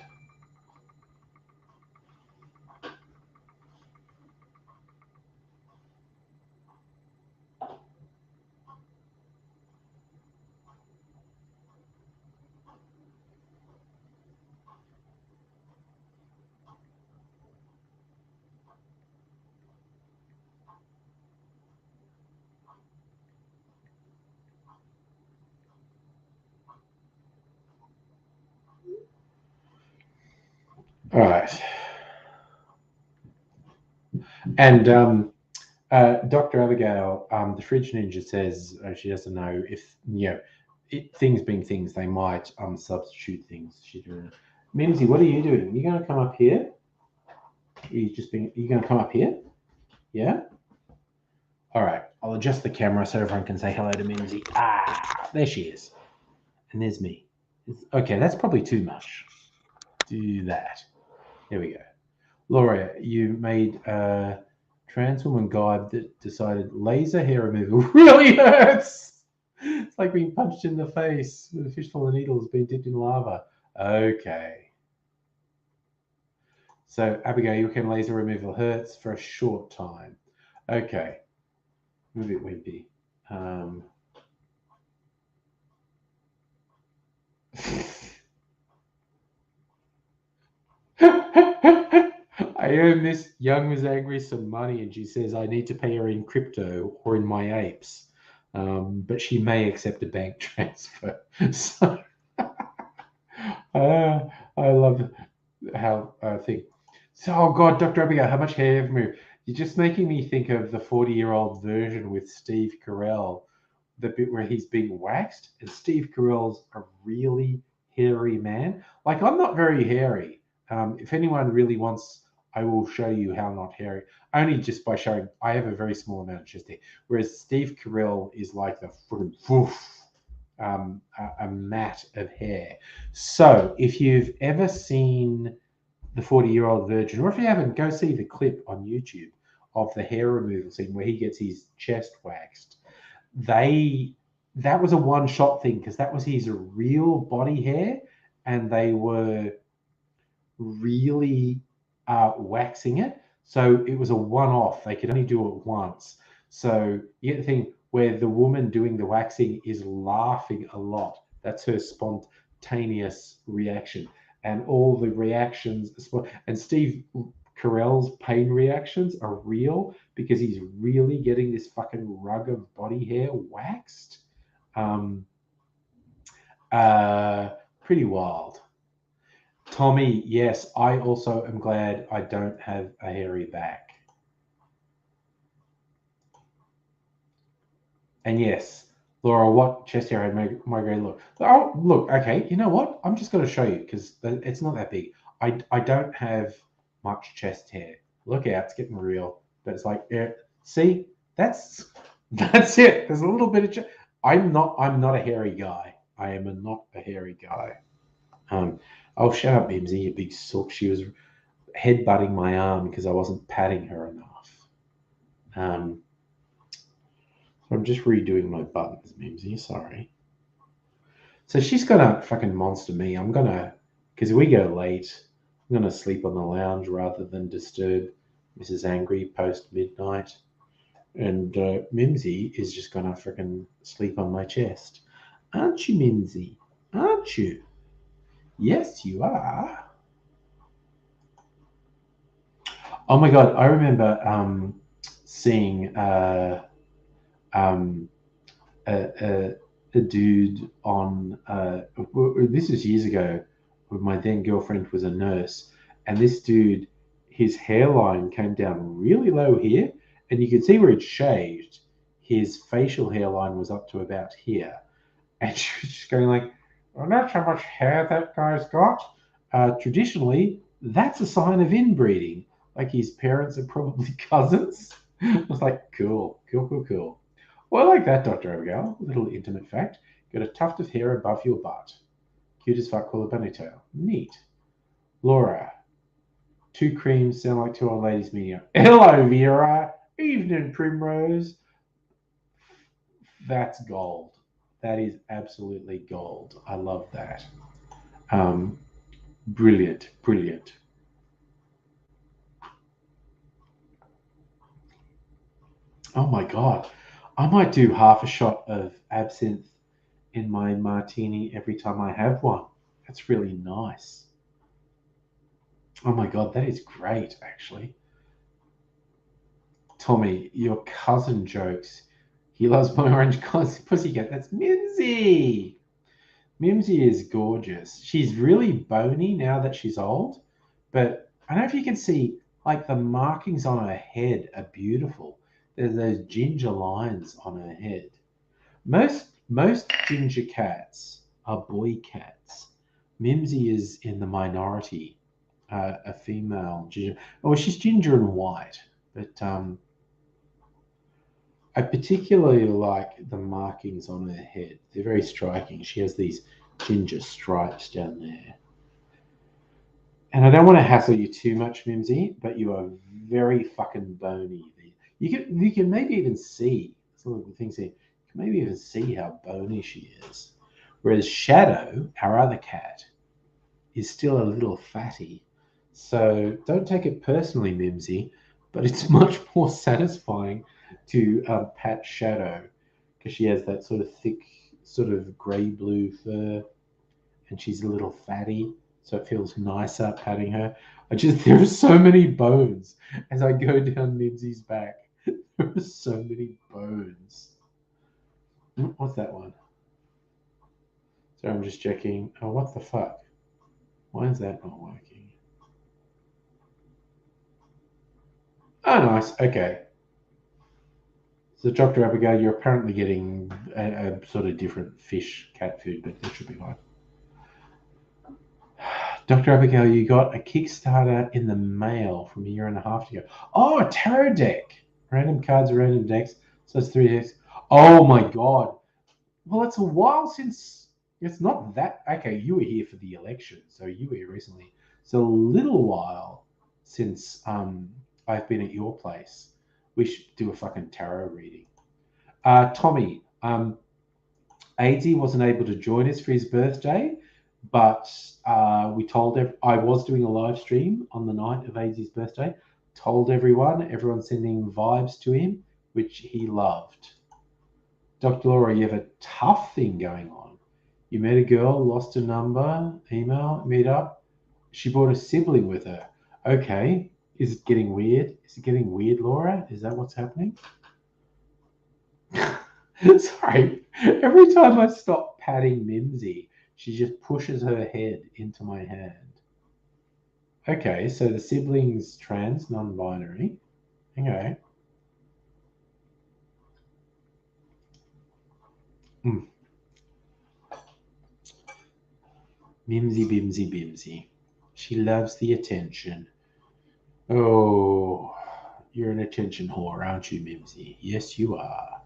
All right. And Dr. Abigail, the Fridge Ninja says she doesn't know if, things being things, they might substitute things. She's doing. Mimsy, what are you doing? Are you going to come up here? Are you going to come up here? Yeah? All right. I'll adjust the camera so everyone can say hello to Mimsy. Ah, there she is. And there's me. Okay, that's probably too much. Do that. There we go. Laura, you made a trans woman guide that decided laser hair removal really hurts. It's like being punched in the face with a fistful of needles being dipped in lava. Okay. So, Abigail, you reckon laser removal hurts for a short time. Okay. Move it, Wimpy. I owe Miss Young was angry some money, and she says I need to pay her in crypto or in my apes, but she may accept a bank transfer. So I love how I think. So, oh God, Dr. Abigail, how much hair have you moved? You're just making me think of the 40-year-old version with Steve Carell, the bit where he's being waxed, and Steve Carell's a really hairy man. Like, I'm not very hairy. If anyone really wants, I will show you how not hairy. Only just by showing I have a very small amount of chest hair, whereas Steve Carell is like the a mat of hair. So if you've ever seen the 40-year-old virgin, or if you haven't, go see the clip on YouTube of the hair removal scene where he gets his chest waxed. That was a one-shot thing because that was his real body hair, and they were really waxing it. So it was a one-off. They could only do it once. So you get the thing where the woman doing the waxing is laughing a lot. That's her spontaneous reaction. And all the reactions, and Steve Carell's pain reactions are real because he's really getting this fucking rug of body hair waxed. Pretty wild. Tommy, yes, I also am glad I don't have a hairy back. And yes, Laura, what chest hair had migraine look? Oh, look, okay, you know what? I'm just going to show you because it's not that big. I don't have much chest hair. Look out, it's getting real. But it's like, see, that's it. There's a little bit of chest. I'm not a hairy guy. I am not a hairy guy. Oh, shut up, Mimsy, you big sook. She was headbutting my arm because I wasn't patting her enough. So I'm just redoing my buttons, Mimsy. Sorry. So she's gonna fucking monster me. I'm gonna, because we go late, I'm gonna sleep on the lounge rather than disturb Mrs. Angry post midnight. And Mimsy is just gonna freaking sleep on my chest. Aren't you, Mimsy? Aren't you? Yes, you are. Oh my God, I remember seeing a dude on this was years ago when my then girlfriend was a nurse, and this dude, his hairline came down really low here, and you could see where he'd shaved. His facial hairline was up to about here, and she was just going like, well, that's how much hair that guy's got. Traditionally, that's a sign of inbreeding. Like his parents are probably cousins. I was like, cool. Well, I like that, Dr. Abigail. Little intimate fact. Got a tuft of hair above your butt. Cute as fuck, call a bunnytail. Neat. Laura. 2 creams sound like 2 old ladies meeting up. Hello, Vera. Evening, Primrose. That's gold. That is absolutely gold. I love that. Brilliant. Oh my God. I might do half a shot of absinthe in my martini every time I have one. That's really nice. Oh my God, that is great, actually. Tommy, your cousin jokes. He loves my orange pussycat. That's Mimsy. Mimsy is gorgeous. She's really bony now that she's old, but I don't know if you can see, like the markings on her head are beautiful. There's those ginger lines on her head. Most ginger cats are boy cats. Mimsy is in the minority, a female ginger. Oh, she's ginger and white, but I particularly like the markings on her head. They're very striking. She has these ginger stripes down there. And I don't want to hassle you too much, Mimsy, but you are very fucking bony. You can maybe even see some of the things here. You can maybe even see how bony she is. Whereas Shadow, our other cat, is still a little fatty. So don't take it personally, Mimsy, but it's much more satisfying to pat Shadow because she has that sort of thick, sort of grey-blue fur, and she's a little fatty, so it feels nicer patting her. There are so many bones as I go down Mimsy's back. There are so many bones. What's that one? Sorry, I'm just checking. Oh, what the fuck? Why is that not working? Oh, nice. Okay. So, Dr. Abigail, you're apparently getting a sort of different fish cat food, but that should be fine. Dr. Abigail, you got a Kickstarter in the mail from 1.5 years ago. Oh, a tarot deck. Random cards, random decks. So it's 3 decks. Oh my God. Well, it's a while since. It's not that. Okay, you were here for the election, so you were here recently. So a little while since I've been at your place. We should do a fucking tarot reading. Tommy, AZ wasn't able to join us for his birthday, but we told I was doing a live stream on the night of AZ's birthday. Told everyone sending vibes to him, which he loved. Dr. Laura, you have a tough thing going on. You met a girl, lost a number, email, meet up. She brought a sibling with her. Okay. Is it getting weird? Is it getting weird, Laura? Is that what's happening? Sorry. Every time I stop patting Mimsy, she just pushes her head into my hand. Okay, so the sibling's trans, non-binary. Okay. Mimsy, Bimsy, Bimsy. She loves the attention. Oh, you're an attention whore, aren't you, Mimsy? Yes, you are.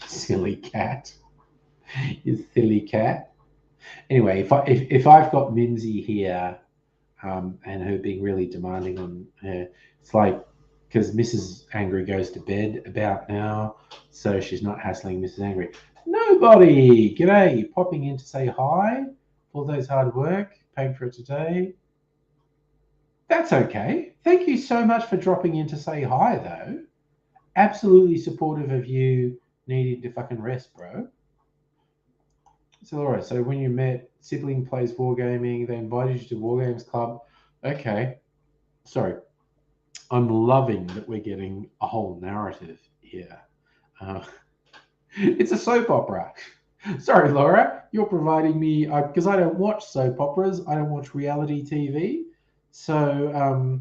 Silly cat. You silly cat. Anyway, if I've got Mimsy here and her being really demanding on her, it's like because Mrs. Angry goes to bed about now, so she's not hassling Mrs. Angry. Nobody! G'day! Popping in to say hi. All those hard work, paying for it today. That's okay. Thank you so much for dropping in to say hi, though. Absolutely supportive of you needing to fucking rest, bro. So, all right. So when you met, sibling plays wargaming. They invited you to Wargames Club. Okay. Sorry. I'm loving that we're getting a whole narrative here. It's a soap opera. Sorry, Laura, you're providing me because I don't watch soap operas. I don't watch reality TV. So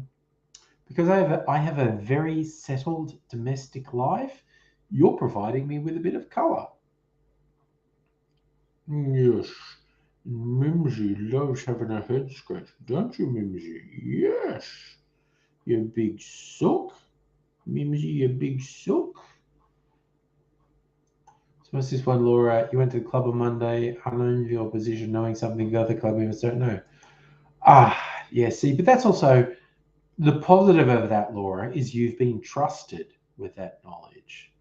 because I have a very settled domestic life, you're providing me with a bit of colour. Yes, Mimsy loves having a head scratch, don't you, Mimsy? Yes, you big sook. Mimsy, you big sook. So what's this one, Laura? You went to the club on Monday, unknown of your position, knowing something the other club members don't know. Yeah, see, but that's also the positive of that, Laura, is you've been trusted with that knowledge.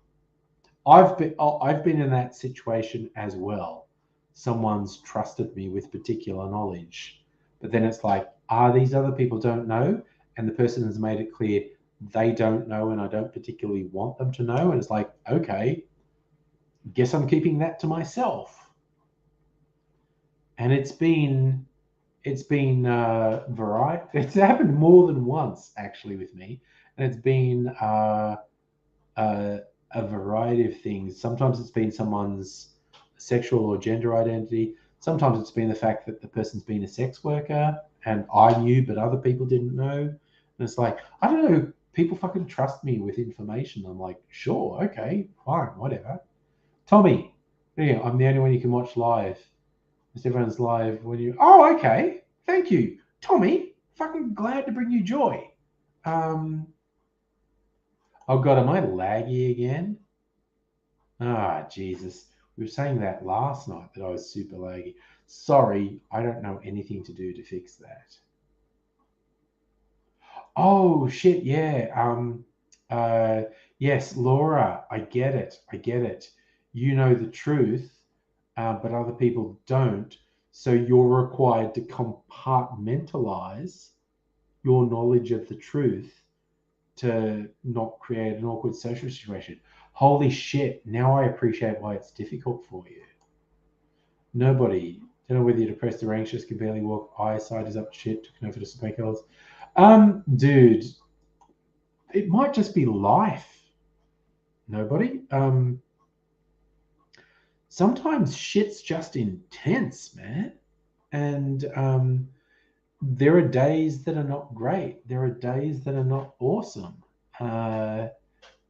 I've been in that situation as well. Someone's trusted me with particular knowledge, but then it's like, these other people don't know, and the person has made it clear they don't know, and I don't particularly want them to know, and it's like, okay, guess I'm keeping that to myself. And it's been variety. It's happened more than once actually with me, and it's been a variety of things. Sometimes it's been someone's sexual or gender identity. Sometimes it's been the fact that the person's been a sex worker and I knew but other people didn't know. And it's like, I don't know, people fucking trust me with information. I'm like, sure, okay, fine, whatever. Tommy, yeah, I'm the only one you can watch live. Just everyone's live when you. Oh, okay. Thank you, Tommy. Fucking glad to bring you joy. Oh God, am I laggy again? Jesus. We were saying that last night that I was super laggy. Sorry, I don't know anything to do to fix that. Oh shit, yeah. Yes, Laura, I get it. You know the truth, but other people don't. So you're required to compartmentalize your knowledge of the truth to not create an awkward social situation. Holy shit, now I appreciate why it's difficult for you. Nobody, don't know whether you're depressed or anxious, can barely walk, eyesight is up to shit, took no for the spectacles. Dude, it might just be life. Nobody. Sometimes shit's just intense, man. And there are days that are not great. There are days that are not awesome.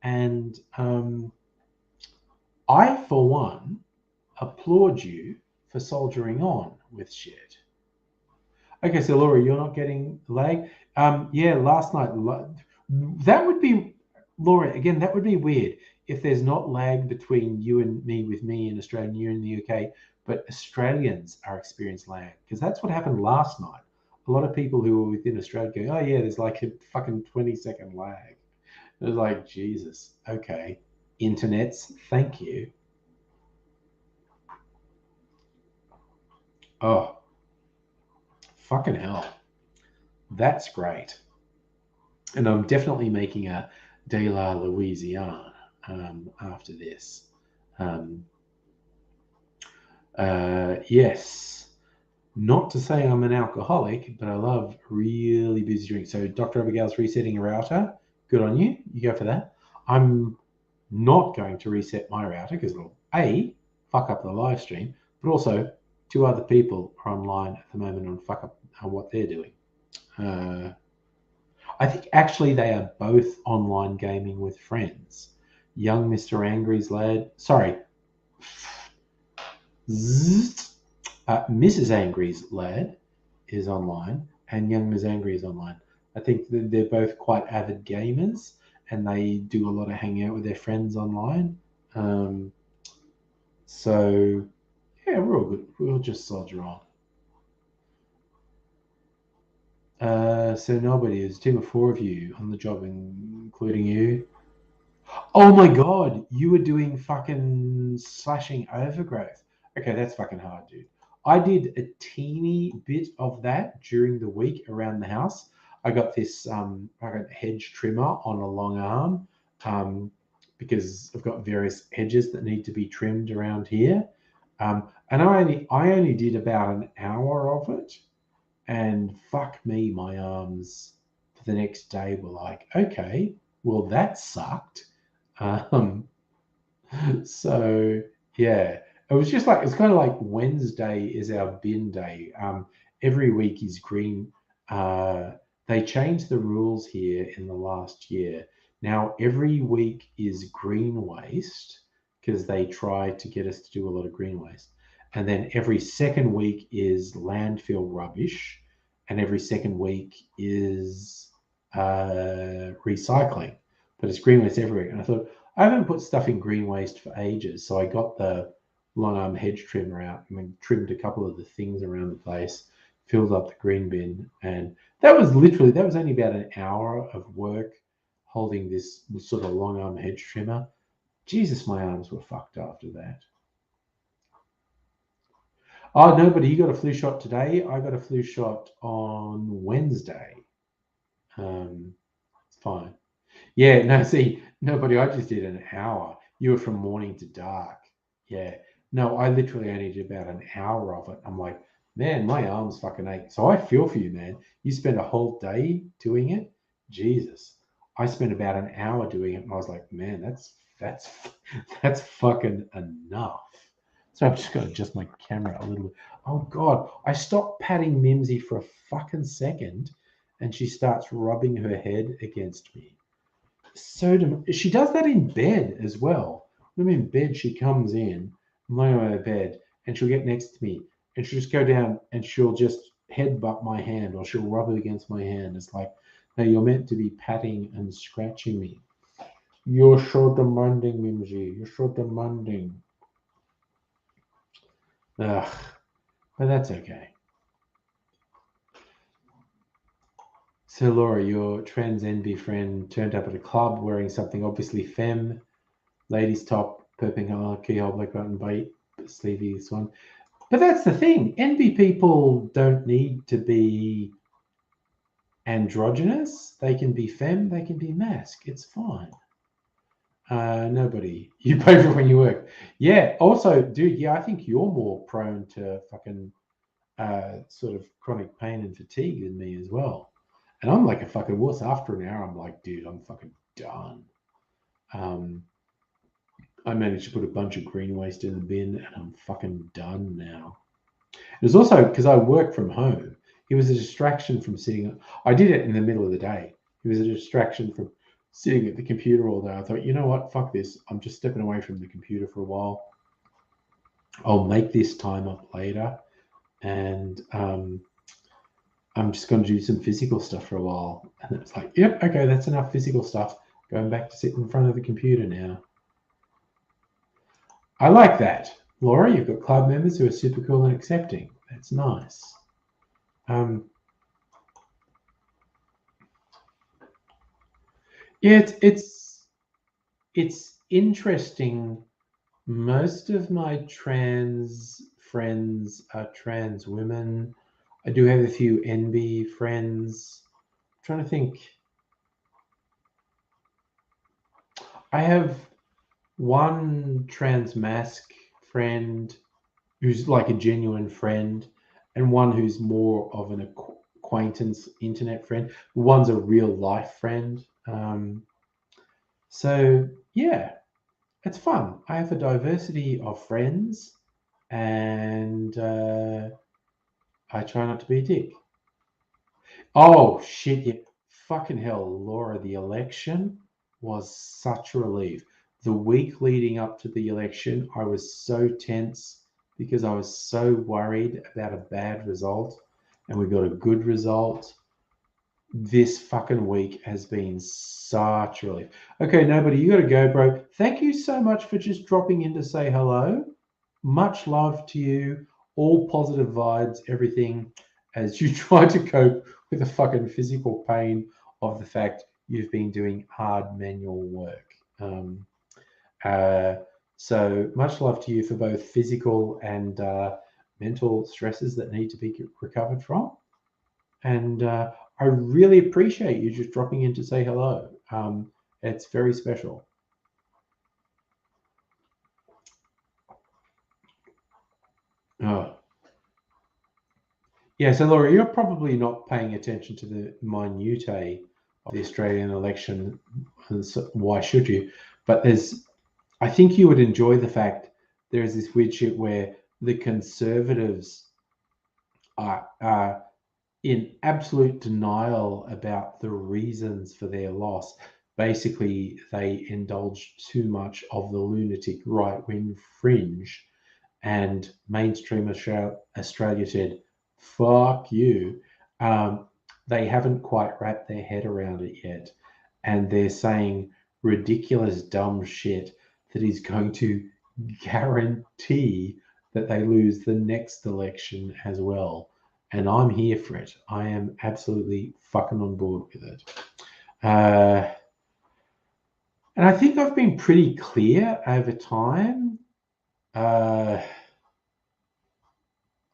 And I, for one, applaud you for soldiering on with shit. Okay, so Laura, you're not getting lag? Yeah, last night, that would be, Laura, again, that would be weird if there's not lag between you and me, with me in Australia and you in the UK, but Australians are experiencing lag, because that's what happened last night. A lot of people who were within Australia go, oh yeah, there's like a fucking 20-second lag. It was like, Jesus, okay. Internets, thank you. Oh, fucking hell. That's great. And I'm definitely making a De La Louisiane after this. Yes. Not to say I'm an alcoholic, but I love really busy drinks. So Dr. Abigail's resetting a router. Good on you. You go for that. I'm not going to reset my router because it'll A, fuck up the live stream, but also two other people are online at the moment and fuck up what they're doing. I think actually they are both online gaming with friends. Young Mr. Angry's lad. Sorry. Mrs. Angry's lad is online and young Ms. Angry is online. I think they're both quite avid gamers and they do a lot of hanging out with their friends online. So, yeah, we're all good. We'll just soldier on. So nobody is a team of 4 of you on the job, including you. Oh my God, you were doing fucking slashing overgrowth. Okay, that's fucking hard, dude. I did a teeny bit of that during the week around the house. I got this hedge trimmer on a long arm because I've got various hedges that need to be trimmed around here. And I only did about an hour of it. And fuck me, my arms, for the next day were like, okay, well, that sucked. So yeah, it was just like, it's kind of like Wednesday is our bin day. Every week is green. They changed the rules here in the last year. Now every week is green waste because they try to get us to do a lot of green waste. And then every second week is landfill rubbish, and every second week is recycling. But it's green waste every week. And I thought, I haven't put stuff in green waste for ages, so I got the long arm hedge trimmer out and trimmed a couple of the things around the place, filled up the green bin, and that was only about an hour of work holding this sort of long arm hedge trimmer. Jesus, my arms were fucked after that. Oh, nobody, you got a flu shot today. I got a flu shot on Wednesday. It's fine. Yeah, no, see, nobody, I just did an hour. You were from morning to dark. Yeah. No, I literally only did about an hour of it. I'm like, man, my arms fucking ache. So I feel for you, man. You spend a whole day doing it? Jesus. I spent about an hour doing it, and I was like, man, that's fucking enough. So I've just got to adjust my camera a little bit. Oh God, I stopped patting Mimsy for a fucking second, and she starts rubbing her head against me. She does that in bed as well. When I'm in bed, she comes in, I'm laying on her bed, and she'll get next to me, and she'll just go down, and she'll just headbutt my hand, or she'll rub it against my hand. It's like, no, you're meant to be patting and scratching me. You're so demanding, Mimsy. You're so demanding. Ugh, but that's okay. So Laura, your trans NB friend turned up at a club wearing something obviously femme, ladies top, perpendicular, keyhole, black button, bite, sleevey, this one. But that's the thing. NB people don't need to be androgynous. They can be femme, they can be masc. It's fine. Nobody. You pay for it when you work. Yeah. Also, dude, yeah, I think you're more prone to fucking sort of chronic pain and fatigue than me as well. And I'm like a fucking wuss. After an hour, I'm like, dude, I'm fucking done. I managed to put a bunch of green waste in the bin, and I'm fucking done now. It was also because I work from home. It was a distraction from sitting. I did it in the middle of the day. It was a distraction from sitting at the computer all day. I thought, you know what? Fuck this. I'm just stepping away from the computer for a while. I'll make this time up later. And I'm just going to do some physical stuff for a while. And it's like, yep, okay, that's enough physical stuff. Going back to sit in front of the computer now. I like that. Laura, you've got club members who are super cool and accepting. That's nice. Yeah, it's interesting. Most of my trans friends are trans women. I do have a few NB friends. I'm trying to think. I have one trans masc friend who's like a genuine friend, and one who's more of an acquaintance internet friend. One's a real life friend. So yeah, it's fun. I have a diversity of friends, and I try not to be a dick. Oh shit! Yeah, fucking hell, Laura. The election was such a relief. The week leading up to the election, I was so tense because I was so worried about a bad result, and we got a good result. This fucking week has been such a relief. Okay, nobody, you got to go, bro. Thank you so much for just dropping in to say hello. Much love to you. All positive vibes, everything, as you try to cope with the fucking physical pain of the fact you've been doing hard manual work. So much love to you for both physical and mental stresses that need to be recovered from. And I really appreciate you just dropping in to say hello. It's very special. Oh. Yeah, so Laura, you're probably not paying attention to the minutiae the Australian election. And so why should you? But I think you would enjoy the fact there is this weird shit where the Conservatives are in absolute denial about the reasons for their loss. Basically, they indulged too much of the lunatic right-wing fringe, and mainstream Australia said, fuck you. They haven't quite wrapped their head around it yet, and they're saying ridiculous dumb shit that is going to guarantee that they lose the next election as well. And I'm here for it. I am absolutely fucking on board with it. And I think I've been pretty clear over time. I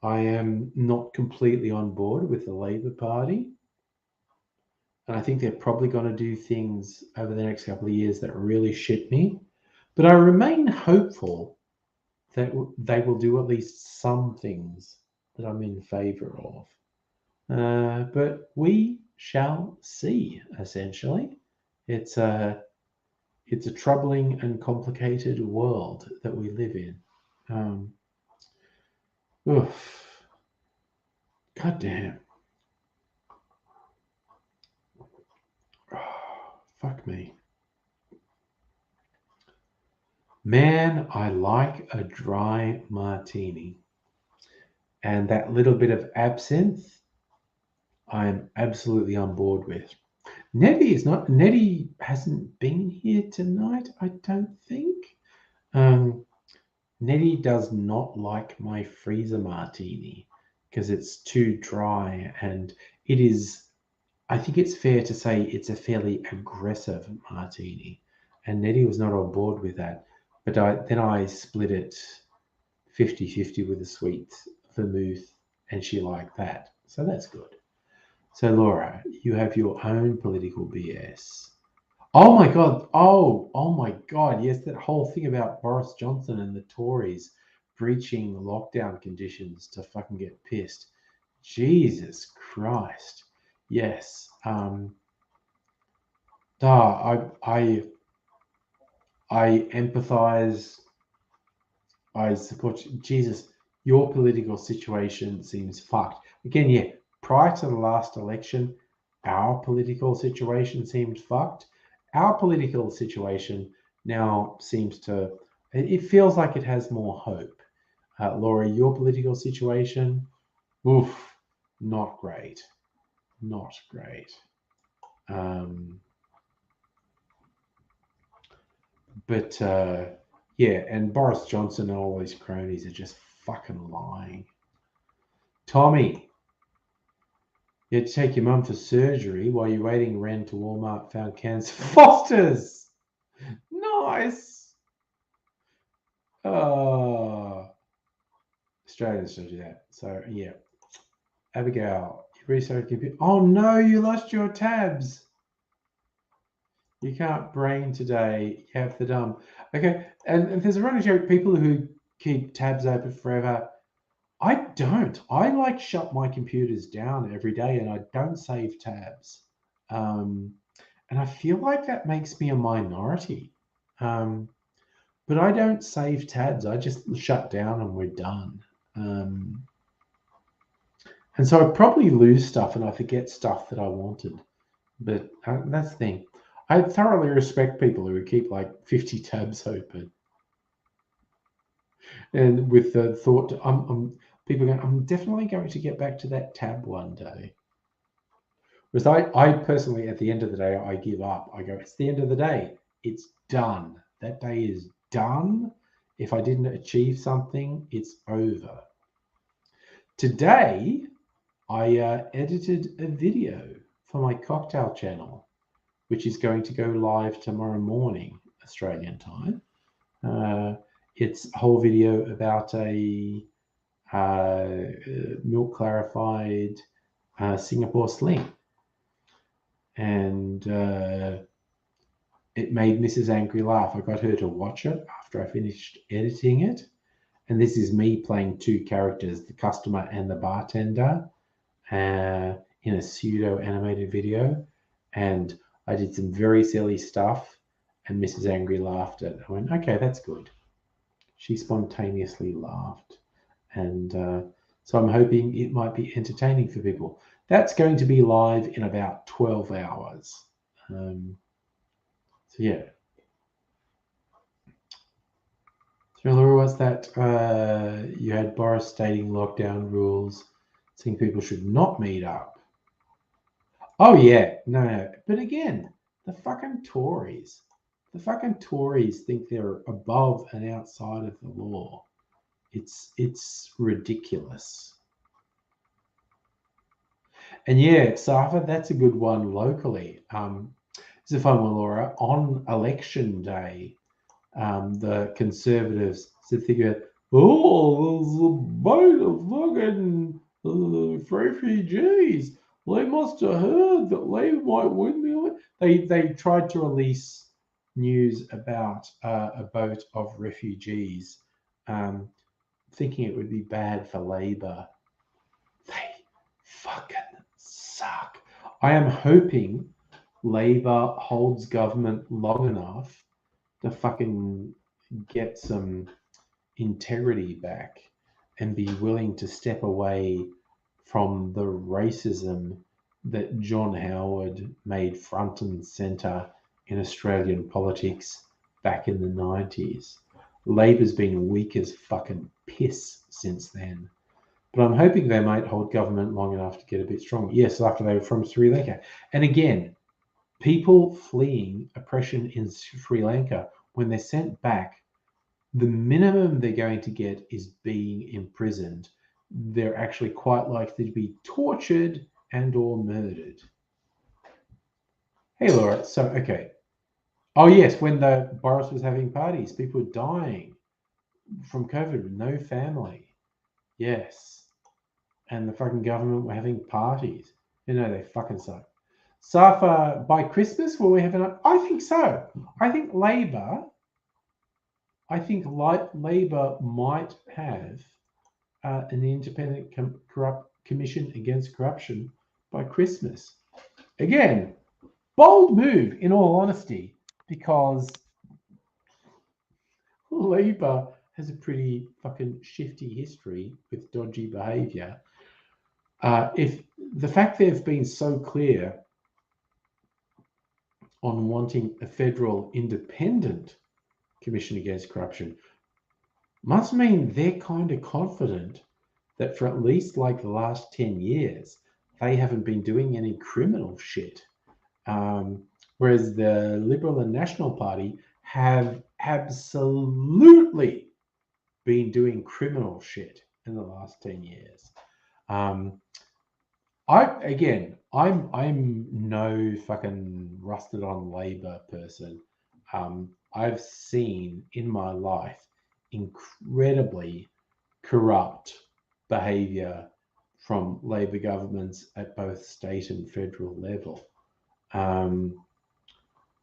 am not completely on board with the Labor Party. And I think they're probably going to do things over the next couple of years that really shit me. But I remain hopeful that they will do at least some things that I'm in favor of. But we shall see, essentially. It's a troubling and complicated world that we live in. God damn. Oh, fuck me. Man, I like a dry martini. And that little bit of absinthe, I am absolutely on board with. Nettie hasn't been here tonight, I don't think. Nettie does not like my freezer martini because it's too dry, and it is, I think it's fair to say it's a fairly aggressive martini, and Nettie was not on board with that. But then I split it 50-50 with a sweet vermouth, and she liked that. So that's good. So, Laura, you have your own political BS. Oh my God. Oh my God. Yes, that whole thing about Boris Johnson and the Tories breaching lockdown conditions to fucking get pissed. Jesus Christ. Yes. I empathize. I support you. Jesus, your political situation seems fucked. Again, yeah, prior to the last election, our political situation seemed fucked. Our political situation now seems to, it feels like it has more hope. Laura, your political situation, oof, not great. Not great. But yeah, and Boris Johnson and all these cronies are just fucking lying. Tommy, you had to take your mum for surgery while you're waiting. Ran to Walmart, found cans of Foster's. Nice. Australians don't do that. So yeah, Abigail, you restarted computer. Oh no, you lost your tabs. You can't brain today. You have the dumb. Okay, and there's a running joke. People who keep tabs open forever. I don't. I like shut my computers down every day, and I don't save tabs. And I feel like that makes me a minority. But I don't save tabs. I just shut down and we're done. And so I probably lose stuff and I forget stuff that I wanted. But that's the thing. I thoroughly respect people who keep like 50 tabs open. And with the thought, people going, I'm definitely going to get back to that tab one day. Whereas I personally, at the end of the day, I give up. I go, it's the end of the day. It's done. That day is done. If I didn't achieve something, it's over. Today, I edited a video for my cocktail channel, which is going to go live tomorrow morning, Australian time. It's a whole video about a milk clarified Singapore Sling. And it made Mrs. Angry laugh. I got her to watch it after I finished editing it. And this is me playing two characters, the customer and the bartender, in a pseudo animated video. And I did some very silly stuff, and Mrs. Angry laughed at it. I went, okay, that's good. She spontaneously laughed. And so I'm hoping it might be entertaining for people. That's going to be live in about 12 hours. So, yeah. So, Laura, was that you had Boris stating lockdown rules, saying people should not meet up? Oh, yeah. No. But again, the fucking Tories think they're above and outside of the law. It's ridiculous. And yeah, Safa, that's a good one locally. It's a fun one, Laura. On election day, the Conservatives said, there's a boat of fucking refugees. They must have heard that Labour might win the election. They tried to release news about a boat of refugees, thinking it would be bad for Labour. They fucking suck. I am hoping Labour holds government long enough to fucking get some integrity back and be willing to step away from the racism that John Howard made front and centre in Australian politics back in the 90s. Labor's been weak as fucking piss since then. But I'm hoping they might hold government long enough to get a bit stronger. Yes, after they were from Sri Lanka. And again, people fleeing oppression in Sri Lanka, when they're sent back, the minimum they're going to get is being imprisoned. They're actually quite likely to be tortured and or murdered. Hey, Laura. So, okay. Oh, yes, when the Boris was having parties, people were dying from COVID with no family. Yes. And the fucking government were having parties. You know, they fucking suck. Safa, by Christmas, will we have an... I think so. I think Labor might have an independent commission against corruption by Christmas. Again, bold move, in all honesty, because Labor has a pretty fucking shifty history with dodgy behaviour. If the fact they've been so clear on wanting a federal independent commission against corruption must mean they're kind of confident that for at least like the last 10 years, they haven't been doing any criminal shit. Whereas the Liberal and National Party have absolutely been doing criminal shit in the last 10 years. I'm no fucking rusted on Labor person. I've seen in my life incredibly corrupt behaviour from Labor governments at both state and federal level.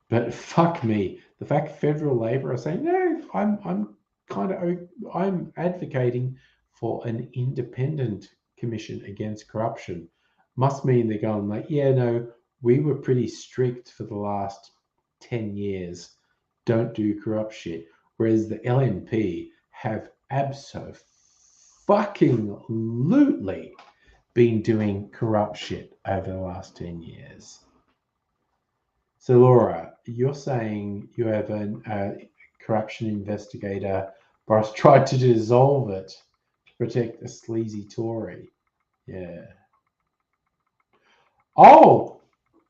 But fuck me, the fact federal Labor are saying no, I'm advocating for an independent commission against corruption must mean they're going like, yeah, no, we were pretty strict for the last 10 years. Don't do corrupt shit. Whereas the LNP have absolutely been doing corrupt shit over the last 10 years. So, Laura, you're saying you have a corruption investigator. Boris tried to dissolve it to protect a sleazy Tory. Yeah. Oh,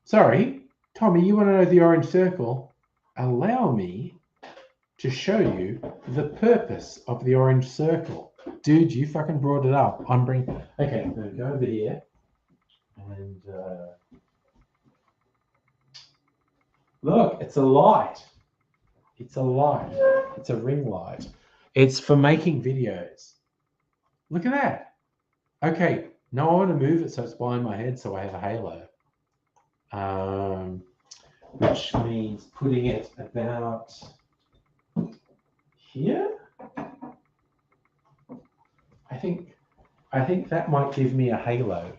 sorry. Tommy, you want to know the orange circle? Allow me to show you the purpose of the orange circle. Dude, you fucking brought it up. Okay, I'm going to go over here and look, it's a light. It's a light. It's a ring light. It's for making videos. Look at that. Okay, now I want to move it so it's behind my head so I have a halo. Which means putting it about here. I think that might give me a halo.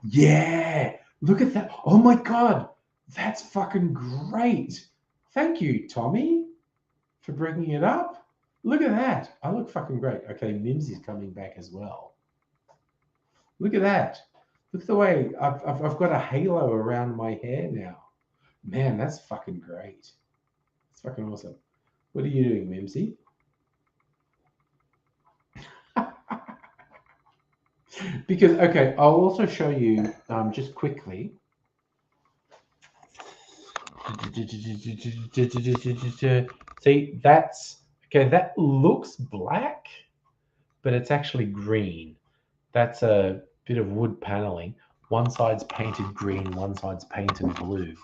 Yeah, Look at that. Oh my God. That's fucking great. Thank you, Tommy, for bringing it up. Look at that. I look fucking great. Okay, Mimsy's coming back as well. Look at that. Look at the way I've got a halo around my hair now. Man, that's fucking great. It's fucking awesome. What are you doing, Mimsy? Because, okay, I'll also show you just quickly. See, that's, okay, that looks black, but it's actually green. That's a bit of wood paneling. One side's painted green, one side's painted blue.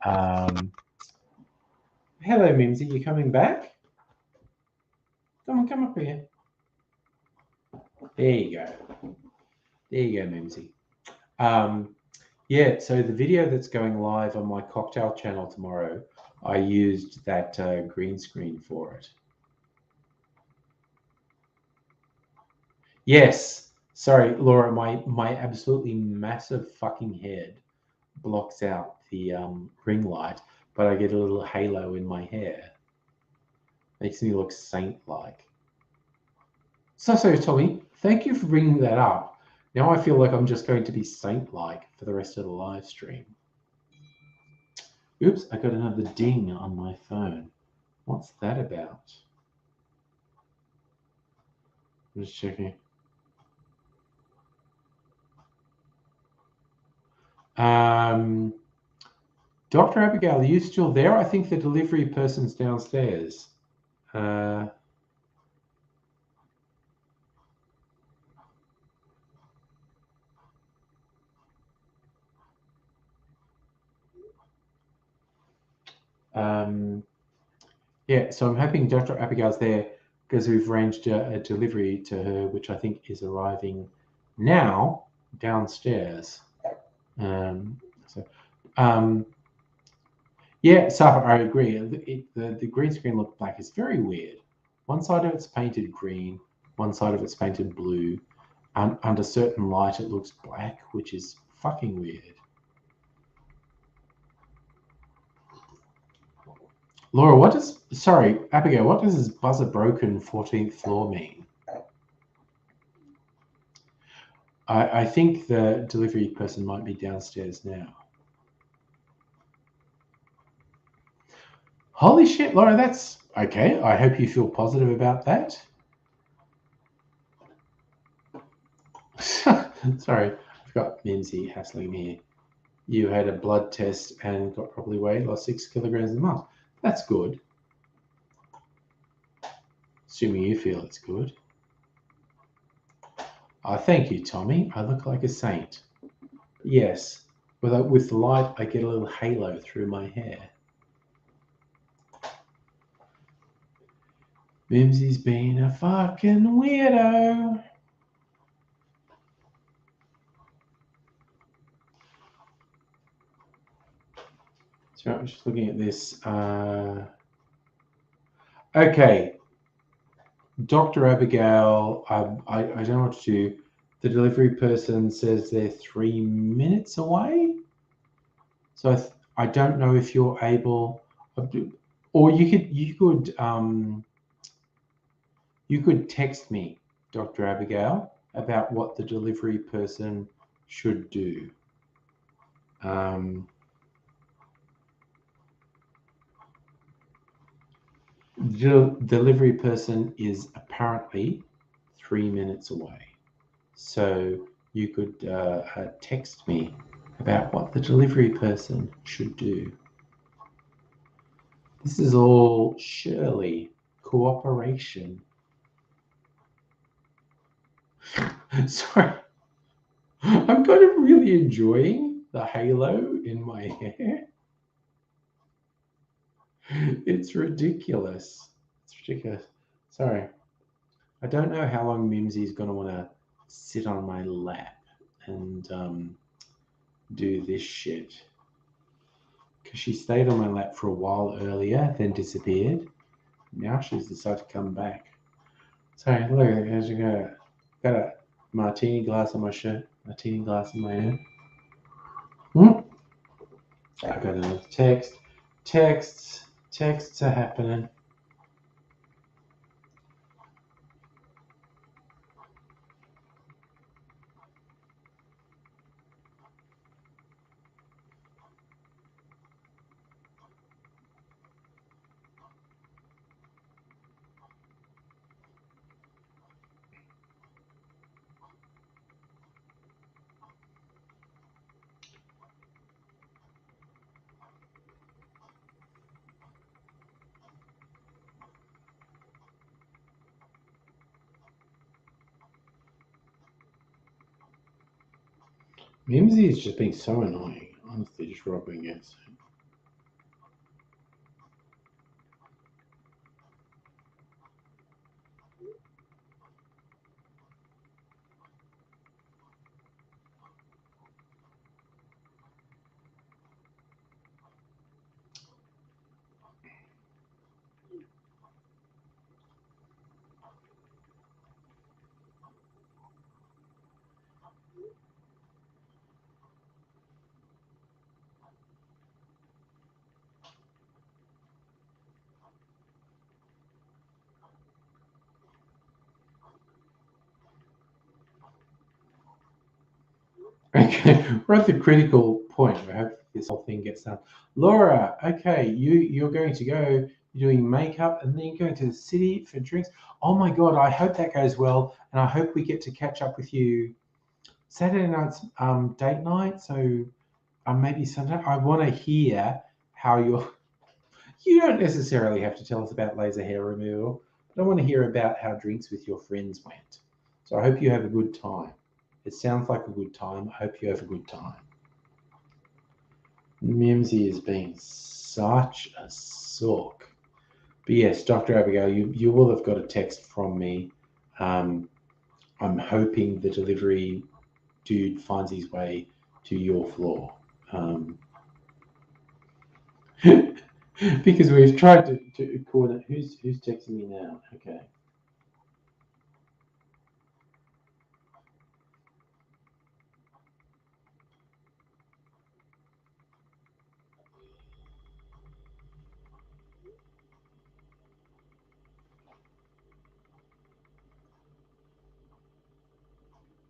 Hello, Mimsy, you coming back? Come up here. There you go. There you go, Mimsy. Yeah, so the video that's going live on my cocktail channel tomorrow, I used that green screen for it. Yes. Sorry, Laura, my absolutely massive fucking head blocks out the ring light, but I get a little halo in my hair. Makes me look saint-like. So, Tommy, thank you for bringing that up. Now I feel like I'm just going to be saint-like for the rest of the live stream. Oops, I got another ding on my phone. What's that about? I'm just checking. Dr. Abigail, are you still there? I think the delivery person's downstairs. Yeah, so I'm hoping Dr. Abigail's there because we've arranged a delivery to her, which I think is arriving now downstairs. Yeah, Safa, I agree. The green screen look black. It's very weird. One side of it's painted green, one side of it's painted blue. Under certain light, it looks black, which is fucking weird. Laura, sorry, Abigail, what does this buzzer broken 14th floor mean? I think the delivery person might be downstairs now. Holy shit, Laura, that's okay. I hope you feel positive about that. Sorry, I've got Mimsy hassling me. You had a blood test and got properly weighed, lost 6 kilograms a month. That's good. Assuming you feel it's good. Thank you, Tommy. I look like a saint. Yes, with the light, I get a little halo through my hair. Mimsy's been a fucking weirdo. So I'm just looking at this. Okay. Dr. Abigail, I don't know what to do. The delivery person says they're 3 minutes away. So I don't know if you're able, or you could text me, Dr. Abigail, about what the delivery person should do. The delivery person is apparently 3 minutes away. So you could text me about what the delivery person should do. This is all Shirley cooperation. Sorry. I'm kind of really enjoying the halo in my hair. It's ridiculous. It's ridiculous. Sorry. I don't know how long Mimsy's going to want to sit on my lap and do this shit. Because she stayed on my lap for a while earlier, then disappeared. Now she's decided to come back. Sorry, look, as you go. Got a martini glass on my shirt, martini glass in my hand. I got another text. Texts are happening. Mimsy is just being so annoying. Honestly, just rubbing against it. Okay, we're at the critical point. I hope this whole thing gets done. Laura, okay, you're going to go. You're doing makeup, and then you're going to the city for drinks. Oh my God, I hope that goes well, and I hope we get to catch up with you Saturday night's date night. So maybe Sunday. I want to hear how you're. You don't necessarily have to tell us about laser hair removal, but I want to hear about how drinks with your friends went. So I hope you have a good time. It sounds like a good time. I hope you have a good time. Mimsy is being such a sook. But yes, Dr. Abigail, you will have got a text from me. I'm hoping the delivery dude finds his way to your floor. Because we've tried to coordinate. Who's texting me now? Okay.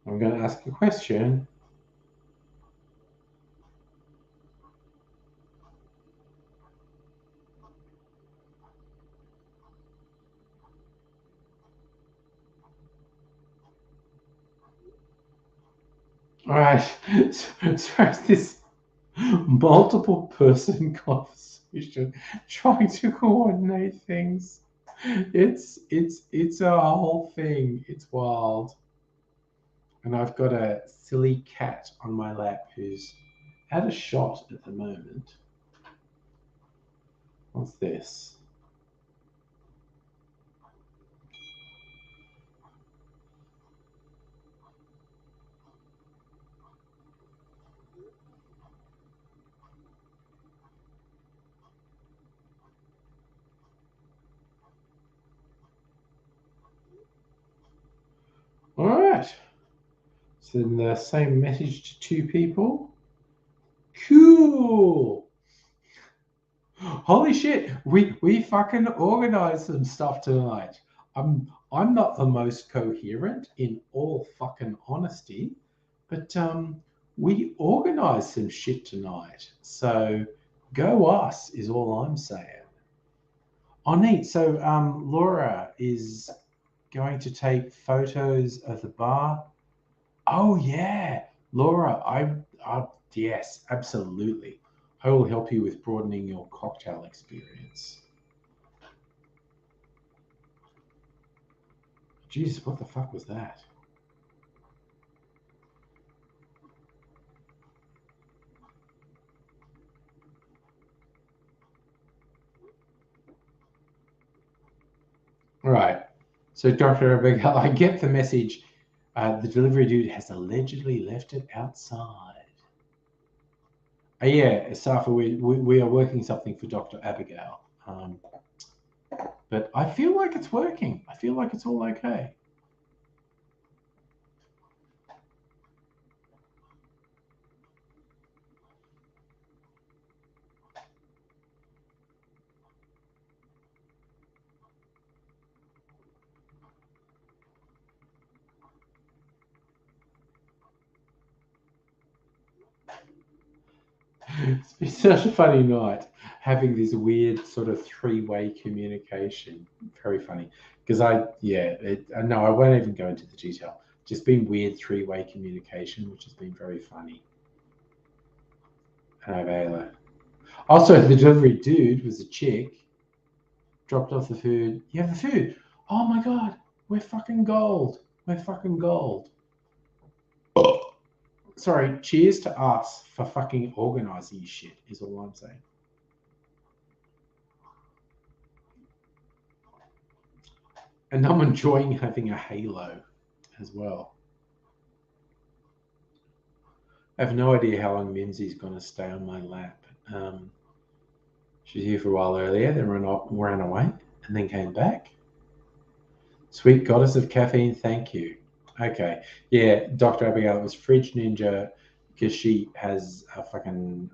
I'm going to ask a question. All right. So this multiple person conversation trying to coordinate things. It's a whole thing. It's wild. And I've got a silly cat on my lap who's had a shot at the moment. What's this? All right. So then the same message to two people. Cool. Holy shit, we fucking organized some stuff tonight. I'm not the most coherent in all fucking honesty, but we organized some shit tonight. So go us is all I'm saying. Oh neat. So Laura is going to take photos of the bar. Oh yeah, Laura, yes, absolutely. I will help you with broadening your cocktail experience. Jesus, what the fuck was that? All right. So, Dr. Abigail, I get the message. The delivery dude has allegedly left it outside. Yeah, Safa, we are working something for Dr. Abigail. But I feel like it's working. I feel like it's all okay. It's been such a funny night having this weird sort of three-way communication. Very funny. Because no, I won't even go into the detail. Just been weird three-way communication, which has been very funny. Also, the delivery dude was a chick. Dropped off the food. You have the food. Oh my God, we're fucking gold. We're fucking gold. Sorry, cheers to us for fucking organising shit, is all I'm saying. And I'm enjoying having a halo as well. I have no idea how long Mimsy's going to stay on my lap. She was here for a while earlier, then ran away, and then came back. Sweet goddess of caffeine, thank you. Okay, yeah, Dr. Abigail, it was Fridge Ninja because she has a fucking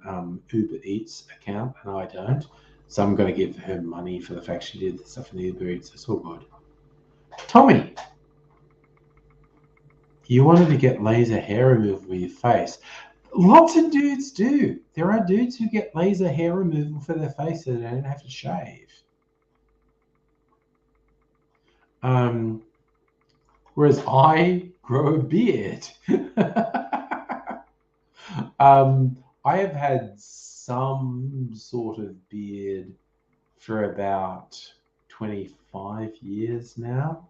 Uber Eats account and I don't. So I'm going to give her money for the fact she did the stuff in the Uber Eats. It's all good. Tommy, you wanted to get laser hair removal for your face. Lots of dudes do. There are dudes who get laser hair removal for their face so they don't have to shave. Whereas I grow a beard. I have had some sort of beard for about 25 years now.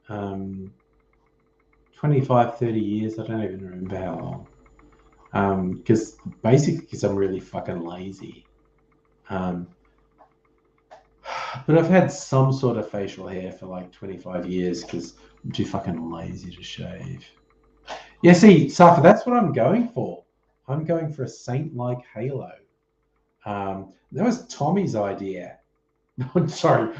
25, 30 years, I don't even remember how long. Because I'm really fucking lazy. But I've had some sort of facial hair for like 25 years because I'm too fucking lazy to shave. Yeah, see, Safa, that's what I'm going for. I'm going for a saint-like halo. That was Tommy's idea. I'm sorry,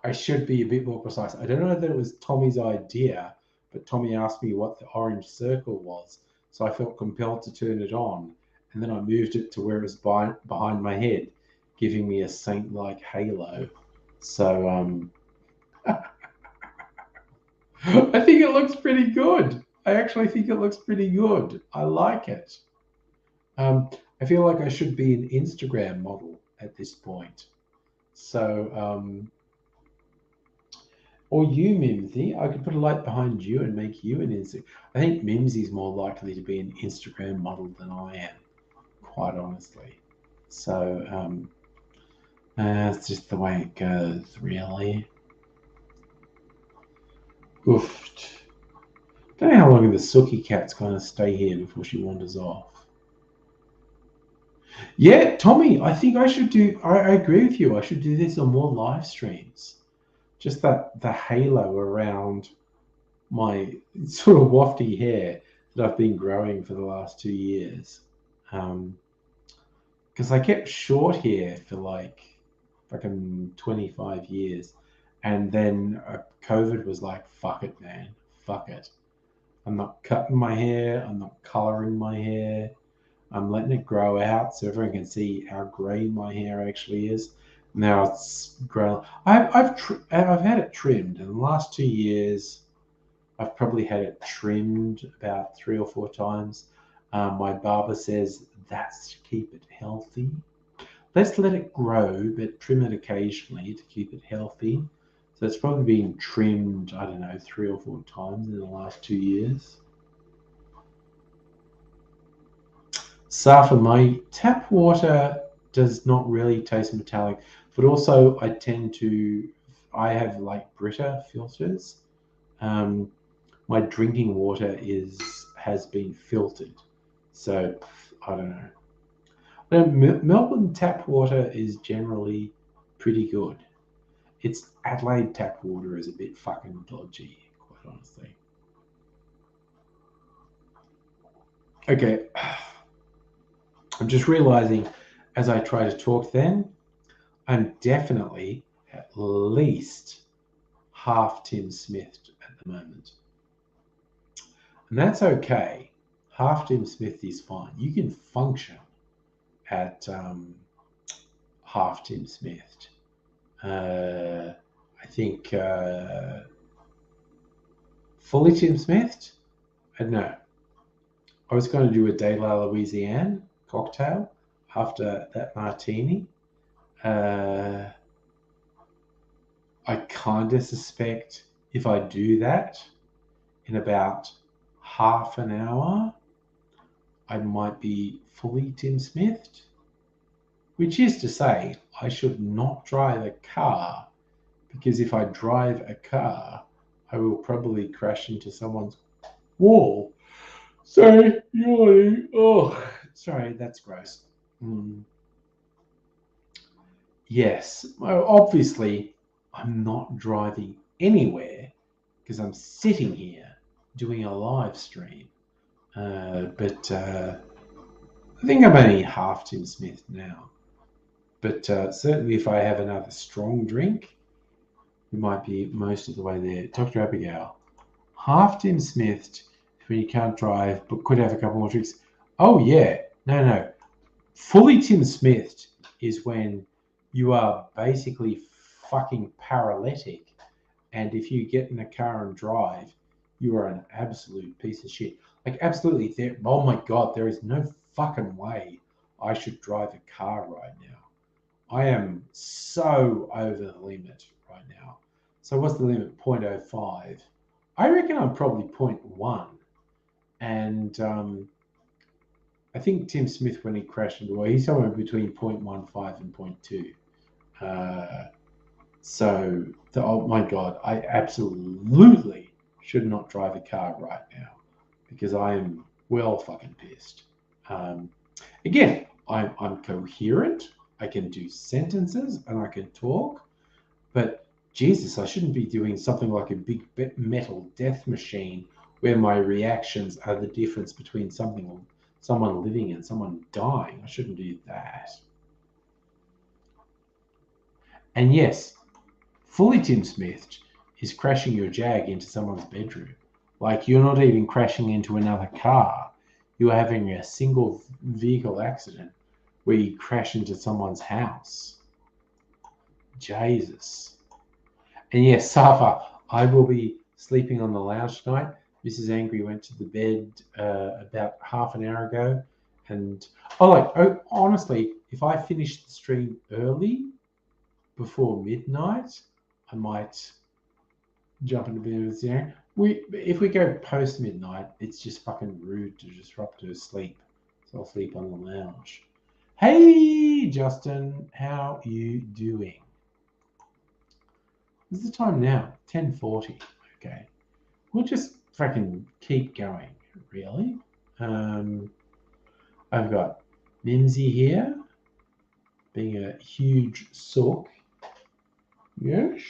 I should be a bit more precise. I don't know that it was Tommy's idea, but Tommy asked me what the orange circle was, so I felt compelled to turn it on, and then I moved it to where it was behind my head, giving me a saint-like halo. So I think it looks pretty good. I actually think it looks pretty good. I like it. I feel like I should be an Instagram model at this point. So, or you, Mimsy, I could put a light behind you and make you an Instagram. I think Mimsy's more likely to be an Instagram model than I am, quite honestly. So, it's just the way it goes, really. Oof. Don't know how long the Sookie cat's going to stay here before she wanders off. Yeah, Tommy, I think I should do. I agree with you. I should do this on more live streams. Just that the halo around my sort of wafty hair that I've been growing for the last 2 years. Because I kept short hair for like fucking 25 years. And then COVID was like, fuck it, man. Fuck it. I'm not cutting my hair. I'm not coloring my hair. I'm letting it grow out so everyone can see how grey my hair actually is. Now it's grown. I've had it trimmed in the last 2 years. I've probably had it trimmed about 3 or 4 times. My barber says that's to keep it healthy. Let's let it grow, but trim it occasionally to keep it healthy. So it's probably been trimmed, I don't know, 3 or 4 times in the last 2 years. Safa, my tap water does not really taste metallic, but also I have like Brita filters. My drinking water has been filtered. So I don't know. Melbourne tap water is generally pretty good. It's Adelaide tap water is a bit fucking dodgy, quite honestly. Okay. I'm just realizing as I try to talk then, I'm definitely at least half Tim Smith at the moment. And that's okay. Half Tim Smith is fine. You can function at half Tim Smith. I think fully Tim Smith? I don't know. I was going to do a De La Louisiane cocktail, after that martini. I kind of suspect if I do that in about half an hour, I might be fully Tim Smithed, which is to say I should not drive a car, because if I drive a car, I will probably crash into someone's wall. Sorry, yawning. Oh, sorry, that's gross. Yes, well, obviously, I'm not driving anywhere because I'm sitting here doing a live stream. But I think I'm only half Tim Smith now. But certainly, if I have another strong drink, we might be most of the way there. Dr. Abigail, half Tim Smithed when you can't drive but could have a couple more drinks. Oh, yeah. No. Fully Tim Smithed is when you are basically fucking paralytic, and if you get in a car and drive, you are an absolute piece of shit. Like, absolutely. Oh my God, there is no fucking way I should drive a car right now. I am so over the limit right now. So what's the limit? 0.05. I reckon I'm probably 0.1. And I think Tim Smith, when he crashed into the he's somewhere between 0.15 and 0.2. Oh my God, I absolutely should not drive a car right now because I am well fucking pissed. Again, I'm coherent. I can do sentences and I can talk, but Jesus, I shouldn't be doing something like a big metal death machine where my reactions are the difference between someone living and someone dying. I shouldn't do that. And yes, fully Tim Smith is crashing your Jag into someone's bedroom. Like, you're not even crashing into another car. You're having a single vehicle accident where you crash into someone's house. Jesus. And yes, Safa, I will be sleeping on the lounge tonight. Mrs. Angry went to the bed about half an hour ago. And honestly, if I finish the stream early, before midnight, I might jump into bed with Sarah. If we go post midnight, it's just fucking rude to disrupt her sleep. So I'll sleep on the lounge. Hey, Justin, how you doing? What's the time now? 10:40. Okay. We'll just fucking keep going, really. I've got Mimsy here, being a huge sook. Yes.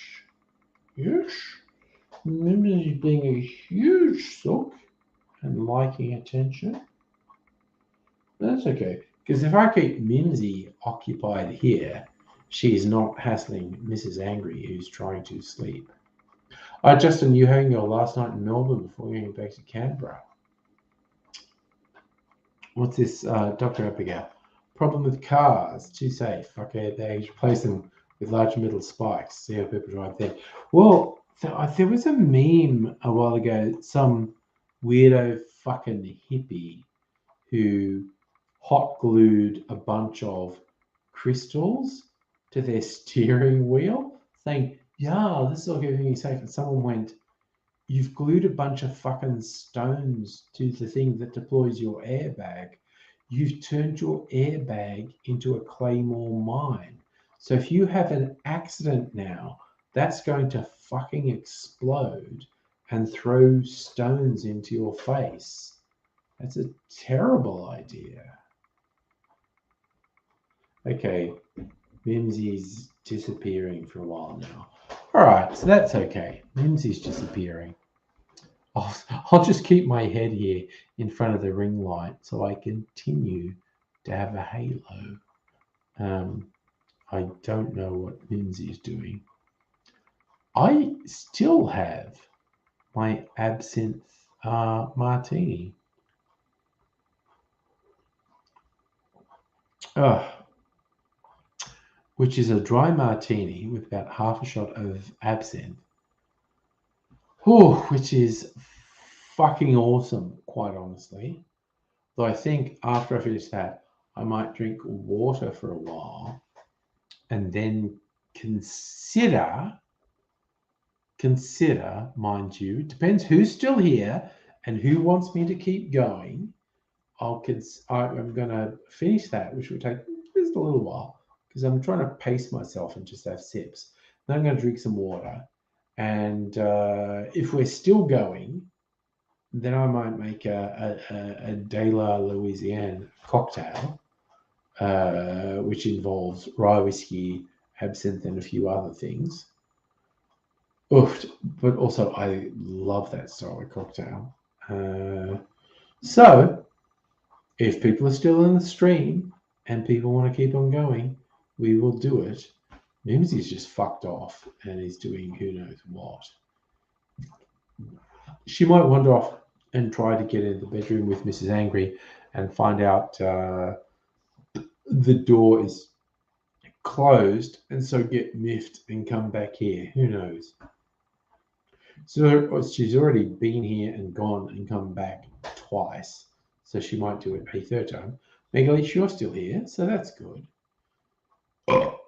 Mimsy being a huge sook and liking attention. That's okay, because if I keep Mimsy occupied here, she's not hassling Mrs. Angry, who's trying to sleep. Justin, you having your last night in Melbourne before going back to Canberra? What's this, Dr. Abigail? Problem with cars, too safe. Okay, they replace them with large metal spikes. See how people drive there. Well, there was a meme a while ago, some weirdo fucking hippie who hot glued a bunch of crystals to their steering wheel, saying, yeah, this is all keeping me safe. And someone went, you've glued a bunch of fucking stones to the thing that deploys your airbag. You've turned your airbag into a claymore mine. So if you have an accident now, that's going to fucking explode and throw stones into your face. That's a terrible idea. Okay, Mimsy's disappearing for a while now. All right, so that's okay. Mimsy's disappearing. I'll just keep my head here in front of the ring light so I continue to have a halo. I don't know what Mimsy's doing. I still have my absinthe martini. Which is a dry martini with about half a shot of absinthe. Which is fucking awesome, quite honestly. Though I think after I finish that, I might drink water for a while and then consider, mind you, it depends who's still here and who wants me to keep going. I'm going to finish that, which will take just a little while because I'm trying to pace myself and just have sips. Then I'm going to drink some water. And if we're still going, then I might make a De La Louisiane cocktail, which involves rye whiskey, absinthe, and a few other things. Oof, but also I love that style of cocktail. So if people are still in the stream and people want to keep on going, we will do it. Mimsy's just fucked off and is doing who knows what. She might wander off and try to get in the bedroom with Mrs. Angry and find out the door is closed and so get miffed and come back here. Who knows? So she's already been here and gone and come back twice. So she might do it a third time. Megalish, you're still here, so that's good. Oh,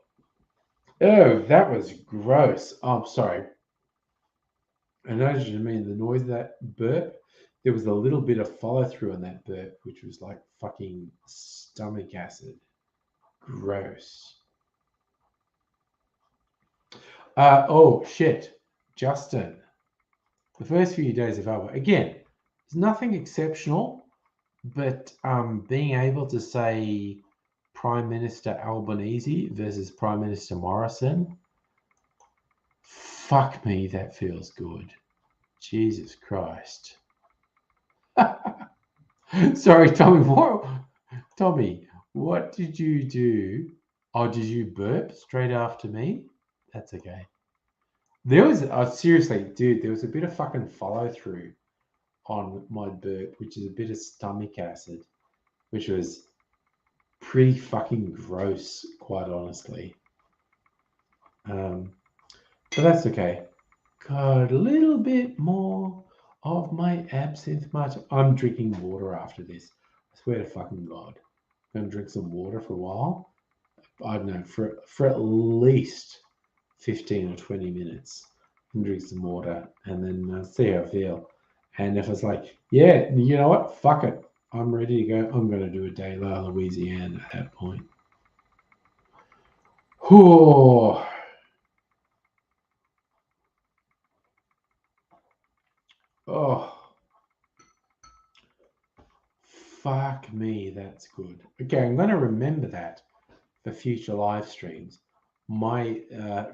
that was gross. Oh, I'm sorry. I noticed you mean the noise of that burp. There was a little bit of follow through on that burp, which was like fucking stomach acid. Gross. Oh shit, Justin. The first few days of Alba, again, there's nothing exceptional, but being able to say Prime Minister Albanese versus Prime Minister Morrison, fuck me, that feels good. Jesus Christ. Sorry, Tommy, what did you do? Oh, did you burp straight after me? That's okay. There was, seriously, dude, there was a bit of fucking follow through on my burp, which is a bit of stomach acid, which was pretty fucking gross, quite honestly. But that's okay. Got a little bit more of my absinthe martini. I'm drinking water after this. I swear to fucking God. I'm going to drink some water for a while. I don't know, for at least 15 or 20 minutes. And drink some water and then see how I feel. And if it's like, yeah, you know what? Fuck it. I'm ready to go. I'm going to do a De La Louisiane at that point. Oh. Oh. Fuck me, that's good. Okay, I'm going to remember that for future live streams. My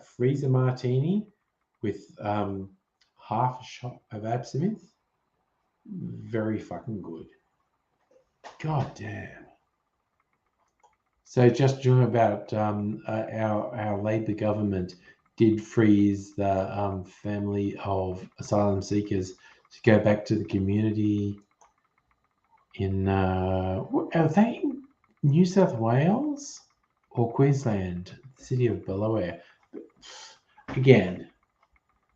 freezer martini with half a shot of absinthe, very fucking good. God damn. So just talking about our Labor government did freeze the family of asylum seekers to go back to the community in, are they in New South Wales or Queensland, the city of Bellaware? Again,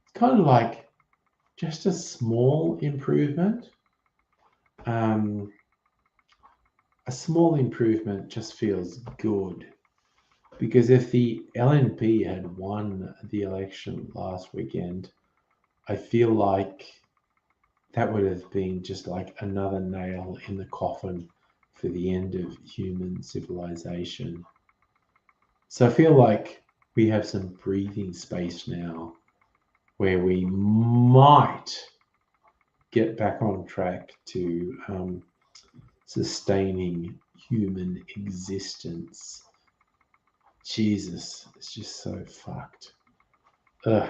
it's kind of like just a small improvement. A small improvement just feels good, because if the LNP had won the election last weekend, I feel like that would have been just like another nail in the coffin for the end of human civilization. So I feel like we have some breathing space now where we might get back on track to sustaining human existence. Jesus, it's just so fucked. Ugh.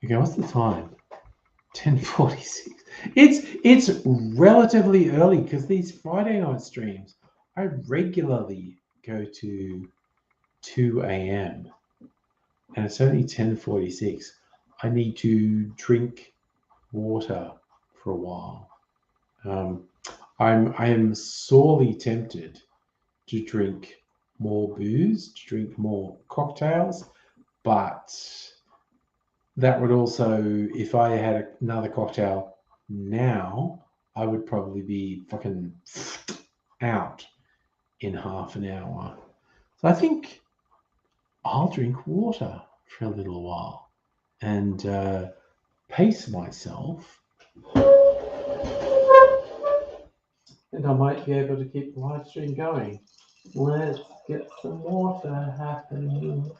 Okay, what's the time? 10:46. It's relatively early because these Friday night streams, I regularly go to 2 a.m. and it's only 10:46. I need to drink water for a while. I am sorely tempted to drink more booze, to drink more cocktails, but that would also, if I had another cocktail now, I would probably be fucking out in half an hour. So I think I'll drink water for a little while and pace myself. And I might be able to keep the live stream going. Let's get some water happening.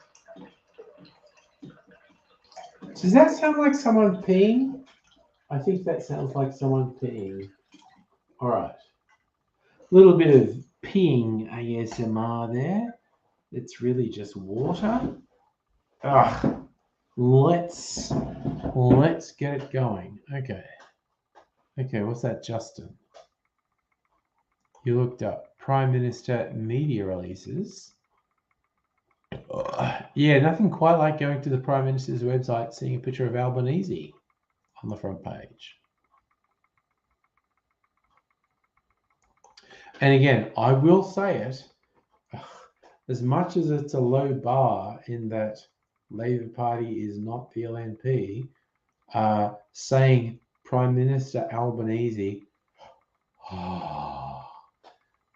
Does that sound like someone peeing? I think that sounds like someone peeing. All right. A little bit of peeing ASMR there. It's really just water. Ugh. Let's get it going. Okay. Okay, what's that, Justin? You looked up Prime Minister media releases. Yeah, nothing quite like going to the Prime Minister's website, seeing a picture of Albanese on the front page. And again, I will say it, as much as it's a low bar in that Labour Party is not the LNP, saying Prime Minister Albanese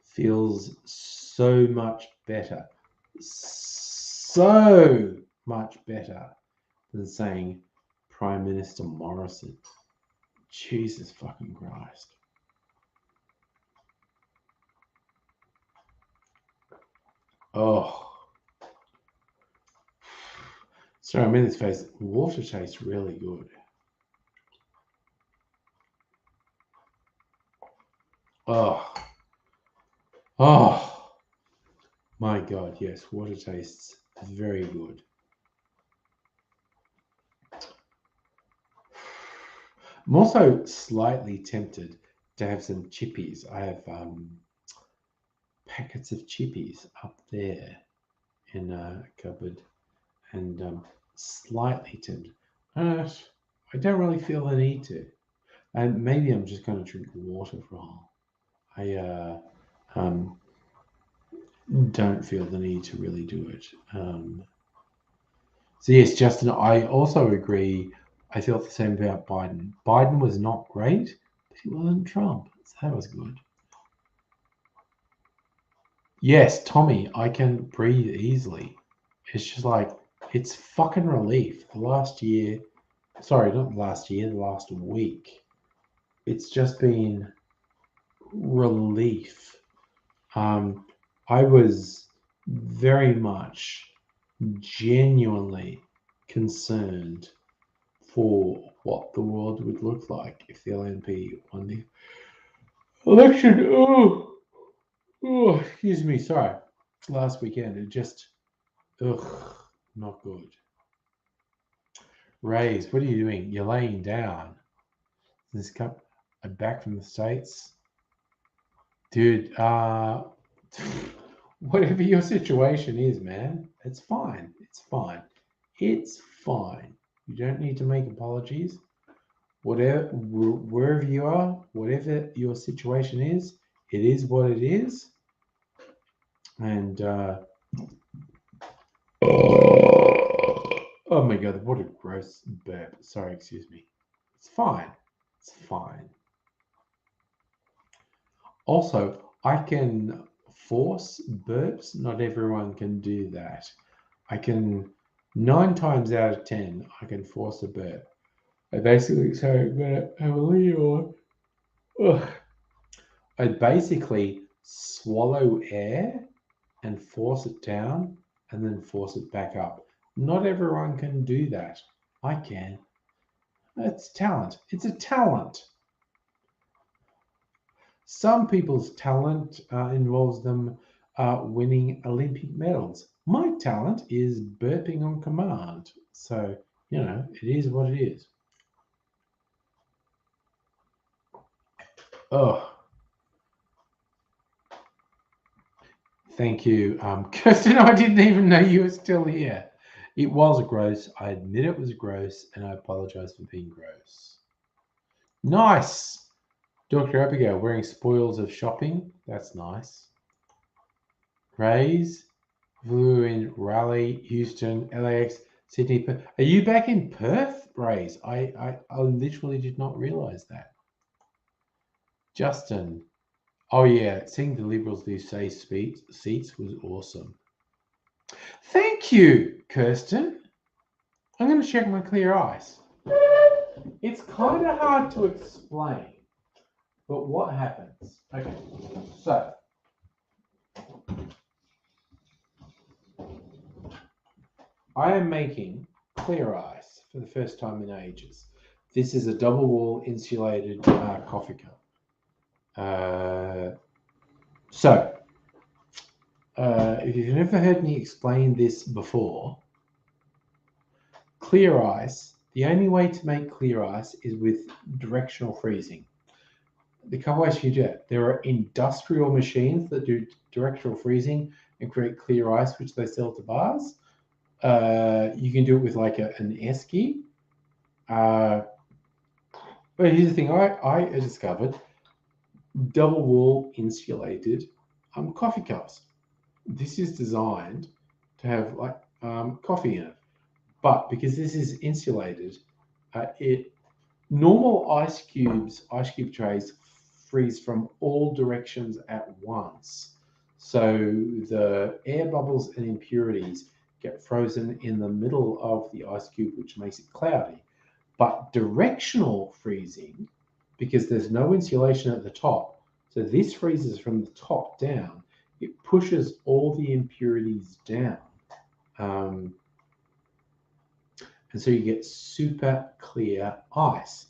feels so much better. So much better than saying Prime Minister Morrison. Jesus fucking Christ. Oh. Sorry, I made this face. Water tastes really good. Oh. Oh. My God, yes, water tastes very good. I'm also slightly tempted to have some chippies. I have packets of chippies up there in a cupboard, and slightly tempted. I don't really feel the need to. And maybe I'm just going to drink water for a while. I don't feel the need to really do it. So yes, Justin, I also agree. I felt the same about Biden. Biden was not great, but he wasn't Trump. So that was good. Yes, Tommy, I can breathe easily. It's just like, it's fucking relief. The last year, sorry, not the last year, the last week, it's just been relief. I was very much genuinely concerned for what the world would look like if the LNP won the election. Oh, excuse me, sorry. Last weekend, it just, not good. Rays, what are you doing? You're laying down. This cup, I'm back from the States. Dude, whatever your situation is, man, it's fine. It's fine. It's fine. You don't need to make apologies. Wherever you are, whatever your situation is, it is what it is. And oh my God, what a gross burp. Sorry, excuse me. It's fine. It's fine. Also, I can force burps. Not everyone can do that. I can, 9 times out of 10, I can force a burp. I basically, sorry, I'm gonna have a little. I basically swallow air and force it down and then force it back up. Not everyone can do that. I can. It's talent. It's a talent. Some people's talent involves them winning Olympic medals. My talent is burping on command. So, you know, it is what it is. Oh. Thank you. Kirsten, I didn't even know you were still here. It was gross. I admit it was gross, and I apologize for being gross. Nice. Dr. Abigail wearing spoils of shopping. That's nice. Rays flew in Raleigh, Houston, LAX, Sydney. Perth. Are you back in Perth, Rays? I literally did not realize that. Justin, Oh yeah, seeing the Liberals do say seats was awesome. Thank you, Kirsten. I'm going to check my clear eyes. It's kind of hard to explain, but what happens? Okay, so I am making clear ice for the first time in ages. This is a double wall insulated coffee cup. If you've never heard me explain this before, clear ice, the only way to make clear ice is with directional freezing. The couple ways you do it, there are industrial machines that do directional freezing and create clear ice, which they sell to bars. You can do it with like an esky. But here's the thing I discovered: double wall insulated coffee cups. This is designed to have like coffee in it, but because this is insulated, normal ice cube trays freeze from all directions at once. So the air bubbles and impurities get frozen in the middle of the ice cube, which makes it cloudy. But directional freezing, because there's no insulation at the top, so this freezes from the top down, it pushes all the impurities down. And so you get super clear ice.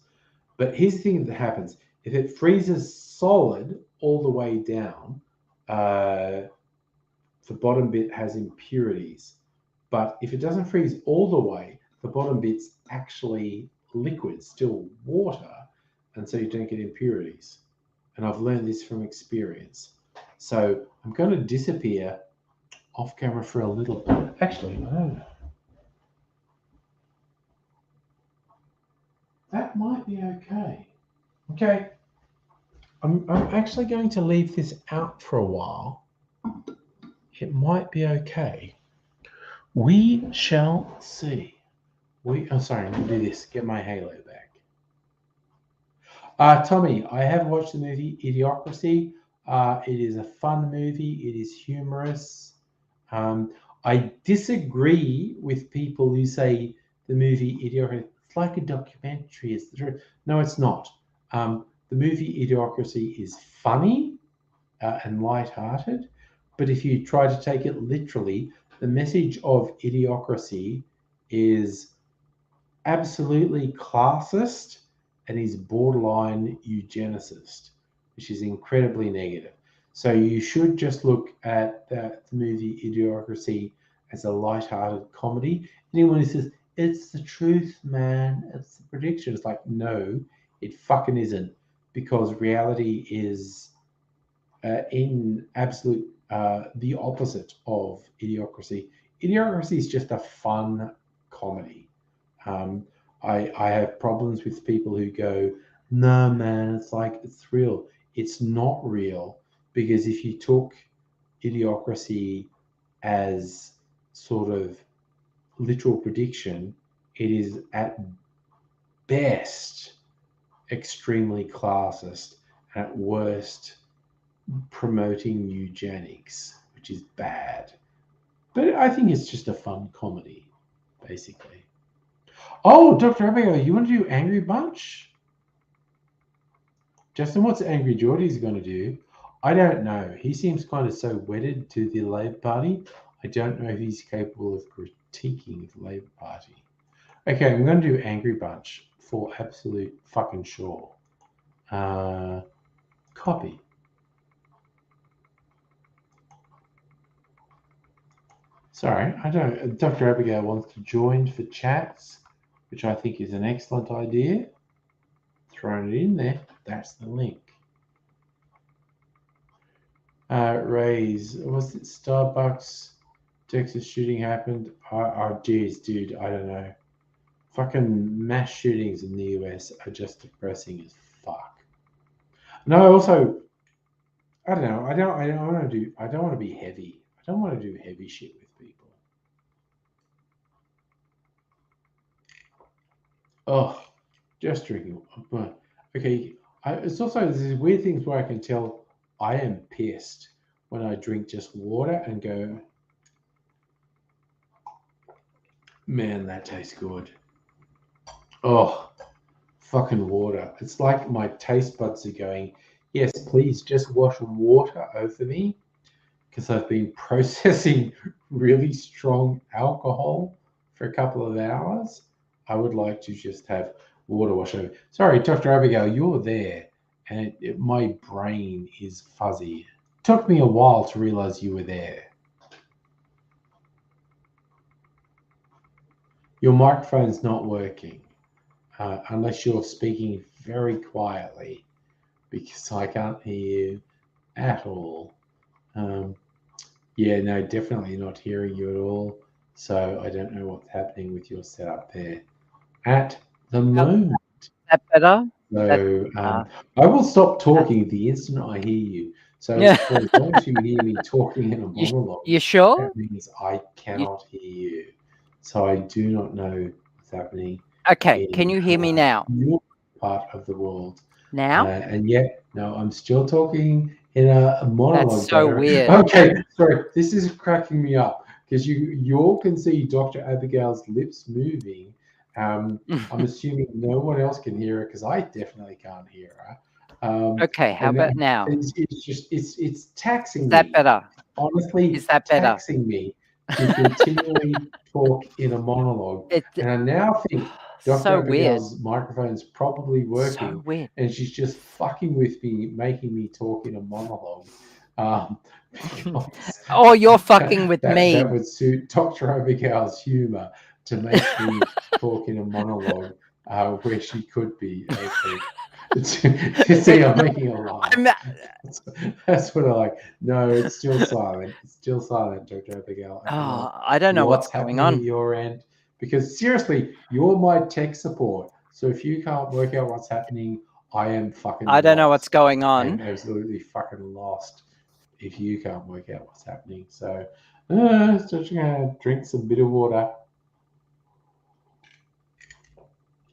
But here's the thing that happens. If it freezes solid all the way down, the bottom bit has impurities. But if it doesn't freeze all the way, the bottom bit's actually liquid, still water, and so you don't get impurities. And I've learned this from experience. So I'm going to disappear off camera for a little bit. Actually, I don't know. That might be okay. Okay. I'm actually going to leave this out for a while. It might be okay. We shall see. Sorry, I'm going to do this. Get my halo back. Tommy, I have watched the movie Idiocracy. It is a fun movie. It is humorous. I disagree with people who say the movie Idiocracy, it's like a documentary. It's the truth. No, it's not. The movie Idiocracy is funny and light-hearted, but if you try to take it literally, the message of Idiocracy is absolutely classist and is borderline eugenicist, which is incredibly negative. So you should just look at the movie Idiocracy as a light-hearted comedy. Anyone who says, it's the truth, man, it's the prediction, it's like, no, it fucking isn't, because reality is in absolute the opposite of Idiocracy. Idiocracy is just a fun comedy. I have problems with people who go, no, man, it's real. It's not real, because if you took Idiocracy as sort of literal prediction, it is at best extremely classist, and at worst promoting eugenics, which is bad. But I think it's just a fun comedy, basically. Oh, Dr. Abigail, you want to do Angry Bunch? Justin, what's Angry Geordie's going to do? I don't know. He seems kind of so wedded to the Labor Party. I don't know if he's capable of critiquing the Labor Party. Okay, I'm going to do Angry Bunch for absolute fucking sure. Copy. Sorry, I don't. Dr. Abigail wants to join for chats, which I think is an excellent idea. Thrown it in there. That's the link. Raise, was it Starbucks? Texas shooting happened. Oh, geez, dude, I don't know. Fucking mass shootings in the US are just depressing as fuck. No, also, I don't know. I don't want to be heavy. I don't want to do heavy shit with people. Oh, just drinking. Okay. It's also, there's these weird things where I can tell I am pissed when I drink just water and go, man, that tastes good. Oh, fucking water. It's like my taste buds are going, yes, please just wash water over me because I've been processing really strong alcohol for a couple of hours. I would like to just have water wash over. Sorry, Dr. Abigail, you're there, and my brain is fuzzy. It took me a while to realize you were there. Your microphone's not working unless you're speaking very quietly because I can't hear you at all. Yeah, no, definitely not hearing you at all. So I don't know what's happening with your setup there at the moment.
Is that better?
So I will stop talking the instant I hear you. So
Yeah.
for those who hear me talking in a monologue,
You sure?
that means I cannot hear you. So I do not know what's happening.
Okay, can you hear me now?
Your part of the world.
Now?
And yet, no, I'm still talking in a monologue.
That's so weird.
Okay, sorry, this is cracking me up because you all can see Dr. Abigail's lips moving. I'm assuming no one else can hear her because I definitely can't hear her.
Okay, how about now?
It's taxing me.
Is that better?
Honestly,
Is that better?
Taxing me to continually talk in a monologue. And I now think Dr.
So weird.
Abigail's microphone's probably working,
So weird.
and she's just fucking with me, making me talk in a monologue.
Oh, you're fucking with me.
That would suit Dr. Abigail's humor to make me talk in a monologue where she could be. See, I'm making a laugh. That's what I like. No, it's still silent. It's still silent, Dr. Abigail.
I don't know what's going on
at your end. Because seriously, you're my tech support. So if you can't work out what's happening, I am fucking
I don't know
lost.
what's going on.
I'm absolutely fucking lost if you can't work out what's happening. So just gonna drink some bitter water.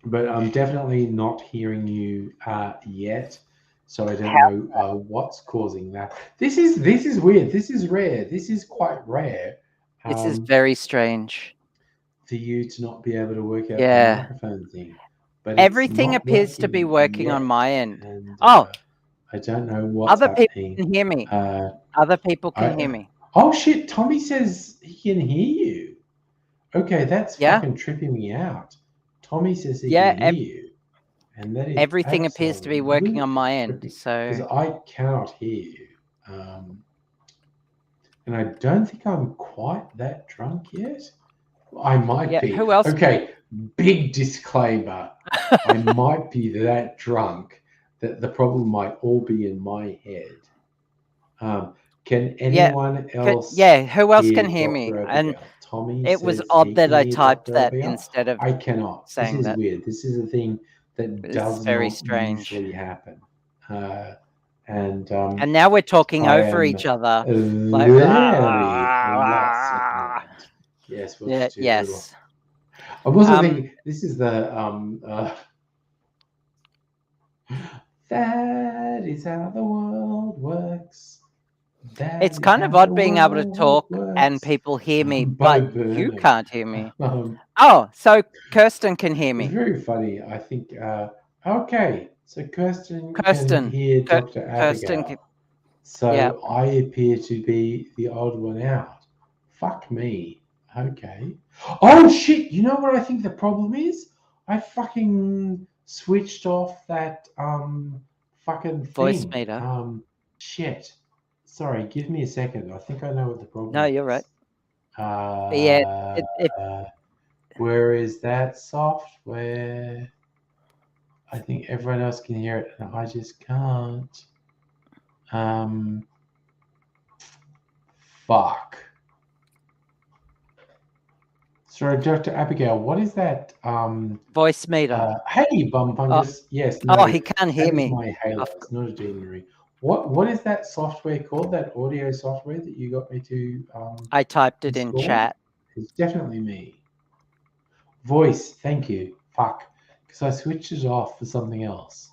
But I'm definitely not hearing you yet. So I don't know what's causing that. This is weird. This is rare. This is quite rare.
This is very strange.
For you to not be able to work out
Yeah.
the microphone thing. But
everything appears to be working on my end.
And,
oh,
I don't know what's
other
happening.
people can hear me. Other people can hear me.
Oh shit! Tommy says he can hear you. Okay, that's fucking tripping me out. Tommy says he can hear you, and that is
everything appears to be working on my end. So
because I cannot hear you, and I don't think I'm quite that drunk yet. I might be.
Who else?
Okay, big disclaimer. I might be that drunk that the problem might all be in my head. Can anyone else?
Who else can hear me? And
Tommy,
it was odd that I typed that instead of.
I cannot.
Saying
this is
that.
weird. This is a thing that does
very
not
strange.
usually happen. And
now we're talking over each other. Like,
yes.
Yes.
I was also thinking this is the that is how the world works.
It's kind of odd being able to talk and people hear me, but you can't hear me. So Kirsten can hear me.
It's very funny. I think. Okay, so Kirsten can hear Dr. Abigail. So I appear to be the odd one out. Fuck me. Okay. Oh shit! You know what I think the problem is? I fucking switched off that fucking thing.
Voice meter.
Shit. Sorry, give me a second. I think I know what the problem is.
No, you're right.
Where is that software? I think everyone else can hear it and I just can't. Fuck. Sorry, Dr. Abigail, what is that?
Voice meter.
Hey, Bum Fungus. Yes. No,
he can't hear me.
My Halo. It's not a deanery. What is that software called? That audio software that you got me to?
I typed it in chat.
It's definitely me. Voice. Thank you. Fuck. Because I switched it off for something else.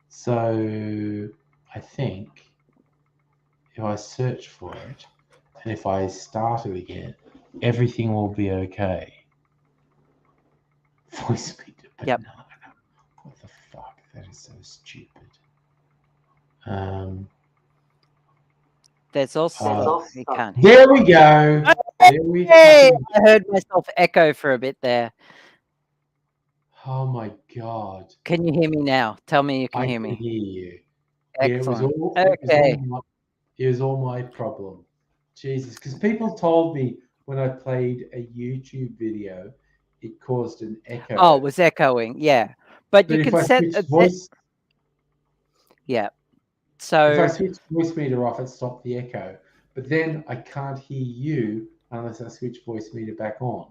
So I think if I search for it, and if I start it again, everything will be okay. Voice meter
Yep.
banana. What the fuck? That is so stupid.
There's also you can't hear.
There we go. There we
Hey,
fucking
I heard myself echo for a bit there.
Oh my god.
Can you hear me now? Tell me you can
I
hear
can
me.
hear you.
Excellent.
Yeah,
Okay.
it was all my problem. Jesus, because people told me when I played a YouTube video, it caused an echo.
Oh, it was echoing. Yeah, but you
if
can
I
set.
switch voice,
Yeah.
if I
So
switch voice meter off, it stopped the echo. But then I can't hear you unless I switch voice meter back on.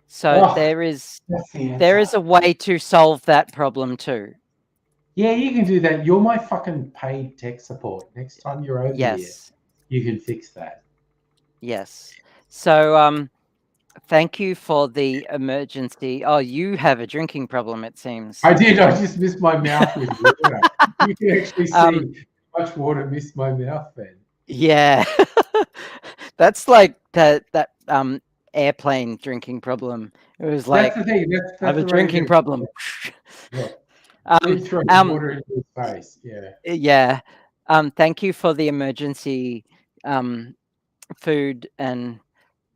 so
Oh,
there is
that's the
there
answer.
is a way to solve that problem too.
Yeah, you can do that. You're my fucking paid tech support. Next time you're over here,
Yes.
you can fix that.
Yes. So thank you for the emergency. Oh, you have a drinking problem, it seems.
I did. I just missed my mouth with water. You can actually see how much water missed my mouth then.
Yeah. That's like that airplane drinking problem. It was like
That's the thing. That's
I have a
the way you
drinking
get
problem.
Yeah. Keep throwing water into his face. Yeah.
Yeah. Thank you for the emergency food and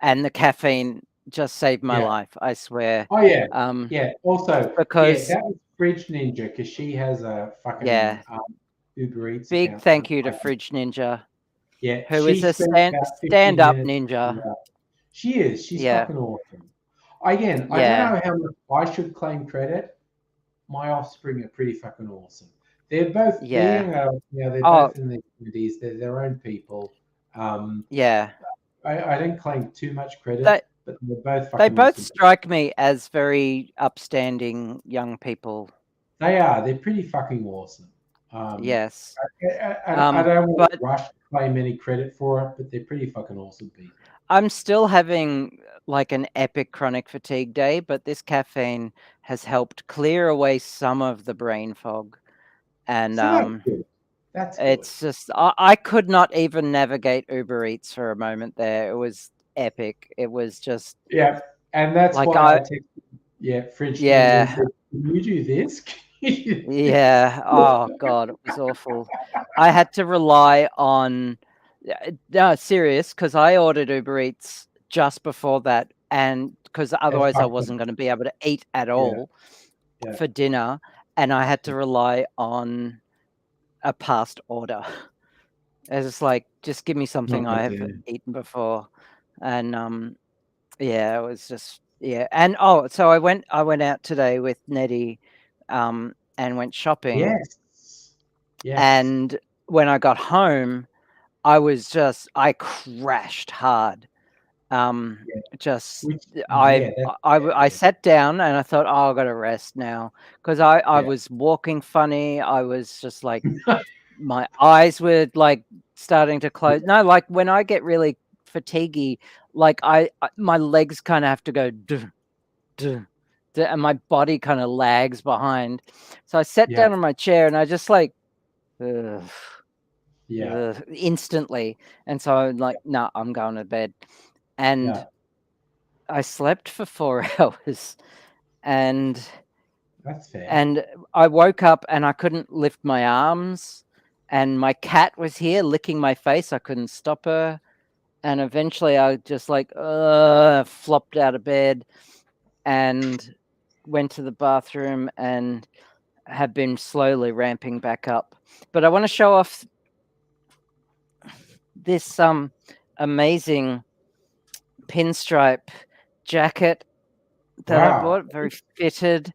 the caffeine just saved my life, I swear.
Oh yeah. Yeah. Also,
because
that was Fridge Ninja because she has a fucking Uber Eats
big
account.
thank you to Fridge Ninja.
Yeah.
Who is a
spent about 15
stand-up
minutes
ninja.
She is. She's fucking awesome. Again, I don't know how much I should claim credit. My offspring are pretty fucking awesome. They're both they're both in their 20s. They're their own people. I don't claim too much credit, but they're both fucking
They both
awesome.
strike me as very upstanding young people.
They are. They're pretty fucking awesome.
Yes.
I don't want to rush to claim any credit for it, but they're pretty fucking awesome people.
I'm still having like an epic chronic fatigue day, but this caffeine has helped clear away some of the brain fog. And
that's good. That's good.
It's just I could not even navigate Uber Eats for a moment there. It was epic. It was just
and that's
like
why I texted Fridge and said, "Can you do this?"
Yeah. Oh god, it was awful. I had to rely on no, serious, because I ordered Uber Eats just before that, and because otherwise I wasn't going to be able to eat at all for dinner, and I had to rely on a past order. It's just like, just give me something I have eaten before, and it was just and so I went out today with Nettie, and went shopping.
Yes.
And when I got home, I crashed hard. I sat down and I thought, oh, I've got to rest now, because I was walking funny. I was just like, my eyes were like starting to close. No, like when I get really fatiguey, like my legs kind of have to go duh, duh, duh, and my body kind of lags behind. So I sat down on my chair and I just like instantly. And so I'm like, no, I'm going to bed. And I slept for 4 hours, and
that's fair.
And I woke up and I couldn't lift my arms, and my cat was here licking my face. I couldn't stop her. And eventually I just like flopped out of bed and went to the bathroom and have been slowly ramping back up. But I want to show off this amazing pinstripe jacket that I bought, very fitted,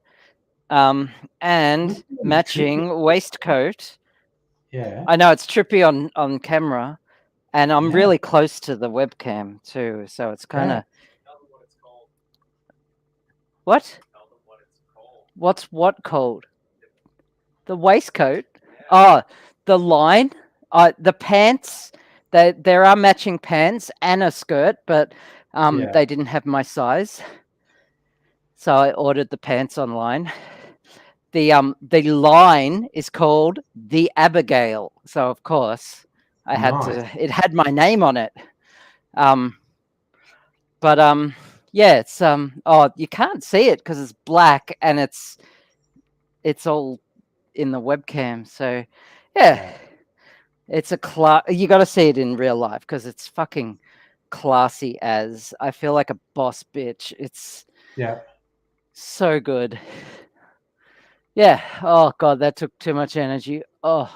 and matching waistcoat. I know it's trippy on camera, and I'm really close to the webcam too, so it's kind of what? What's what called? The waistcoat? Oh, the line. The pants. There are matching pants and a skirt, but they didn't have my size, so I ordered the pants online. The line is called the Abigail, so of course I had
Nice.
to. It had my name on it. But yeah, it's oh, you can't see it because it's black and it's all in the webcam. So yeah. It's a class. You got to see it in real life because it's fucking classy as. I feel like a boss bitch. It's
Yeah.
so good. Yeah. Oh god, that took too much energy. Oh.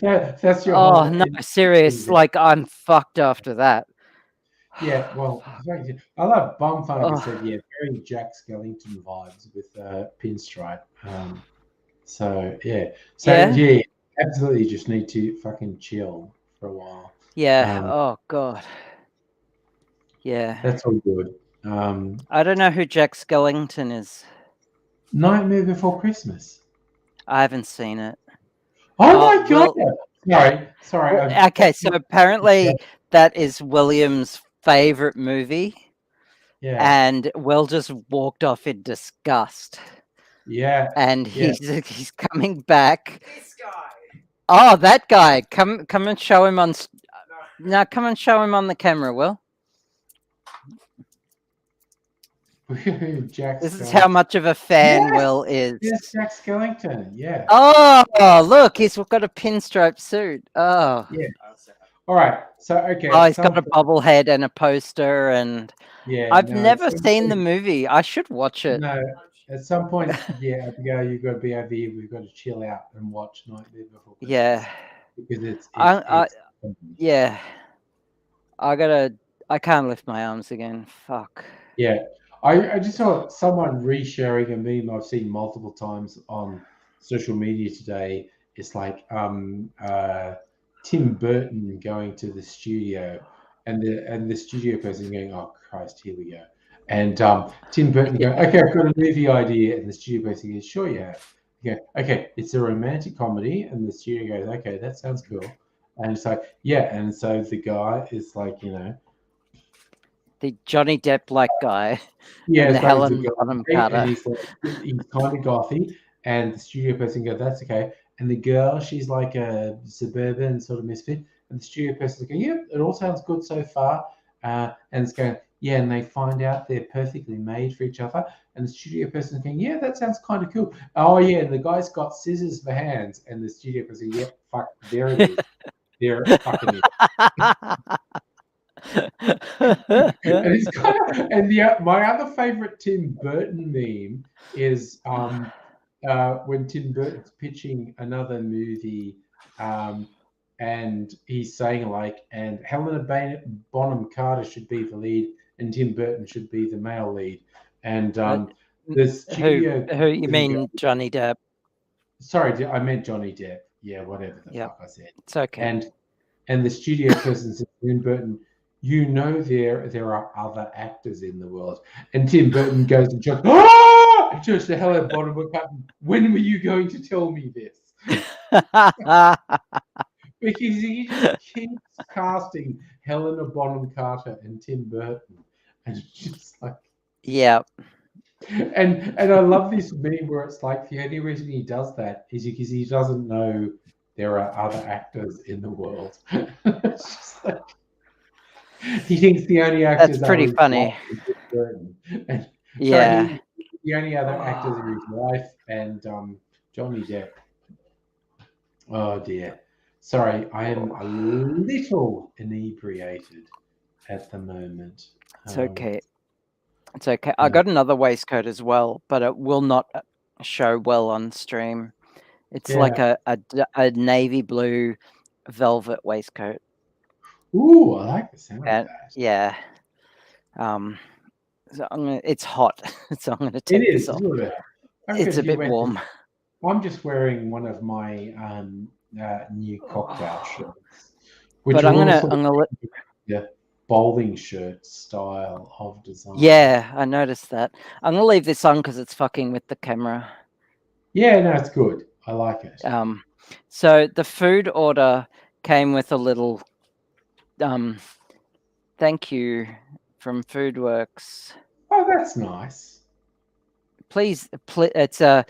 That's your
Oh
whole.
no, serious. Like I'm fucked after that.
Yeah, well, I love Bonfire
Oh.
said, yeah, very Jack Skellington vibes with Pinstripe. So yeah,
Yeah.
absolutely, just need to fucking chill for a while.
Yeah. Oh god. Yeah.
That's all good.
I don't know who Jack Skellington is.
Nightmare Before Christmas.
I haven't seen it.
Oh my god! Sorry.
Okay, so apparently that is William's favorite movie.
Yeah.
And Will just walked off in disgust.
Yeah.
And
yeah.
he's coming back.
This guy.
Oh, that guy! Come and show him on. No, come and show him on the camera, Will.
Jack.
This is how much of a fan Will is.
Yes, Jack Skellington. Yeah.
Oh, look, he's got a pinstripe suit. Oh.
Yeah. All right. So okay.
Oh, he's got a bobblehead and a poster, and
yeah.
I've never seen the movie. I should watch it.
No. At some point, yeah, Abigail, you've got to be over here. We've got to chill out and watch Nightmare Before Christmas.
Yeah.
Because it's
yeah. I can't lift my arms again. Fuck.
Yeah. I just saw someone resharing a meme I've seen multiple times on social media today. It's like Tim Burton going to the studio and the studio person going, "Oh Christ, here we go." And Tim Burton going, "Okay, I've got a movie idea," and the studio person goes, "Sure, you have." Okay, it's a romantic comedy, and the studio goes, "Okay, that sounds cool." And it's like, yeah, and so the guy is like,
the Johnny Depp like guy.
Yeah,
and the Helen Bonham Carter.
And he's kind of gothy, and the studio person goes, "That's okay." And the girl, she's like a suburban sort of misfit, and the studio person's going, "Yeah, it all sounds good so far." And it's going, "Yeah," and they find out they're perfectly made for each other, and the studio person's going, "Yeah, that sounds kind of cool." Oh yeah, and the guy's got scissors for hands, and the studio person, "Yeah, fuck, there it is, there it fucking is." And it's kind of, and my other favorite Tim Burton meme is when Tim Burton's pitching another movie, and he's saying like, and Helena Bonham Carter should be the lead, and Tim Burton should be the male lead, and the studio.
Who you mean, Johnny Depp?
Sorry, I meant Johnny Depp. Yeah, whatever the fuck I said.
It's okay.
And the studio person says, Tim Burton, there are other actors in the world. And Tim Burton goes and jokes, "Ah!" Just the hell at bottom of the button. When were you going to tell me this? Because he just keeps casting Helena Bonham Carter and Tim Burton. And it's just like,
yeah.
And I love this meme where it's like the only reason he does that is because he doesn't know there are other actors in the world. It's just like, he thinks the only actors.
That's pretty funny.
And
yeah.
The only other actors are his wife and Johnny Depp. Oh dear. Sorry, I am a little inebriated at the moment.
It's okay. It's okay. I got another waistcoat as well, but it will not show well on stream. It's like a navy blue velvet waistcoat.
Ooh, I like the sound of that.
Yeah. So it's hot, so I'm going to take this off. It's a bit warm.
I'm just wearing one of my new cocktail shirts,
but I'm gonna
the bowling shirt style of design.
Yeah, I noticed that. I'm gonna leave this on because it's fucking with the camera.
Yeah, no, it's good. I like it.
So the food order came with a little thank you from Foodworks.
Oh, that's nice.
Please, it's a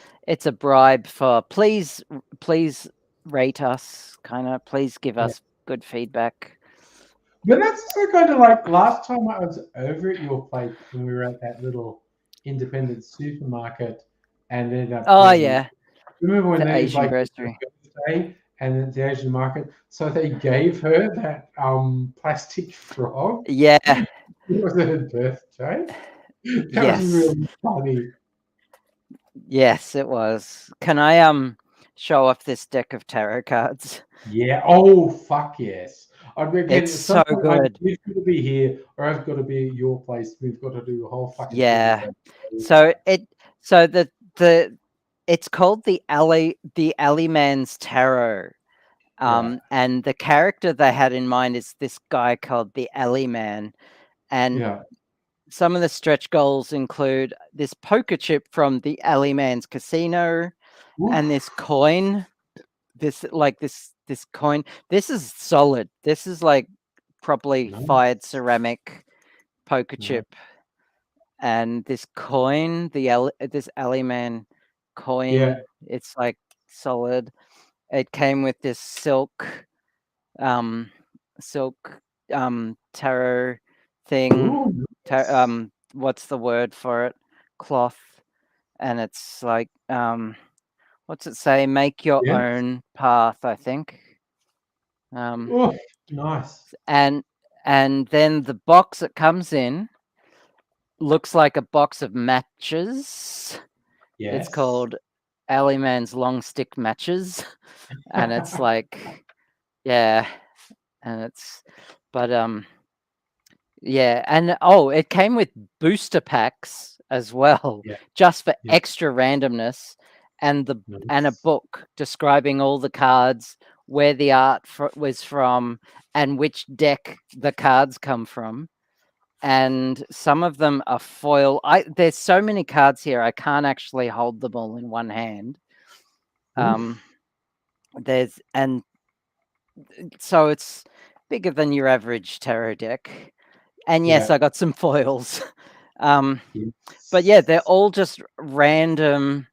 bribe for please rate us, kind of. Please give us good feedback.
But that's also kind of like last time I was over at your place and we were at that little independent supermarket and ended up
Oh
getting.
yeah,
Remember when
the
they
Asian
like
grocery.
birthday and at the Asian market? So they gave her that plastic frog.
Yeah,
It was her birthday. That was
yes,
really funny.
yes, it was. Can I show off this deck of tarot cards?
Yeah. Oh fuck yes. I'd again
It's
at some
so
point
good.
you've got to be here or I've got to be at your place. We've got to do a whole fucking thing
Yeah.
about
So the it's called the Alley Man's Tarot.
Right.
And the character they had in mind is this guy called the Alley Man. And
Yeah.
some of the stretch goals include this poker chip from the Alley Man's casino and this coin. This coin. This is solid. This is like properly
Nice.
fired ceramic poker
Nice.
chip. And this coin, this Alley Man coin,
Yeah.
it's like solid. It came with this silk tarot thing.
Ooh, nice.
What's the word for it? Cloth. And it's like what's it say? Make your
Yes.
own path, I think.
Oh, nice.
And then the box it comes in looks like a box of matches.
Yes.
It's called Alley Man's Long Stick Matches. And it's like, yeah. And it's, but, yeah. And, it came with booster packs as well,
Yeah.
just for
Yeah.
extra randomness. And and a
Nice.
book describing all the cards, where the art was from, and which deck the cards come from. And some of them are foil. There's so many cards here, I can't actually hold them all in one hand.
Oof.
So it's bigger than your average tarot deck. And yes,
Yeah.
I got some foils. But yeah,
Yes.
they're all just random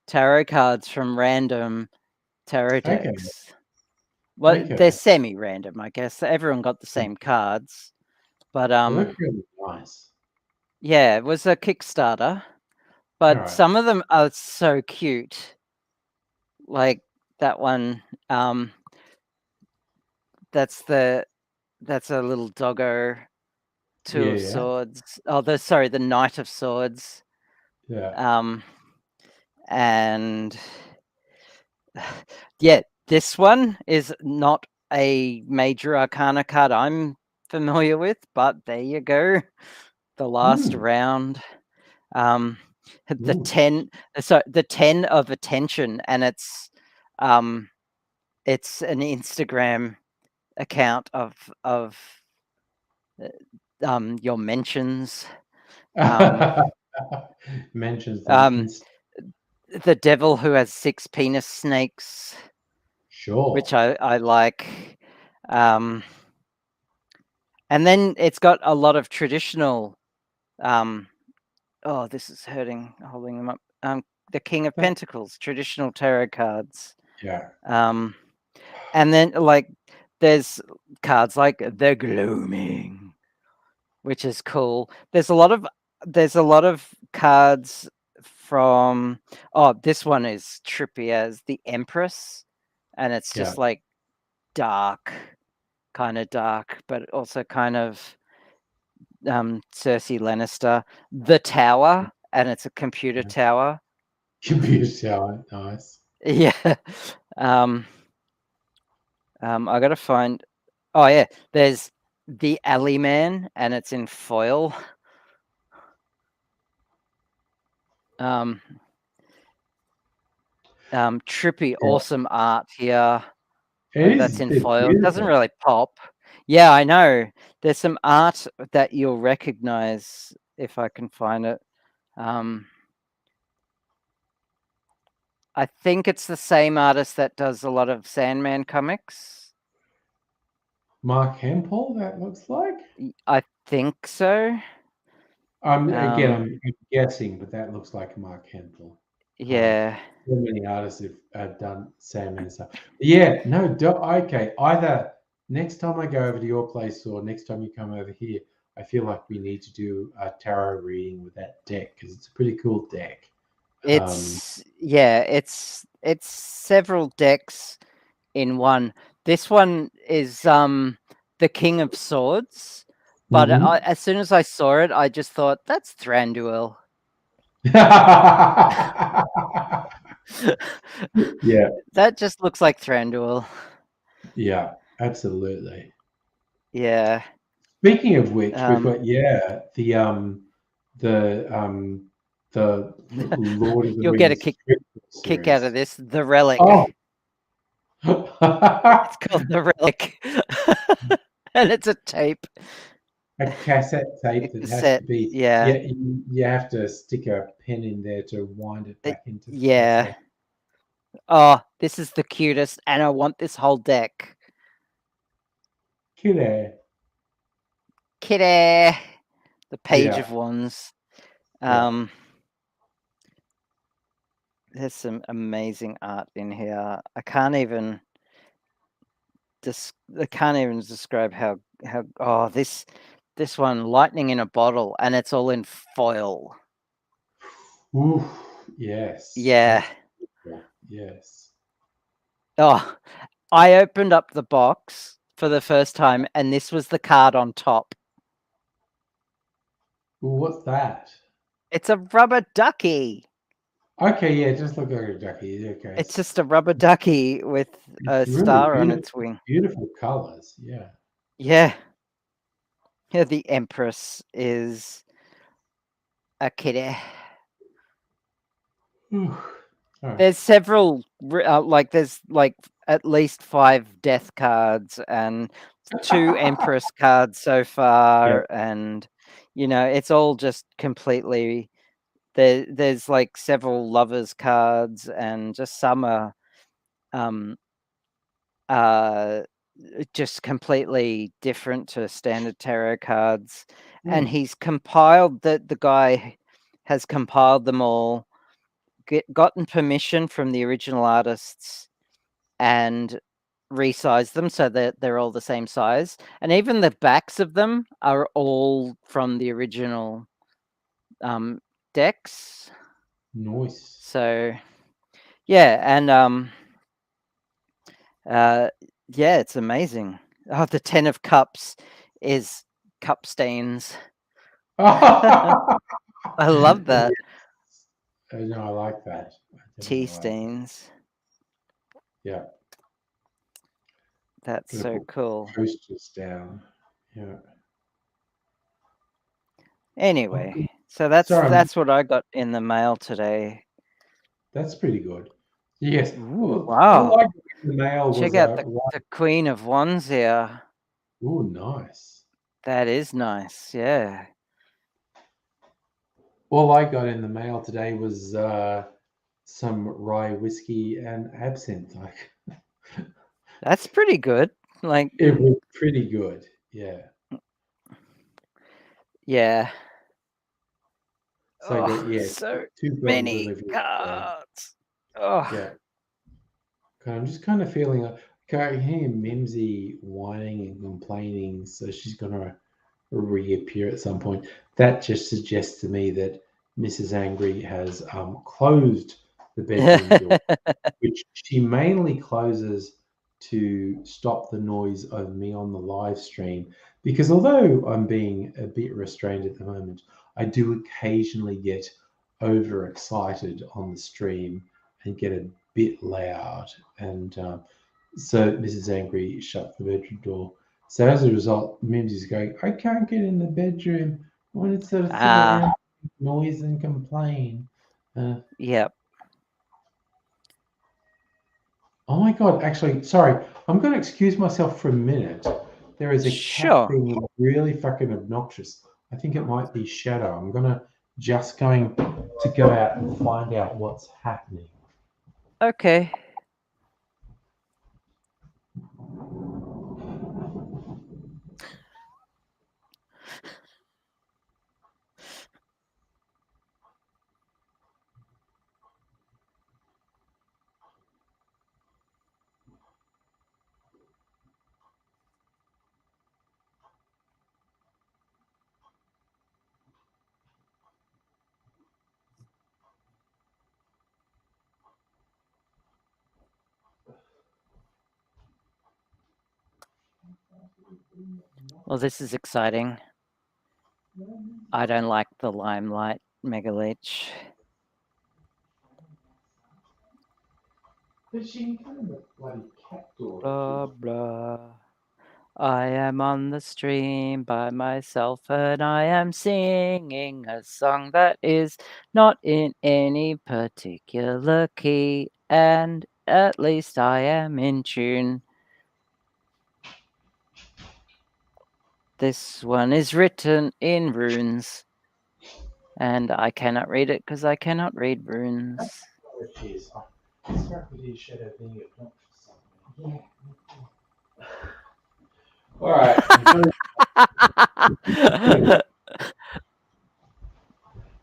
tarot cards from random tarot
Okay.
decks. Well,
Okay.
they're semi-random, I guess. Everyone got the same cards. But
They look really nice.
yeah, it was a Kickstarter. But
All right.
some of them are so cute. Like that one, that's a little doggo, two of
Yeah.
swords. Oh, the Knight of Swords.
Yeah.
And yeah, this one is not a major arcana card I'm familiar with, but there you go. The last round. The
Ooh.
10, the 10 of attention, and it's an Instagram account of your mentions.
Mentions them.
The devil who has 6 penis snakes,
Sure.
which I like. And then it's got a lot of traditional. Oh, this is hurting holding them up. The King of Pentacles, traditional tarot cards.
Yeah.
And then there's cards like the Gloaming, which is cool. There's a lot of cards from this one is trippy as the Empress, and it's just like dark, kind of dark, but also kind of Cersei Lannister. The Tower, and it's a computer tower.
Computer tower, nice.
Yeah. I gotta find. Oh yeah, there's the Alley Man, and it's in foil. Trippy, awesome art here. That's in foil. It doesn't really pop. Yeah, I know. There's some art that you'll recognize if I can find it. I think it's the same artist that does a lot of Sandman comics.
Mark Hempel, that looks like.
I think so.
Again, I'm guessing, but that looks like Mark Hempel.
Yeah.
So many artists have done Sandman stuff. Yeah, no, okay. Either next time I go over to your place or next time you come over here, I feel like we need to do a tarot reading with that deck because it's a pretty cool deck.
It's it's several decks in one. This one is the King of Swords, but as soon as I saw it, I just thought that's Thranduil.
Yeah,
That just looks like Thranduil.
yeah, absolutely.
Yeah.
Speaking of which, we've got the Lord of the
You'll get a
Rings
kick out of
series.
this. The Relic.
Oh,
It's called The Relic. And it's a tape.
a cassette tape that has to be.
Yeah.
You have to stick a pen in there to wind it back into the
Yeah.
cassette.
Oh, this is the cutest, and I want this whole deck.
Kitty.
Kitty. The Page
Yeah.
of Wands.
Yeah.
There's some amazing art in here. I can't even describe how oh this one, Lightning in a Bottle, and it's all in foil.
Ooh, yes.
Yeah.
Yes.
Oh, I opened up the box for the first time, and this was the card on top.
Well, what's that?
It's a rubber ducky.
Okay, yeah, just look like a ducky. Okay.
It's just a rubber ducky with a star on its wing.
Beautiful colors. Yeah.
Yeah. Yeah, the Empress is a kitty. There's several, there's like at least 5 death cards and 2 Empress cards so far, and it's all just completely. There's like several lovers cards, and just some are just completely different to standard tarot cards. And he's compiled the guy has compiled them all, gotten permission from the original artists, and resized them so that they're all the same size. And even the backs of them are all from the original decks.
Nice.
So yeah, and yeah, it's amazing. Oh, the 10 of Cups is cup stains. I love that.
Yes. No, I like that.
Tea stains.
Yeah.
That's so cool.
Posters down. Yeah.
Anyway, so that's what I got in the mail today.
That's pretty good. Yes.
Ooh, wow.
All I got in the mail
Check
was
out the Queen of Wands here.
Oh, nice.
That is nice. Yeah.
All I got in the mail today was some rye whiskey and absinthe.
That's pretty good. Like,
it was pretty good. Yeah.
Yeah.
So I got
so
2 bottles
many
of
cards. Oh.
Yeah. I'm just kind of feeling like I hear Mimsy whining and complaining, so she's gonna reappear at some point. That just suggests to me that Mrs. Angry has closed the bedroom door, which she mainly closes to stop the noise of me on the live stream. Because although I'm being a bit restrained at the moment, I do occasionally get overexcited on the stream and get a bit loud. And so Mrs. Angry shut the bedroom door. So as a result, Mimsy's going, I can't get in the bedroom. I want to sort of sit around, noise and complain.
Yep.
Oh my God, actually, sorry. I'm going to excuse myself for a minute. There is a cat being really fucking obnoxious. I think it might be Shadow. I'm going to go out and find out what's happening.
Okay. Well, this is exciting. I don't like the limelight, Mega Leech.
But she can come in the bloody cat door.
Blah, blah. I am on the stream by myself and I am singing a song that is not in any particular key, and at least I am in tune. This one is written in runes, and I cannot read it because I cannot read runes.
Which is, this rapidity shadow being obnoxious. Yeah. All right.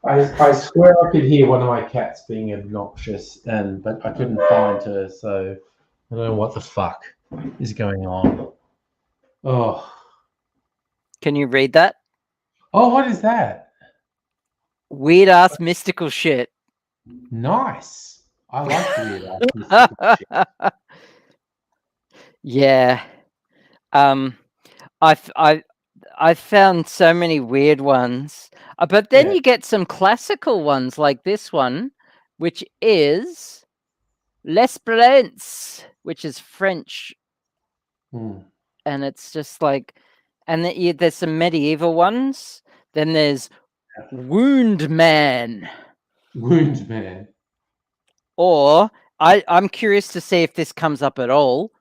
I swear I could hear one of my cats being obnoxious, but I couldn't find her, so I don't know what the fuck is going on. Oh,
Can you read that?
oh, what is that?
Weird ass mystical shit.
Nice. I like weird ass mystical shit.
Yeah. I found so many weird ones, but then
Yeah.
you get some classical ones like this one, which is L'Espérance, which is French,
Hmm.
and it's just like, and there's some medieval ones. Then there's Wound Man,
Wound Man.
or I'm curious to see if this comes up at all.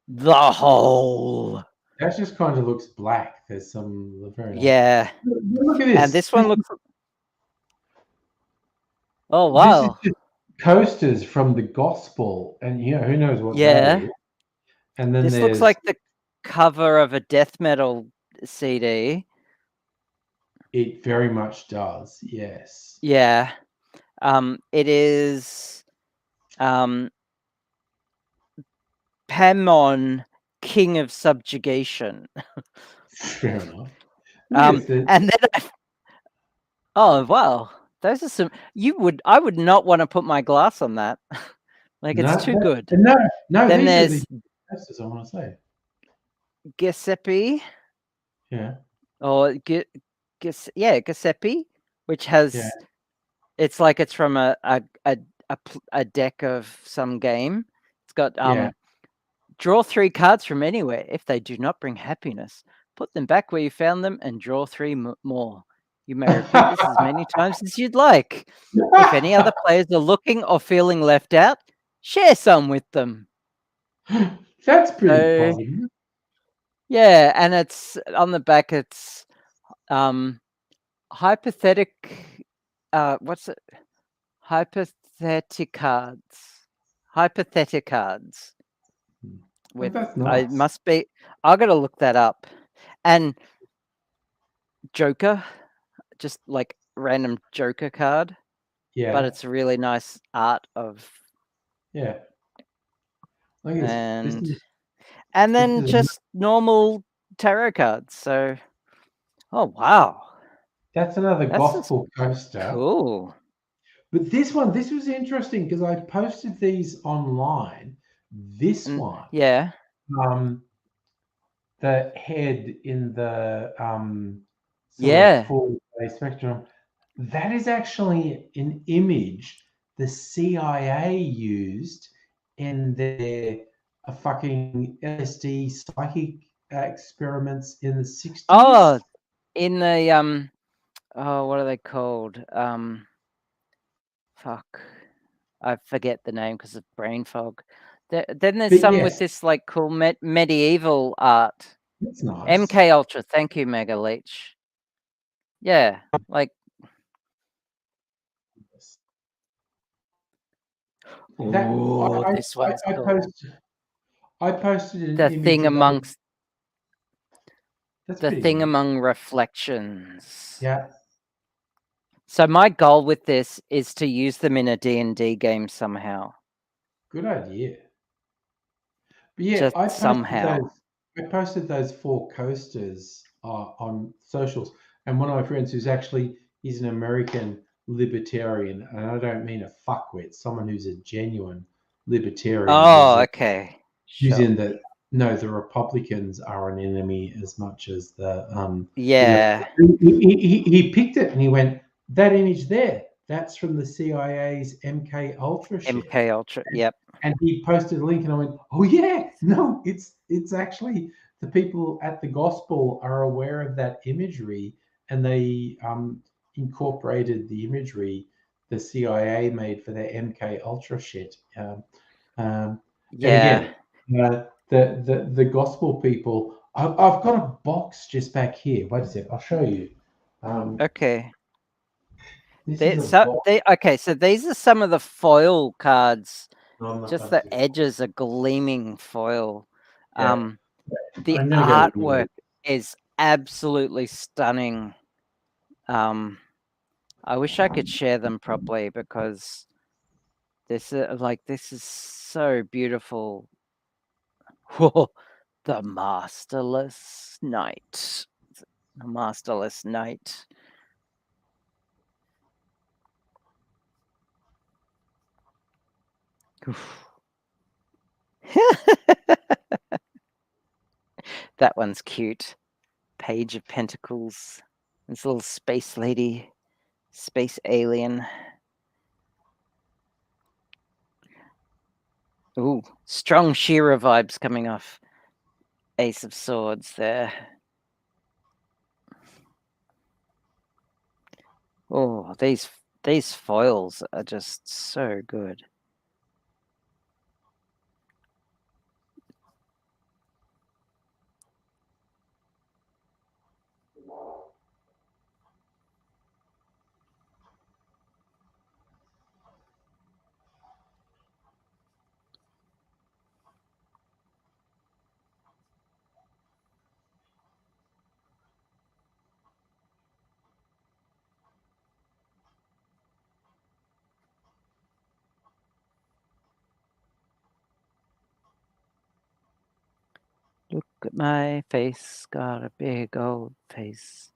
The Hole.
That just kind of looks black. There's some very nice.
Yeah.
Look at this.
And this one looks. Oh wow!
This is just coasters from the gospel, and who knows what that is. And then
this looks like the cover of a death metal CD.
It very much does. Yes.
Yeah. It is. Pamon, King of Subjugation.
Fair enough.
And then oh wow, those are some. I would not want to put my glass on that. Like it's too good.
No.
Then
there's the I want to say.
Giuseppe.
Yeah.
Or Giuseppe, which has. It's like it's from a deck of some game. It's got draw 3 cards from anywhere. If they do not bring happiness, put them back where you found them and draw 3 more. You may repeat this as many times as you'd like. If any other players are looking or feeling left out, share some with them.
That's pretty positive.
Yeah, and it's on the back. It's hypothetic. What's it? Hypothetic cards. With
that's nice.
I must be. I got to look that up. And Joker, just like random Joker card.
Yeah.
But it's really nice art of.
Yeah.
And then just normal tarot cards. So, oh wow.
That's another gospel coaster.
Cool.
But this was interesting because I posted these online. This one.
Yeah.
The head in the full spectrum. That is actually an image the CIA used in their fucking LSD psychic experiments in the 60s.
Oh, in the what are they called? Fuck, I forget the name because of brain fog. Then there's some with this like cool medieval art.
That's nice.
MK Ultra, thank you, Mega Leech. Yeah, like. This one's cool.
I posted
the thing amongst. The thing among reflections.
Yeah.
So my goal with this is to use them in a D&D game somehow.
Good idea. But yeah,
just
I posted those 4 coasters on socials, and one of my friends he's an American libertarian, and I don't mean a fuckwit, someone who's a genuine libertarian.
Oh, okay.
Who's in the No, the Republicans are an enemy as much as the
Yeah.
he picked it and he went, that image there, that's from the CIA's MK Ultra shit.
MK Ultra. Yep.
And he posted a link and I went, oh yeah, no, it's actually the people at the gospel are aware of that imagery and they incorporated the imagery the CIA made for their MK Ultra shit. And
Yeah.
again, the gospel people. I've got a box just back here. Wait a sec, I'll show you.
Okay.
This
They,
is a
so
box.
they okay. So these are some of the foil cards. Just the
That's it.
edges are gleaming foil.
Yeah.
The
I'm gonna go to
artwork is absolutely stunning. I wish I could share them properly because this is so beautiful. Whoa, the masterless knight. The masterless knight. That one's cute. Page of Pentacles. This little space lady. Space alien. Ooh, strong She-Ra vibes coming off Ace of Swords there. Oh, these foils are just so good. Look at my face, got a big old face.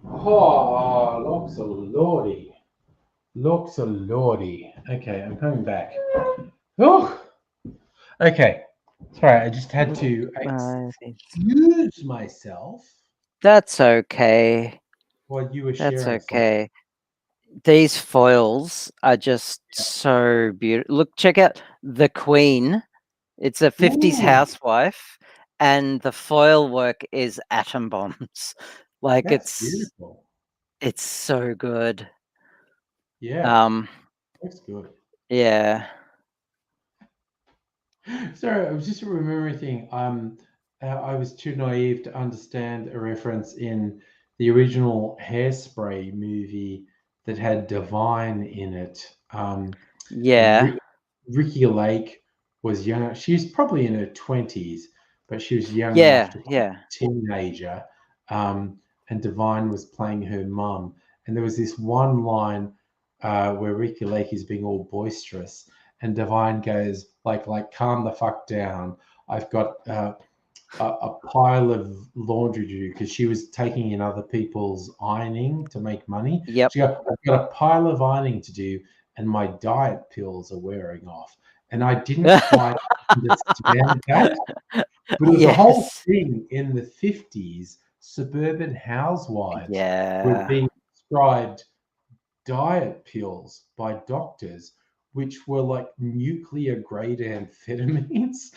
Oh, looks a lordy. Looks a lordy. Okay, I'm coming back. Oh, okay. Sorry, I just had to excuse myself
That's okay.
while you were
That's
sharing.
okay. These foils are just so beautiful. Look, check out the Queen. It's a 50s
Ooh,
housewife, and the foil work is atom bombs. Like
that's beautiful.
it's so good.
Yeah, that's good.
Yeah.
Sorry, I was just remembering a thing. I was too naive to understand a reference in the original Hairspray movie that had Divine in it.
Yeah.
Ricky Lake was young. She's probably in her 20s, but she was young enough
Yeah.
to play
Yeah.
a teenager. And Divine was playing her mum. And there was this one line where Ricky Lake is being all boisterous, and Divine goes like calm the fuck down. I've got a pile of laundry to do, because she was taking in other people's ironing to make money.
Yep.
She goes, I've got a pile of ironing to do, and my diet pills are wearing off. And I didn't quite understand that, but it was a whole
Yes.
thing in the 50s. Suburban housewives were
Yeah.
being prescribed diet pills by doctors, which were like nuclear grade amphetamines.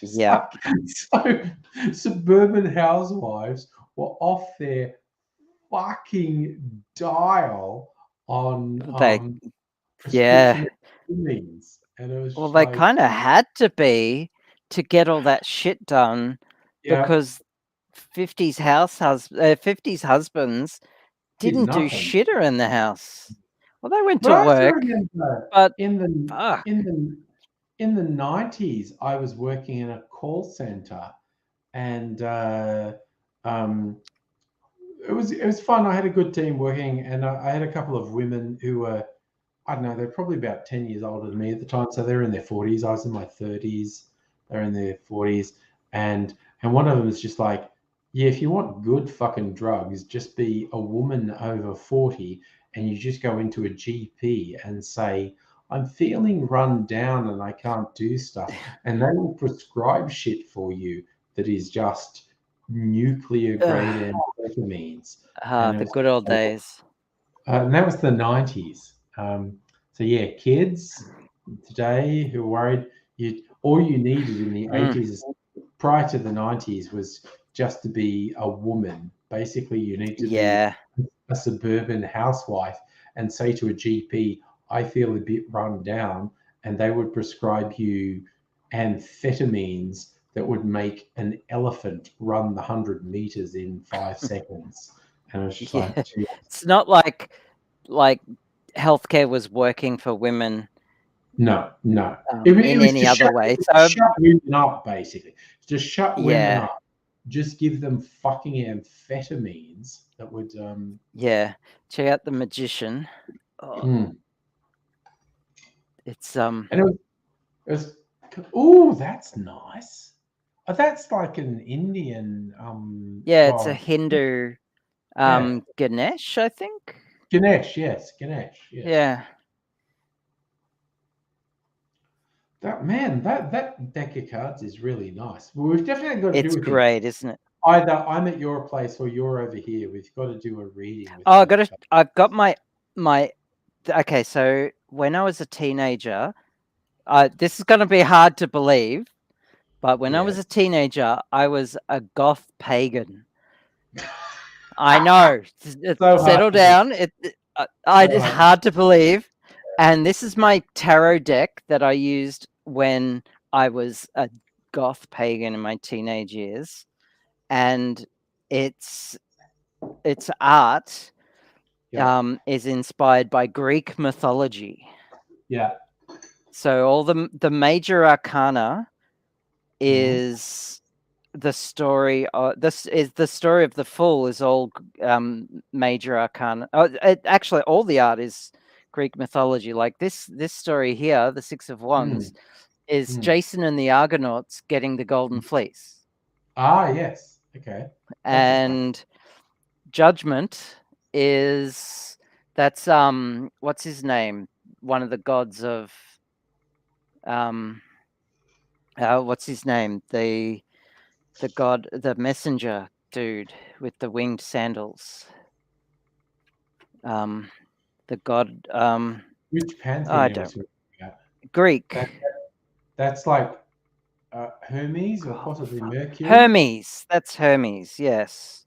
Yep.
So suburban housewives were off their fucking dial on
They
prescription
yeah.
amphetamines. And it was
Well,
just
they
like,
kind of had to be to get all that shit done
yeah,
because 50s husbands
did
didn't do
nothing.
shitter in the house. Well, they went
But
to
I also
work,
remember
but
in the
fuck.
in the in the 90s, I was working in a call center, and it was fun. I had a good team working, and I had a couple of women who were, I don't know, they're probably about 10 years older than me at the time, so they're in their 40s. I was in my 30s. They're in their 40s, and one of them was just like, Yeah, if you want good fucking drugs, just be a woman over 40 and you just go into a GP and say, I'm feeling run down and I can't do stuff. And they will prescribe shit for you that is just nuclear grade amphetamines. And it
The
was
good old days.
and that was the 90s. So yeah, kids today who are worried, all you needed in the 80s prior to the 90s was just to be a woman. Basically, you need to be a suburban housewife and say to a GP, I feel a bit run down, and they would prescribe you amphetamines that would make an elephant run the 100 meters in 5 seconds. And it was just like, gee,
It's not like healthcare was working for women.
no.
In
It was
any
to
other way. So
shut women up, basically. Just shut women
yeah,
up. Just give them fucking amphetamines that would.
yeah. Check out The Magician. It's
And it was. Oh, that's nice. Oh, that's like an Indian.
yeah, it's a
God.
Hindu
Yeah.
Ganesh, I think.
Ganesh, yes, Ganesh, yes.
Yeah.
That deck of cards is really nice. Well, we've definitely got to do
It's
a thing.
great, isn't it?
Either I'm at your place or you're over here. We've got to do a reading. With
Oh, I've got my okay, so when I was a teenager, this is going to be hard to believe, but when I was a teenager, I was a goth pagan. I know. Settle down. It's hard to believe. And this is my tarot deck that I used when I was a goth pagan in my teenage years. And its art is inspired by Greek mythology.
Yeah.
So all the major arcana is the story. This is the story of the Fool. Is all major arcana. Actually, all the art is Greek mythology. Like this story here, the Six of Wands, is Jason and the Argonauts getting the Golden Fleece.
Ah, yes. Okay.
And Judgment is that's what's his name? One of the gods of what's his name? The god, the messenger dude with the winged sandals. The god.
Which pantheon was he at?
Greek.
That's like Hermes or possibly Mercury.
Hermes. That's Hermes. Yes.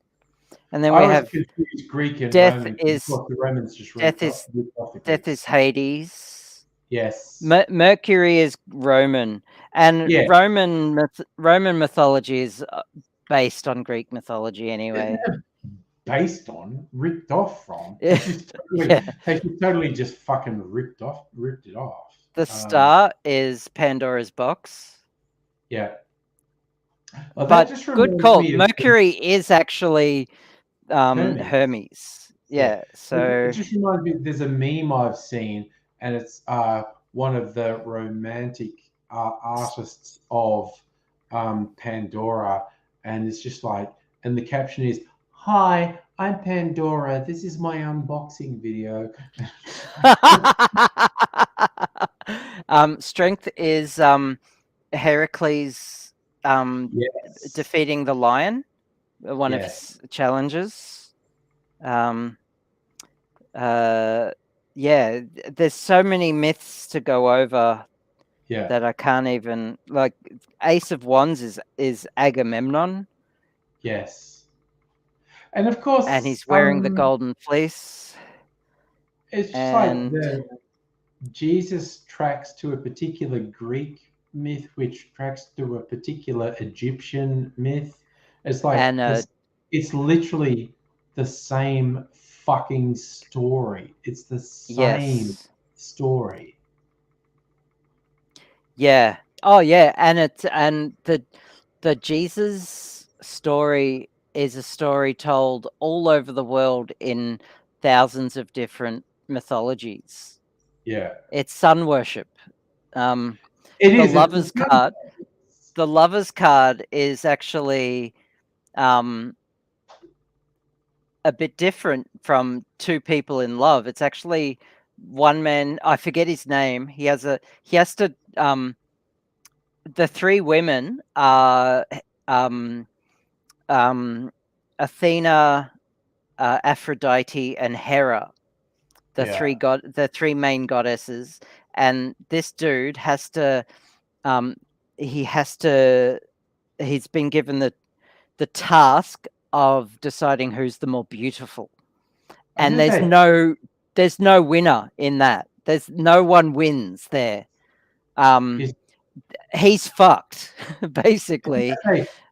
And then
I
we
was
have
confused Greek and
death
Roman.
is
The Romans just
death
ripped off the
death
Greeks.
is Hades.
Yes.
Mercury is Roman, and Roman mythology is based on Greek mythology anyway.
Based on, ripped off from. They should totally just fucking ripped it off.
The star is Pandora's box.
Yeah. Well,
but good call. Mercury is actually Hermes. Yeah. So
it just reminds me. There's a meme I've seen, and it's one of the romantic artists of Pandora, and it's just like, and the caption is, "Hi, I'm Pandora. This is my unboxing video."
Strength is Heracles defeating the lion, one of his challenges. Yeah, there's so many myths to go over that I can't even, like, Ace of Wands is Agamemnon.
Yes. And of course,
and he's wearing the golden fleece.
It's just like Jesus tracks to a particular Greek myth, which tracks to a particular Egyptian myth. It's like it's literally the same fucking story. It's the same story.
Yeah. Oh yeah, and the Jesus story is a story told all over the world in thousands of different mythologies.
Yeah.
It's sun worship.
The
lovers card is actually a bit different from two people in love. It's actually one man. I forget his name. He has to. The three women are Athena, Aphrodite, and Hera. The three main goddesses, and this dude has to. He has to. He's been given the task of deciding who's the more beautiful, and there's no winner in that. There's no one wins there. He's fucked, basically.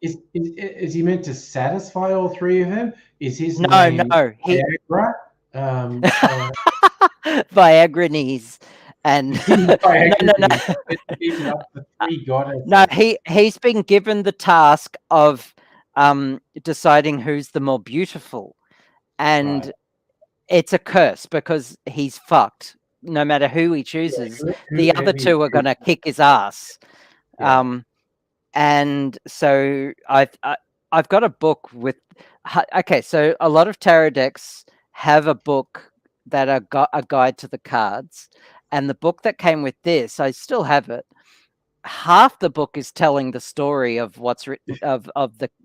Is he meant to satisfy all three of them? Is his
No,
name
Viagra?
Viagra?
Viagra knees. And no. No, he's been given the task of deciding who's the more beautiful, and it's a curse because he's fucked. No matter who he chooses, the other two are going to kick his ass. And so I've got a book with. Okay, so a lot of tarot decks have a book that are got a guide to the cards, and the book that came with this, I still have it. Half the book is telling the story of what's written of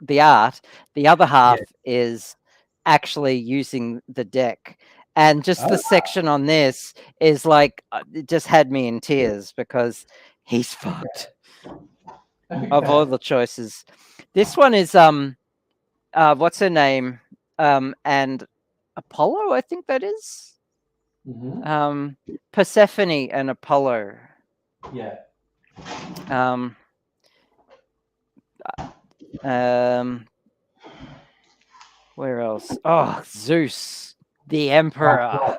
the art. The other half is actually using the deck. And just the section on this is like, it just had me in tears because he's fucked. Of all the choices. This one is what's her name? And Apollo, I think that is. Persephone and Apollo.
Yeah.
Where else? Oh, Zeus, the emperor.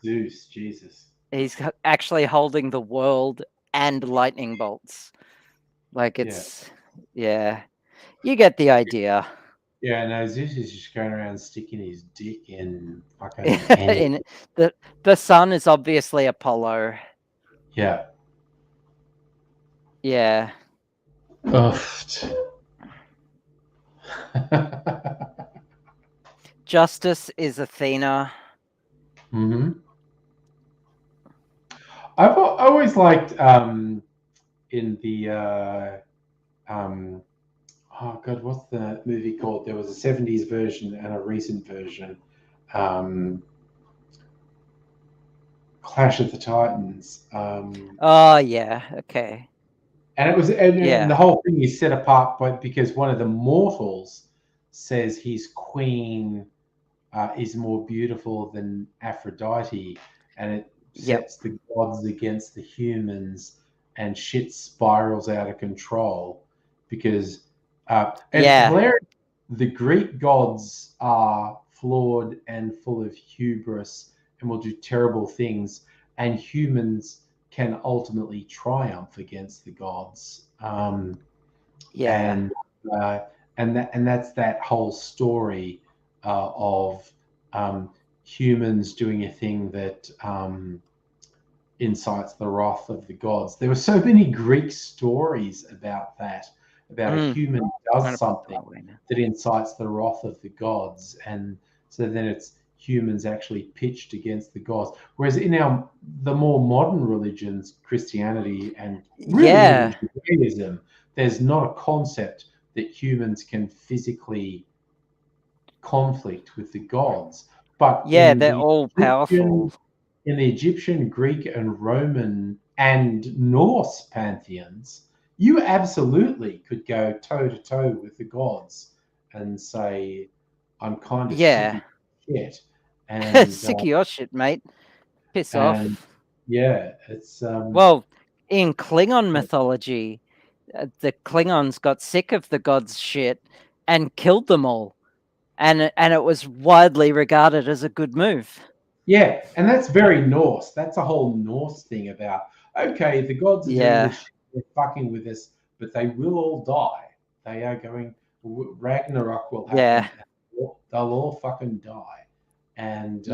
Zeus, Jesus.
He's actually holding the world and lightning bolts. Like it's, yeah. You get the idea.
Yeah, no, Zeus is just going around sticking his dick in fucking
the sun is obviously Apollo.
Yeah.
Yeah. Justice is Athena.
I've always liked in the oh god, what's the movie called? There was a 70s version and a recent version. Clash of the Titans.
Oh yeah, okay.
And it was, and the whole thing is set apart because one of the mortals says his queen is more beautiful than Aphrodite, and it sets the gods against the humans, and shit spirals out of control because it's hilarious. The Greek gods are flawed and full of hubris and will do terrible things, and humans can ultimately triumph against the gods. And that's that whole story of humans doing a thing that incites the wrath of the gods. There were so many Greek stories about that, about a human does something that incites the wrath of the gods, and so then it's humans actually pitched against the gods. Whereas in the more modern religions, Christianity and really Judaism, there's not a concept that humans can physically conflict with the gods. But
they're all powerful.
In the Egyptian, Greek, and Roman and Norse pantheons, you absolutely could go toe to toe with the gods and say, "I'm kind of sick of shit." And
sick of your shit, mate. Piss off.
Yeah, it's
well, in Klingon mythology, the Klingons got sick of the gods' shit and killed them all, and it was widely regarded as a good move.
Yeah, and that's very Norse. That's a whole Norse thing about, okay, the gods are doing this shit, they're fucking with us, but they will all die. They are going, Ragnarok will happen. They'll all fucking die. And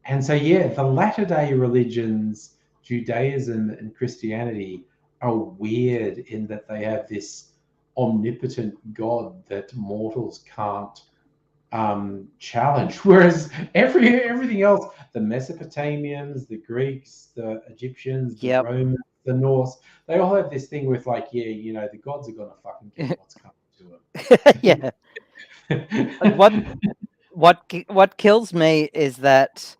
and so the latter-day religions, Judaism and Christianity, are weird in that they have this omnipotent God that mortals can't challenge. Whereas everything else, the Mesopotamians, the Greeks, the Egyptians, the
Yep.
Romans, the Norse, they all have this thing with like, yeah, you know, the gods are gonna fucking get what's coming to
Yeah.
them.
What kills me is that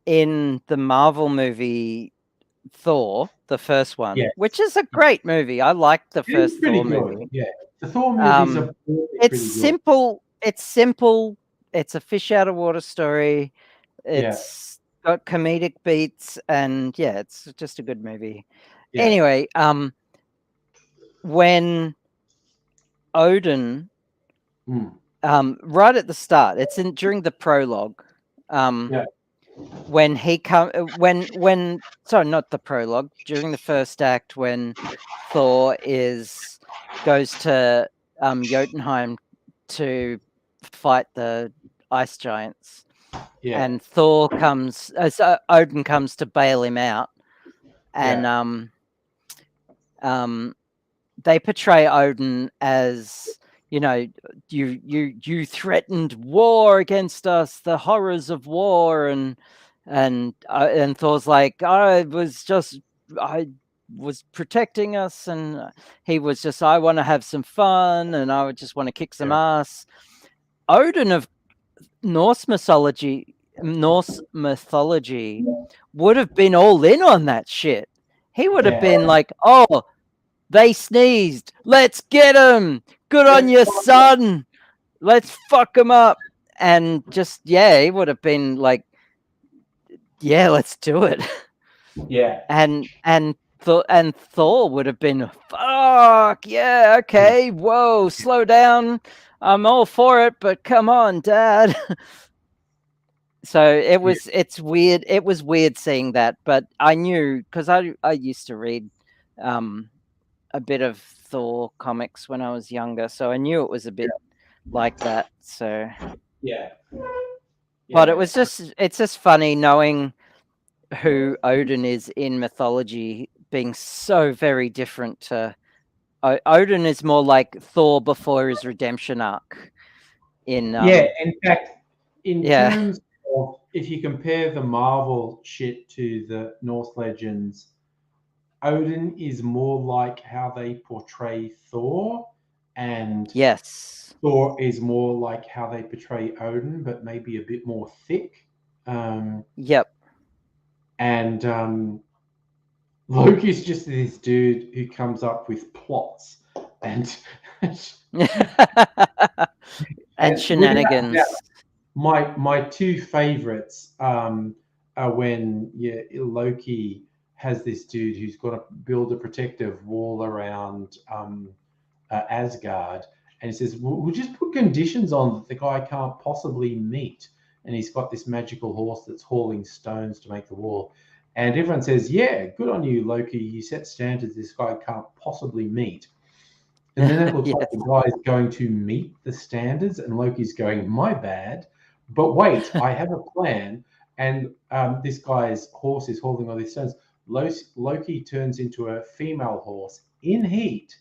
in the Marvel movie Thor, the first one,
Yes.
which is a great movie. I liked the first
It's pretty
Thor
good.
movie.
Yeah. The Thor movies are really
It's
pretty good.
simple. It's simple. It's a fish out of water story.
Yeah.
It's got comedic beats, and yeah, it's just a good movie.
Yeah.
Anyway, when Odin,
Mm.
right at the start, it's in during the prologue.
Yeah.
When he when sorry, not the prologue, during the first act, when Thor goes to Jotunheim to fight the ice giants,
Yeah.
and Thor comes so Odin comes to bail him out, and they portray Odin as, you know, you threatened war against us, the horrors of war, and Thor's like, I was protecting us, and he was just, I want to have some fun, and I would just want to kick some ass. Odin of Norse mythology would have been all in on that shit. He would have been like, oh, they sneezed. Let's get them. Good on your son. Let's fuck them up. And just, yeah, he would have been like, yeah, let's do it.
Yeah.
And Thor would have been, fuck, yeah, okay, whoa, slow down. I'm all for it, but come on, Dad. So it's weird. It was weird seeing that, but I knew, because I used to read a bit of Thor comics when I was younger, so I knew it was a bit like that. So
Yeah.
but it's just funny knowing who Odin is in mythology, being so very different to Odin is more like Thor before his redemption arc. In
In fact, in
yeah.
terms of if you compare the Marvel shit to the Norse legends, Odin is more like how they portray Thor, and
Yes.
Thor is more like how they portray Odin, but maybe a bit more thick.
Yep.
And Loki's just this dude who comes up with plots and
and shenanigans.
My two favorites are when Loki has this dude who's got to build a protective wall around Asgard, and he says we'll just put conditions on that the guy can't possibly meet, and he's got this magical horse that's hauling stones to make the wall, and everyone says, yeah, good on you, Loki, you set standards this guy can't possibly meet. And then it looks like the guy's going to meet the standards, and Loki's going, my bad. But wait, I have a plan. And this guy's horse is hauling all these stones. Loki turns into a female horse in heat,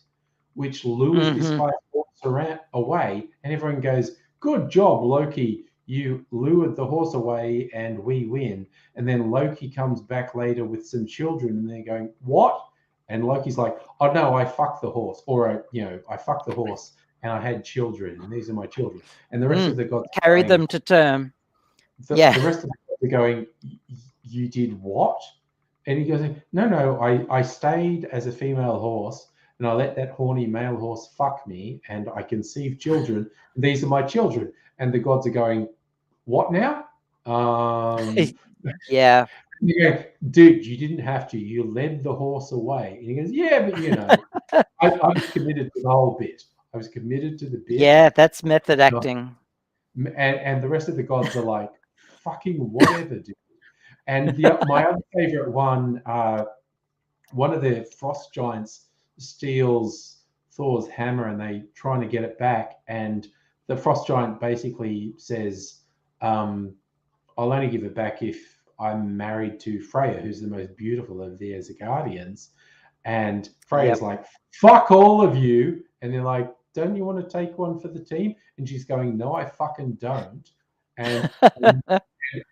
which lures this guy's horse away. And everyone goes, good job, Loki. You lured the horse away and we win. And then Loki comes back later with some children, and they're going, what? And Loki's like, oh no, I fucked the horse, or I fucked the horse and I had children, and these are my children. And the rest of the gods
carried them to term.
The rest of the gods are going, you did what? And he goes, no, I stayed as a female horse, and I let that horny male horse fuck me, and I conceived children. And these are my children. And the gods are going, what now?
Yeah.
You go, dude, you didn't have to. You led the horse away. And he goes, yeah, but I was committed to the whole bit. I was committed to the bit.
Yeah, that's method acting.
And the rest of the gods are like, fucking whatever, dude. And my other favorite one of the frost giants steals Thor's hammer, and they trying to get it back. And the frost giant basically says, I'll only give it back if I'm married to Freya, who's the most beautiful of the Asgardians. And Freya's like, fuck all of you. And they're like, don't you want to take one for the team? And she's going, no, I fucking don't. And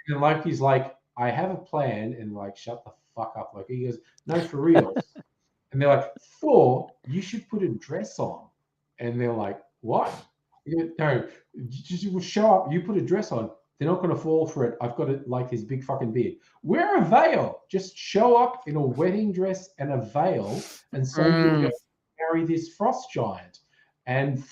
Loki's like, I have a plan. And like, shut the fuck up, Loki. He goes, no, for real. And they're like, Thor, you should put a dress on. And they're like, what? No, just show up. You put a dress on. They're not going to fall for it. I've got it like this big fucking beard. Wear a veil. Just show up in a wedding dress and a veil, and so you'll go marry this frost giant. And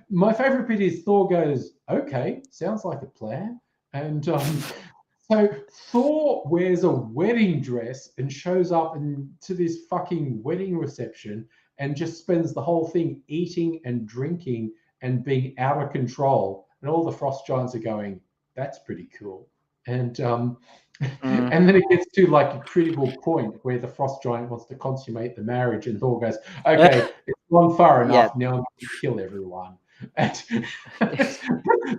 my favorite bit is Thor goes, okay, sounds like a plan. And so Thor wears a wedding dress and shows up to this fucking wedding reception and just spends the whole thing eating and drinking and being out of control. And all the frost giants are going, that's pretty cool. And and then it gets to like a critical point where the frost giant wants to consummate the marriage, and Thor goes, okay, it's gone far enough. Now I'm going to kill everyone. And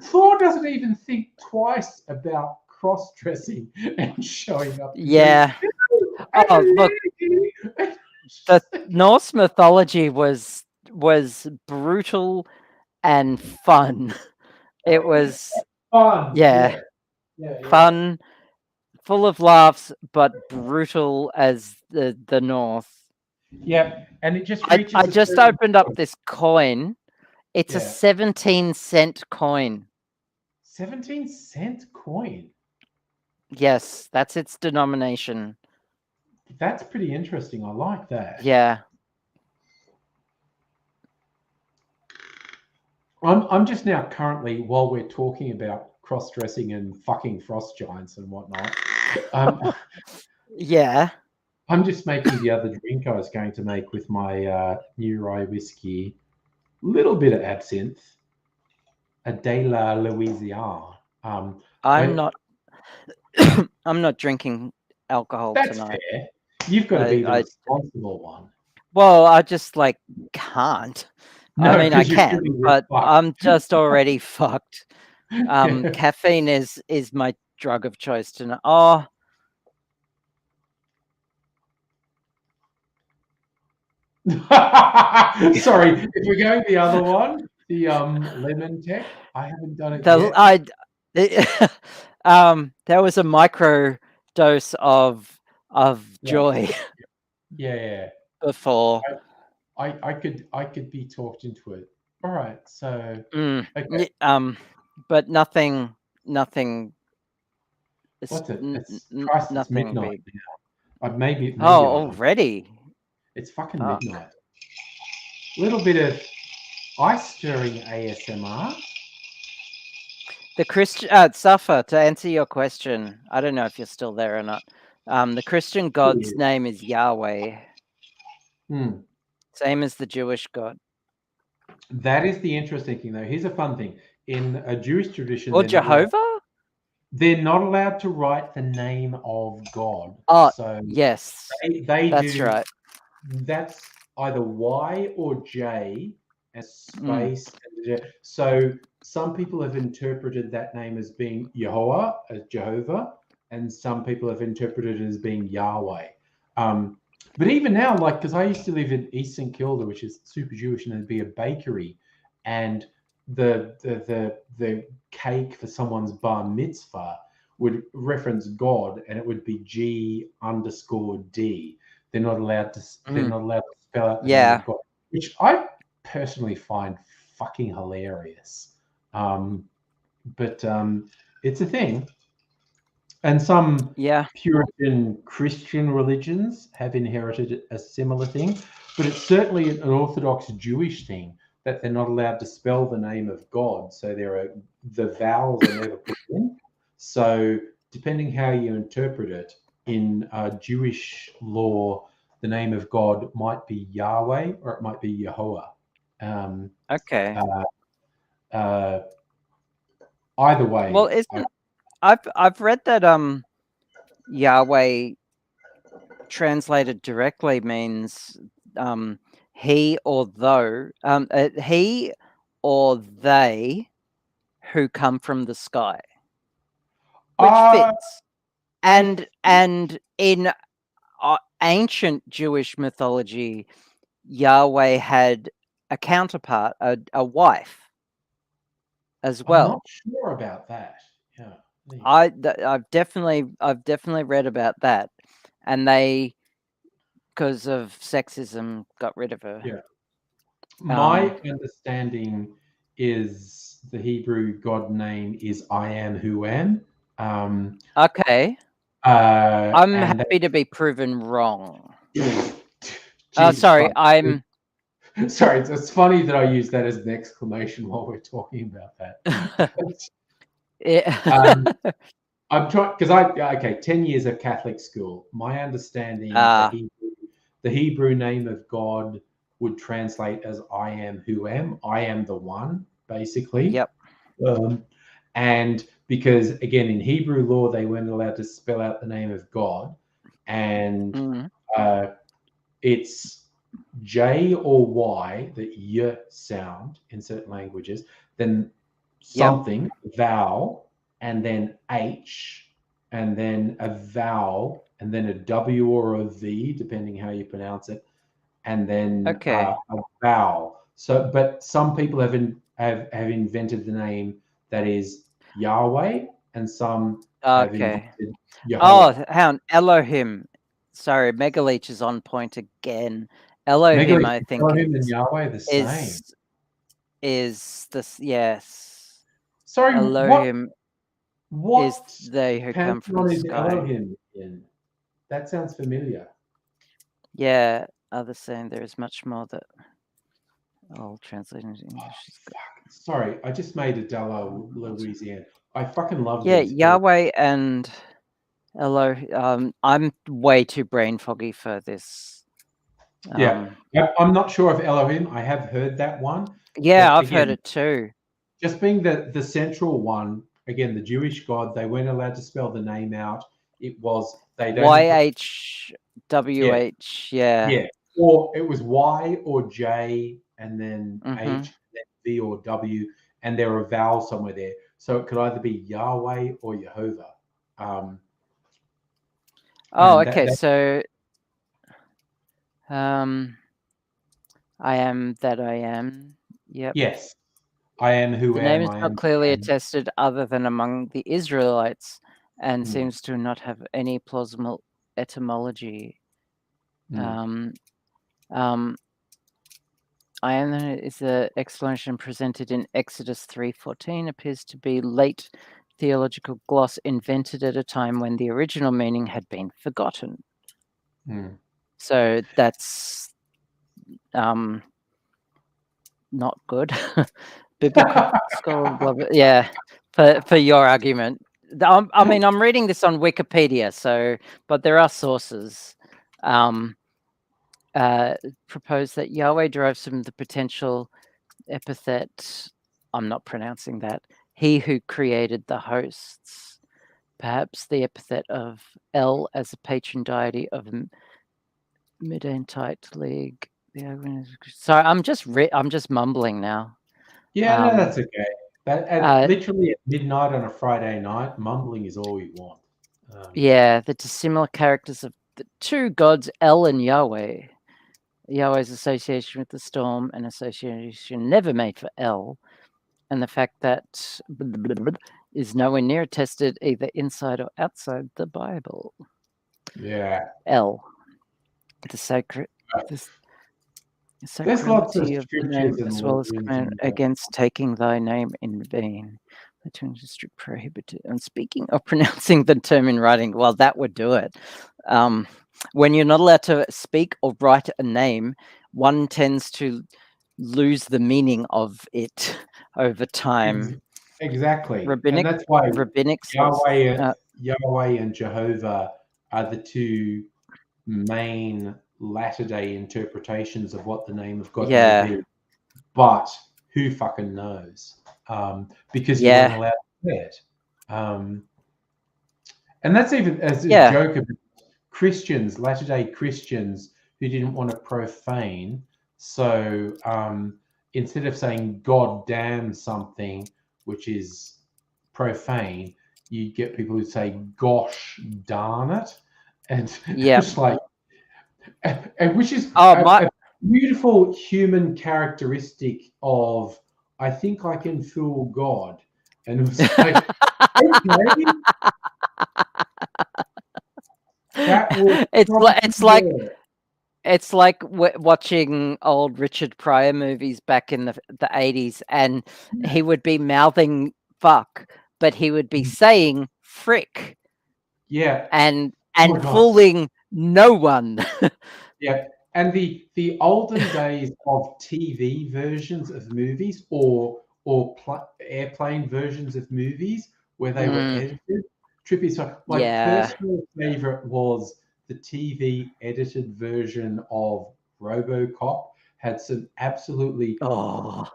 Thor doesn't even think twice about cross-dressing and showing up.
Yeah. Oh, look, the Norse mythology was brutal and fun. It was
fun.
Yeah. Fun, full of laughs, but brutal as the North.
Yeah, and it just
I just opened up this coin. It's a 17-cent coin.
17-cent coin?
Yes, that's its denomination.
That's pretty interesting. I like that.
Yeah.
I'm just now currently, while we're talking about cross-dressing and fucking frost giants and whatnot,
yeah,
I'm just making the other drink I was going to make with my new rye whiskey. Little bit of absinthe, a de la Louisiane.
I'm not drinking alcohol
that's
tonight.
Fair. You've got to be the responsible one.
Well, I just can't.
No,
I mean, I can, but I'm just already fucked. Caffeine is my drug of choice tonight. Oh.
Sorry, if we're going the other one, the lemon tech, I haven't done it yet.
There was a micro dose of joy.
Yeah.
Before.
I could be talked into it. All right, so
okay. But nothing.
What's it? It's Christ, it's midnight now. Maybe
already.
It's fucking midnight. Little bit of ice stirring ASMR.
The Christian Suffer, to answer your question, I don't know if you're still there or not. The Christian God's name is Yahweh. Same as the Jewish God.
That is the interesting thing, though. Here's a fun thing. In a Jewish tradition...
Or Jehovah?
They're not allowed to write the name of God.
Oh,
so
yes. That's right.
That's either Y or J as space. So some people have interpreted that name as being Jehovah, and some people have interpreted it as being Yahweh. But even now, because I used to live in East St Kilda, which is super Jewish, and there'd be a bakery, and the cake for someone's bar mitzvah would reference God, and it would be G_D. They're not allowed to. They're not allowed to spell out the name of God, which I personally find fucking hilarious. But it's a thing. And some Puritan Christian religions have inherited a similar thing, but it's certainly an Orthodox Jewish thing that they're not allowed to spell the name of God. So the vowels are never put in. So depending how you interpret it, in Jewish law, the name of God might be Yahweh or it might be Yehovah.
Okay.
Either way.
Well, I've read that Yahweh translated directly means he or he or they who come from the sky, which fits. And in ancient Jewish mythology, Yahweh had a counterpart, a wife, as
I'm
well.
not sure about that. Yeah.
I've definitely read about that, and they, because of sexism, got rid of her.
Yeah. My understanding is the Hebrew God name is I am who am.
Okay, I'm happy to be proven wrong. Sorry, I'm.
Sorry, it's funny that I use that as an exclamation while we're talking about that. I'm trying because 10 years of Catholic school. My understanding, the Hebrew name of God would translate as I am who am. I am the one, basically.
Yep.
And because again, in Hebrew law, they weren't allowed to spell out the name of God, and it's J or Y, the Y sound in certain languages, then something, vowel, and then H, and then a vowel, and then a W or a V, depending how you pronounce it, and then a vowel. So, but some people have invented the name that is Yahweh, and some have invented Jehovah.
Elohim. Sorry, Megaleech is on point again. Elohim, I think,
Elohim and Yahweh the same.
Is this, yes.
Sorry,
Elohim
what
is they who come from the sky.
Elohim in? That sounds familiar.
Yeah, others saying there is much more that I'll translate into English.
Sorry, I just made a Della Louisiana. I fucking love
these. Yahweh and Elo. I'm way too brain foggy for this.
I'm not sure of Elohim. I have heard that one.
Yeah, I've heard it too.
Just being the central one, again, the Jewish God, they weren't allowed to spell the name out. It was
YHWH,
yeah. Or it was Y or J and then H, and then V or W, and there are vowels somewhere there. So it could either be Yahweh or Jehovah.
So I am that I am. Yep.
Yes. I am who
the
am.
The name is
I
not
am,
clearly attested other than among the Israelites and seems to not have any plausible etymology. I am is the explanation presented in Exodus 3:14 appears to be late theological gloss invented at a time when the original meaning had been forgotten. So that's not good. Biblical scholar, yeah, for your argument. I mean, I'm reading this on Wikipedia, so but there are sources. Propose that Yahweh derives from the potential epithet, I'm not pronouncing that, he who created the hosts. Perhaps the epithet of El as a patron deity of Midianite League. Sorry, I'm just mumbling now.
Yeah, no, that's okay. But literally at midnight on a Friday night, mumbling is all you want.
The dissimilar characters of the two gods, El and Yahweh. Yahweh's association with the storm, an association never made for El, and the fact that is nowhere near attested either inside or outside the Bible.
Yeah.
El, the sacred.
There's lots of
of the name, as well as command against taking thy name in vain. The term is strict prohibited. And speaking or pronouncing the term in writing, well, that would do it. When you're not allowed to speak or write a name, one tends to lose the meaning of it over time.
Exactly.
Rabbinic,
and that's why
rabbinic
Yahweh and Jehovah are the two main latter-day interpretations of what the name of God may be. But who fucking knows? Because you weren't allowed to say it. And that's even as a joke about Christians, latter-day Christians who didn't want to profane. So instead of saying God damn something, which is profane, you get people who say gosh darn it. And it's like, and which is beautiful human characteristic of, I think I can fool God. And it was like, okay, that was
It's like
yeah.
it's like watching old Richard Pryor movies back in the 80s, and he would be mouthing fuck, but he would be saying frick
Yeah.
and
Oh my God.
fooling no one.
Yeah. And the olden days of TV versions of movies or airplane versions of movies where they were edited. Trippy. So my
Yeah.
personal favorite was the TV edited version of RoboCop. Had some absolutely
Oh.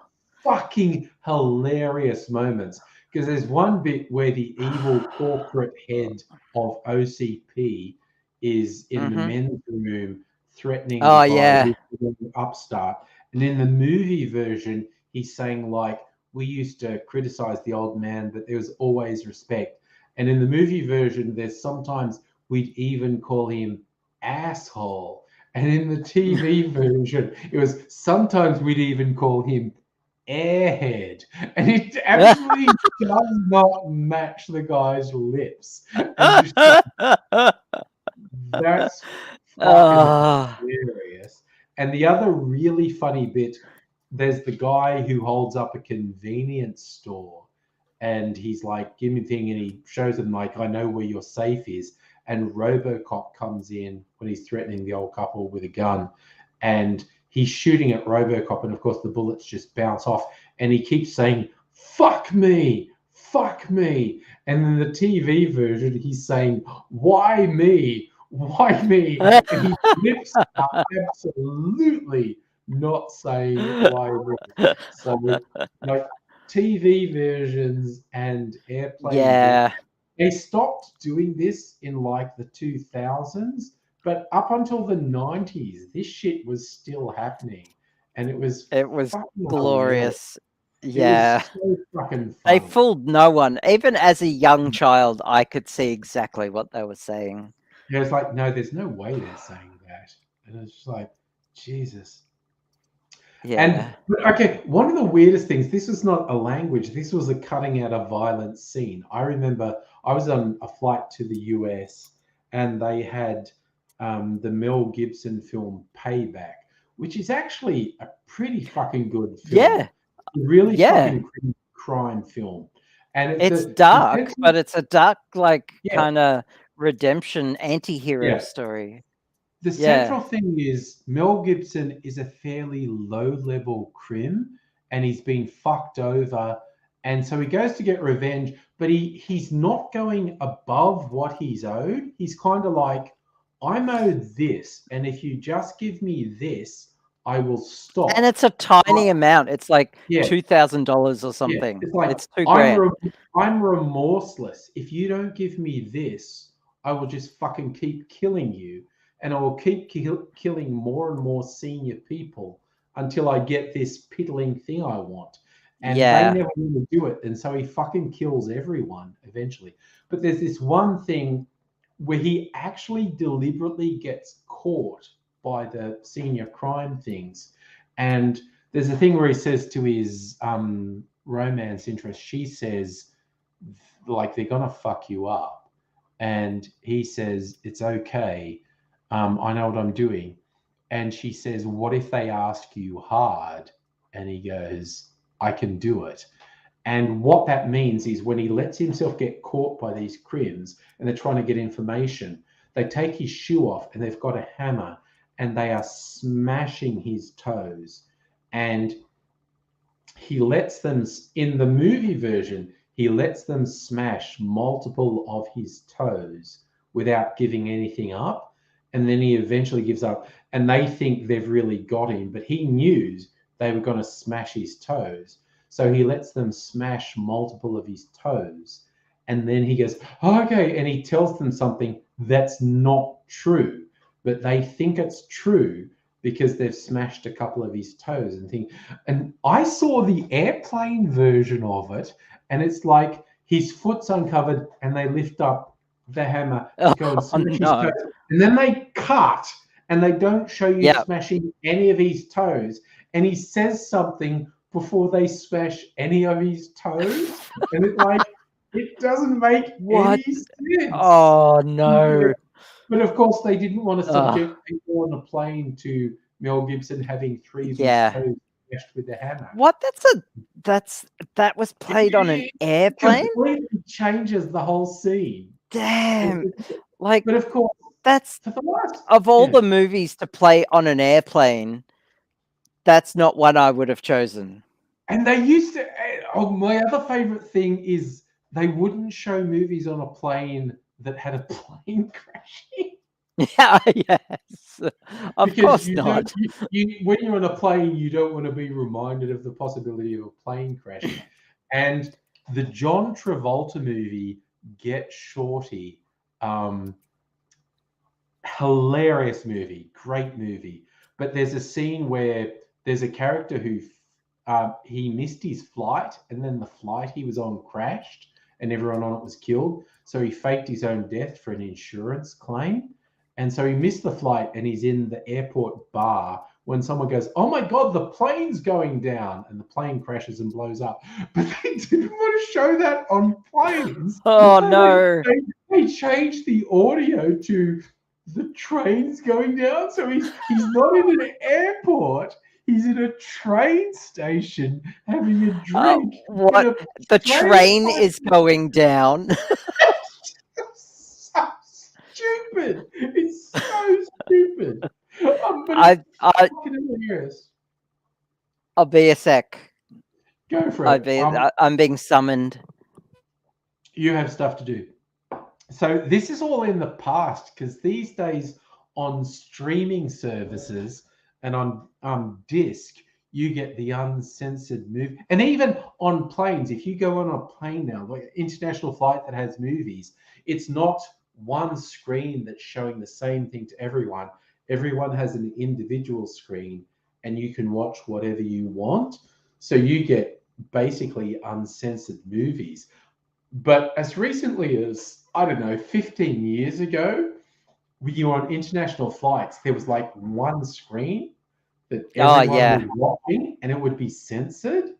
fucking hilarious moments, because there's one bit where the evil corporate head of OCP is in the men's room threatening the
Oh
guy
yeah.
who's the upstart. And in the movie version, he's saying, like, we used to criticize the old man, but there was always respect. And in the movie version, there's sometimes we'd even call him asshole. And in the TV version, it was sometimes we'd even call him airhead. And it absolutely does not match the guy's lips. And just like, that's fucking
Oh.
hilarious. And the other really funny bit, there's the guy who holds up a convenience store and he's like, give me the thing, and he shows him, like, I know where your safe is. And RoboCop comes in when he's threatening the old couple with a gun, and he's shooting at RoboCop, and of course the bullets just bounce off, and he keeps saying, fuck me, fuck me. And in the TV version, he's saying, why me? Why me? And his lips are absolutely not saying why me. So, like, TV versions and airplane versions,
Yeah.
they stopped doing this in like the 2000s, but up until the 90s, this shit was still happening, and it was fucking hilarious.
Glorious.
It was
Yeah.
so fucking
They
funny.
fooled no one. Even as a young child, I could see exactly what they were saying.
Yeah, it's like, no, there's no way they're saying that, and it's just like, Jesus. And
Yeah.
okay, one of the weirdest things, this was not a language, this was a cutting out of violence scene. I remember I was on a flight to the US and they had the Mel Gibson film Payback, which is actually a pretty fucking good film.
Yeah.
Really
Yeah.
fucking crime film. And
It's
the
dark, but it's a dark, like,
yeah,
kind of redemption anti-hero
yeah.
story.
The
Yeah.
central thing is Mel Gibson is a fairly low-level crim, and he's been fucked over, and so he goes to get revenge, but he's not going above what he's owed. He's kind of like, I'm owed this, and if you just give me this, I will stop.
And it's a tiny amount. It's like
Yeah.
$2,000 or
Yeah,
something.
it's like,
It's $2,000.
I'm remorseless. If you don't give me this, I will just fucking keep killing you, and I will keep killing more and more senior people until I get this piddling thing I want. And
Yeah.
they never want to do it, and so he fucking kills everyone eventually. But there's this one thing where he actually deliberately gets caught by the senior crime things, and there's a thing where he says to his romance interest, she says, like, they're gonna fuck you up, and he says, it's okay, I know what I'm doing. And she says, what if they ask you hard? And he goes, I can do it. And what that means is when he lets himself get caught by these crims and they're trying to get information, they take his shoe off and they've got a hammer and they are smashing his toes. And he lets them, in the movie version, he lets them smash multiple of his toes without giving anything up. And then he eventually gives up, and they think they've really got him, but he knew they were going to smash his toes. So he lets them smash multiple of his toes. And then he goes, okay. And he tells them something that's not true, but they think it's true because they've smashed a couple of his toes and things. And I saw the airplane version of it, and it's like his foot's uncovered and they lift up the hammer to go and smash his toes. And then they cut and they don't show you
Yeah.
smashing any of his toes. And he says something before they smash any of his toes, and it doesn't make
What?
any sense.
Oh no.
But of course, they didn't want to
Ugh.
subject people on a plane to Mel Gibson having 3 of his
Yeah.
toes smashed with a hammer.
What? That was played on an
It
airplane?
completely changes the whole scene.
Damn. Like,
But of course,
that's
for the last
of all
yeah.
the movies to play on an airplane, that's not one I would have chosen.
And they used to. Oh, my other favorite thing is they wouldn't show movies on a plane that had a plane crashing.
Yeah, yes. Of
Because
course
you
not.
don't. When you're on a plane, you don't want to be reminded of the possibility of a plane crashing. And the John Travolta movie, Get Shorty, hilarious movie, great movie. But there's a scene where there's a character who he missed his flight, and then the flight he was on crashed, and everyone on it was killed. So he faked his own death for an insurance claim. And so he missed the flight, and he's in the airport bar when someone goes, "Oh my God, the plane's going down," and the plane crashes and blows up. But they didn't want to show that on planes.
Oh
So
no.
they changed the audio to the train's going down. So he's not in an airport. He's in a train station having a drink.
What? The train is going down.
So stupid. It's so stupid. But
I
fucking hilarious.
I'll be a sec.
Go for it.
I'm being summoned.
You have stuff to do. So this is all in the past, because these days on streaming services and on disc, you get the uncensored movie. And even on planes, if you go on a plane now, like an international flight that has movies, it's not one screen that's showing the same thing to everyone. Everyone has an individual screen, and you can watch whatever you want. So you get basically uncensored movies. But as recently as, I don't know, 15 years ago, when you were on international flights, there was like one screen that everyone was watching, and it would be censored.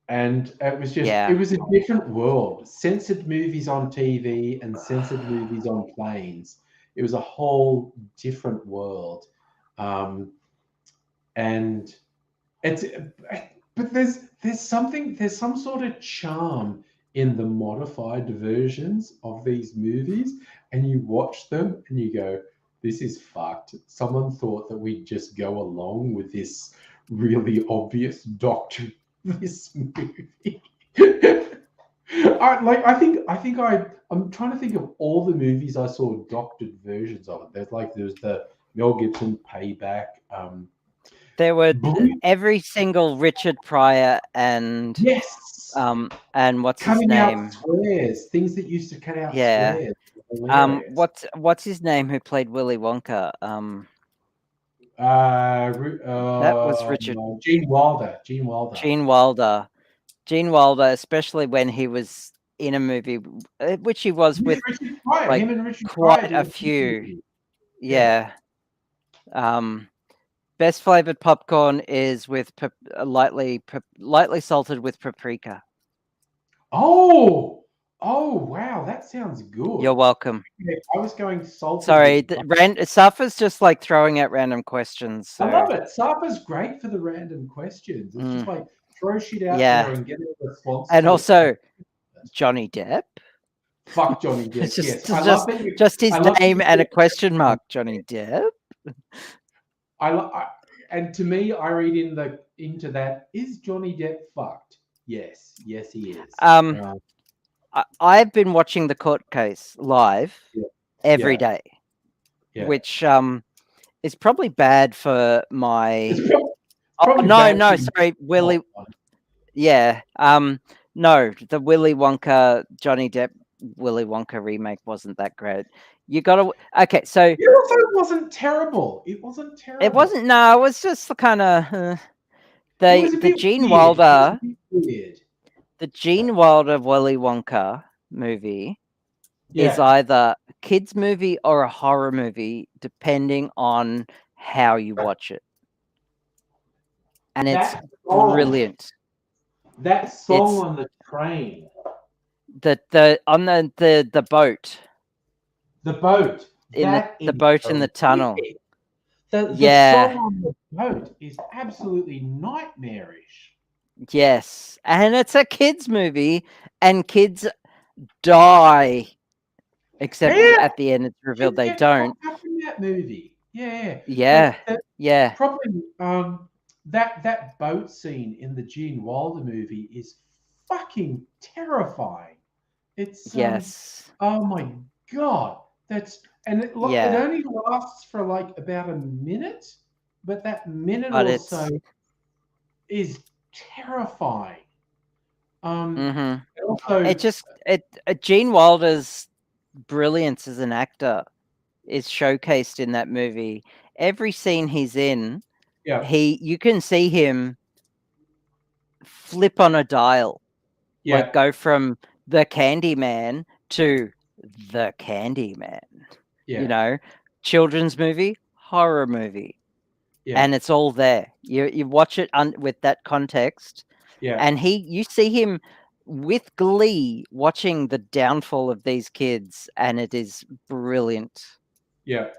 And it was just, it was a different world. Censored movies on TV and censored movies on planes. It was a whole different world. And it's, but there's some sort of charm in the modified versions of these movies, and you watch them and you go, this is fucked. Someone thought that we'd just go along with this really obvious doctrine, this movie. I'm trying to think of all the movies I saw doctored versions of it. There's the Mel Gibson Payback.
There were every single Richard Pryor and and what's his name?
Out squares, things that used to cut out squares.
What's his name who played Willy Wonka? That was Richard.
Gene Wilder.
Gene Wilder, especially when he was in a movie, which he was with
Richard Pryor.
like,
Him and Richard
quite
Pryor
a few. Yeah. Best flavored popcorn is with lightly salted with paprika.
Oh wow, that sounds good.
You're welcome.
Yeah, I was going salted.
Sorry, Safa's just like throwing out random questions. So.
I love it. Safa's great for the random questions. It's just like throw shit out there and get a response.
And also, Johnny Depp.
Fuck Johnny Depp.
Just his name and a question mark. Johnny Depp.
And to me, I read into that, is Johnny Depp fucked? Yes, he is.
I've been watching the court case live every day, which is probably bad for my. Sorry, Willy. Yeah, no, the Willy Wonka Johnny Depp Willy Wonka remake wasn't that great. You gotta so
it also wasn't terrible. It wasn't terrible.
It wasn't. No, it was just kind of the Gene Wilder. The Gene Wilder Willy Wonka movie is either a kids movie or a horror movie, depending on how you watch it, and it's
That song,
brilliant.
that song on the train,
On the boat,
the boat,
the boat in the tunnel.
The song on the boat is absolutely nightmarish.
Yes, and it's a kids movie, and kids die. Except at the end, it's revealed they don't.
Up in that movie,
yeah.
Probably that boat scene in the Gene Wilder movie is fucking terrifying. It's
yes.
Oh my god, it only lasts for like about a minute, but that minute or so is terrifying. Also,
Gene Wilder's brilliance as an actor is showcased in that movie. Every scene he's in, you can see him flip on a dial, like go from the Candyman to the Candyman. You know, children's movie, horror movie, and it's all there. You watch it with that context, and you see him with glee watching the downfall of these kids, and it is brilliant.
Yeah,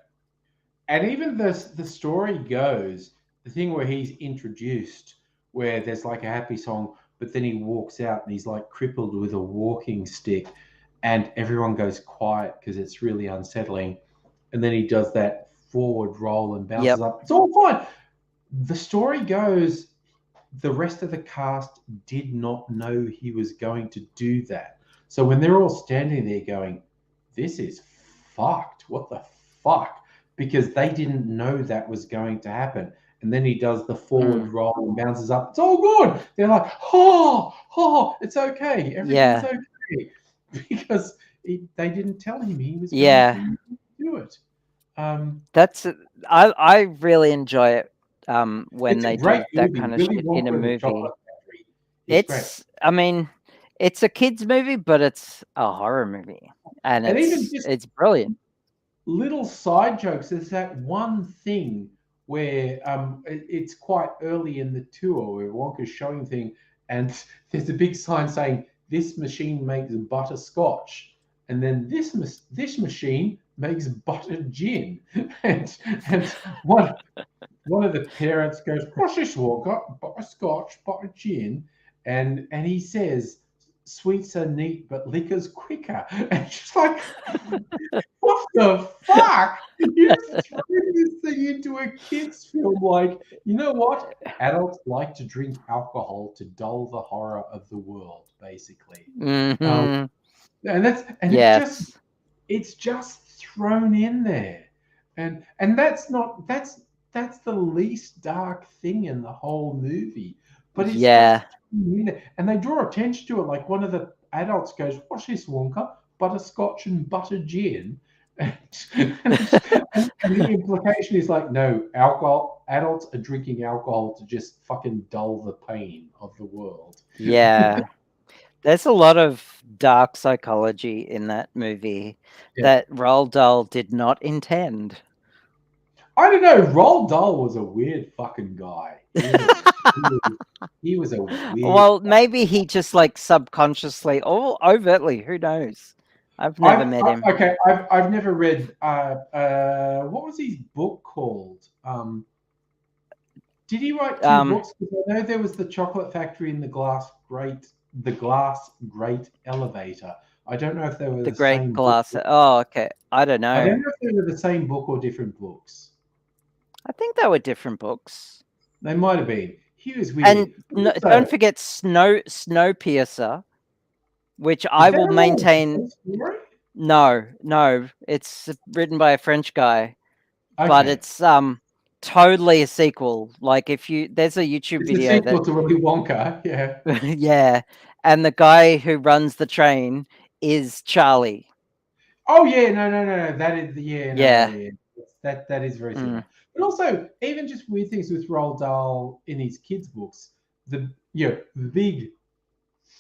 and even the story goes, the thing where he's introduced, where there's like a happy song, but then he walks out and he's like crippled with a walking stick, and everyone goes quiet because it's really unsettling, and then he does that forward roll and bounces up. It's all fine. The story goes, the rest of the cast did not know he was going to do that. So when they're all standing there going, this is fucked, what the fuck? Because they didn't know that was going to happen. And then he does the forward roll and bounces up. It's all good. They're like, it's okay. Everything's okay. Because they didn't tell him he was going to do it.
I really enjoy it when they do that kind of shit in a movie. It's a kids movie, but it's a horror movie, and it's brilliant.
Little side jokes. There's that one thing where it's quite early in the tour where Wonka's showing thing, and there's a big sign saying this machine makes butterscotch, and then this machine makes buttered gin, and one of the parents goes, "What's this, Wonka? Butterscotch, buttered gin," and he says, "Sweets are neat, but liquor's quicker." And she's like, "What the fuck? You just threw this thing into a kids' film? Like, you know what? Adults like to drink alcohol to dull the horror of the world, basically."
Mm-hmm.
It's just thrown in there, and that's the least dark thing in the whole movie. But it's just in there. And they draw attention to it. Like one of the adults goes, "What's this, Wonka? Butterscotch and buttered gin." And the implication is like, no, alcohol. Adults are drinking alcohol to just fucking dull the pain of the world.
Yeah. There's a lot of dark psychology in that movie that Roald Dahl did not intend.
I don't know. Roald Dahl was a weird fucking guy. He was a weird.
Well, maybe he just like subconsciously or overtly. Who knows? I've never met him.
Okay, I've never read. What was his book called? Did he write two books? Because I know there was the Chocolate Factory and the Glass Grate Elevator. I don't know if they were
the Great
same
Glass.
book.
Oh, okay. I don't know.
I don't know if they were the same book or different books.
I think they were different books.
They might have been. He was weird.
And don't forget Snowpiercer, which I will maintain. No, it's written by a French guy, but it's totally a sequel. Like there's a YouTube video.
It's a sequel to Willy Wonka, yeah.
Yeah, and the guy who runs the train is Charlie.
Oh yeah, no. That is that is very similar. But also, even just weird things with Roald Dahl in his kids' books. The big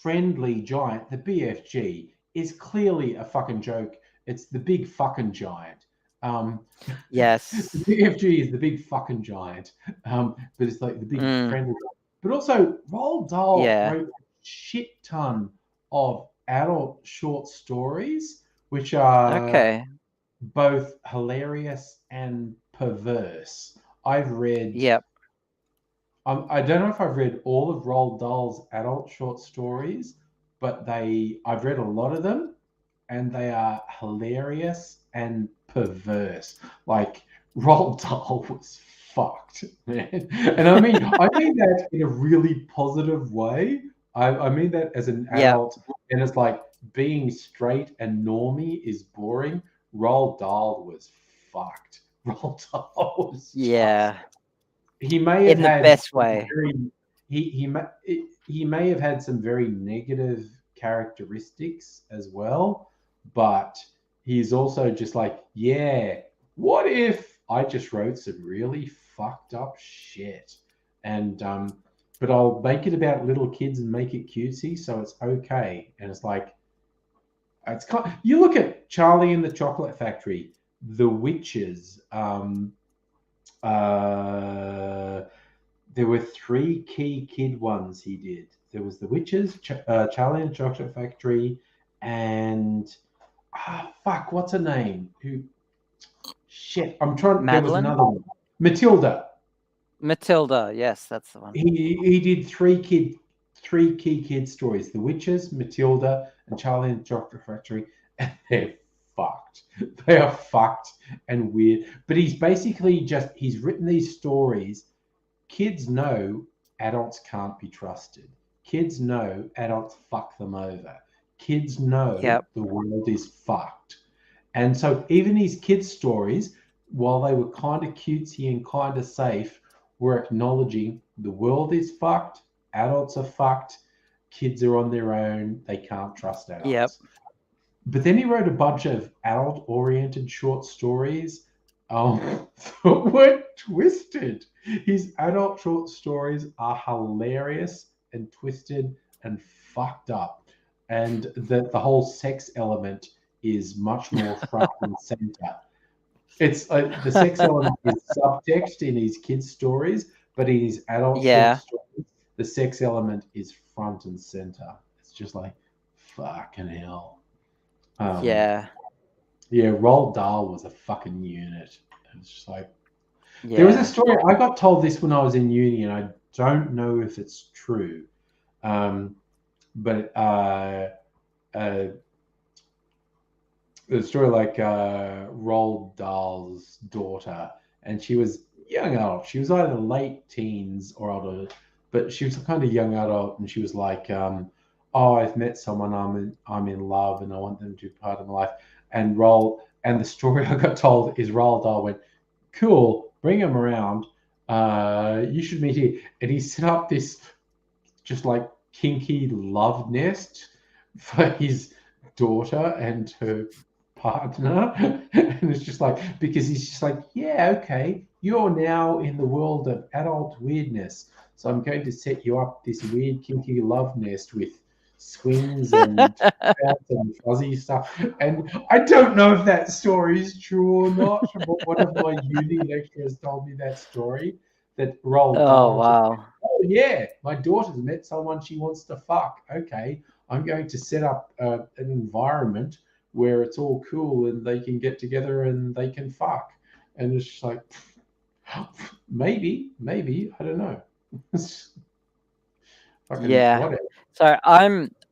friendly giant, the BFG, is clearly a fucking joke It's the big fucking giant.
Yes.
The BFG is the big fucking giant, but it's like the big friendly. But also, Roald Dahl
Yeah.
wrote a shit ton of adult short stories, which are
Okay.
both hilarious and perverse. I've read.
Yep.
I don't know if I've read all of Roald Dahl's adult short stories, but I've read a lot of them, and they are hilarious and perverse. Like Roald Dahl was fucked, man. And I mean that in a really positive way. I mean that as an
Yep.
adult, and it's like being straight and normie is boring. Roald Dahl was fucked. Roald Dahl was
Yeah.
he may have
In the
had
best way.
he may have had some very negative characteristics as well, but he's also just like, yeah, what if I just wrote some really fucked up shit, and but I'll make it about little kids and make it cutesy, so it's okay. And it's like, it's kind. You look at Charlie and the Chocolate Factory, The Witches. There were 3 key kid ones he did. There was The Witches, Charlie and the Chocolate Factory, and fuck, what's her name? Who? Shit, I'm trying. There was
Madeline?
another one. Matilda.
Matilda. Yes, that's the one.
He did 3 key kid stories: The Witches, Matilda, and Charlie and the Chocolate Factory, and they're fucked. They are fucked and weird. But he's basically he's written these stories. Kids know adults can't be trusted. Kids know adults fuck them over. Kids know
Yep.
the world is fucked. And so even these kids' stories, while they were kind of cutesy and kind of safe, were acknowledging the world is fucked, adults are fucked, kids are on their own, they can't trust adults.
Yep.
But then he wrote a bunch of adult-oriented short stories that were twisted. His adult short stories are hilarious and twisted and fucked up. And the whole sex element is much more front and center. It's the sex element is subtext in his kids' stories, but in his adult short stories, the sex element is front and center. It's just like, fucking hell.
Yeah.
Roald Dahl was a fucking unit. It's just like,
Yeah.
there was a story, I got told this when I was in uni, and I don't know if it's true. But the story like Roald Dahl's daughter, and she was young adult. She was either late teens or older, but she was a kind of young adult, and she was like, "Oh, I've met someone. I'm in love, and I want them to be part of my life." And the story I got told is Roald Dahl went, "Cool, bring him around. You should meet here." And he set up this just like kinky love nest for his daughter and her partner. And it's just like, because he's just like, yeah, okay, you're now in the world of adult weirdness, so I'm going to set you up this weird kinky love nest with swings and and fuzzy stuff. And I don't know if that story is true or not, but one of my uni lecturers told me that story, that Roald Dahl.
Oh, wow.
Oh yeah, my daughter's met someone she wants to fuck. Okay, I'm going to set up an environment where it's all cool and they can get together and they can fuck. And it's just like, maybe, I don't know.
Yeah.
Whatever.
So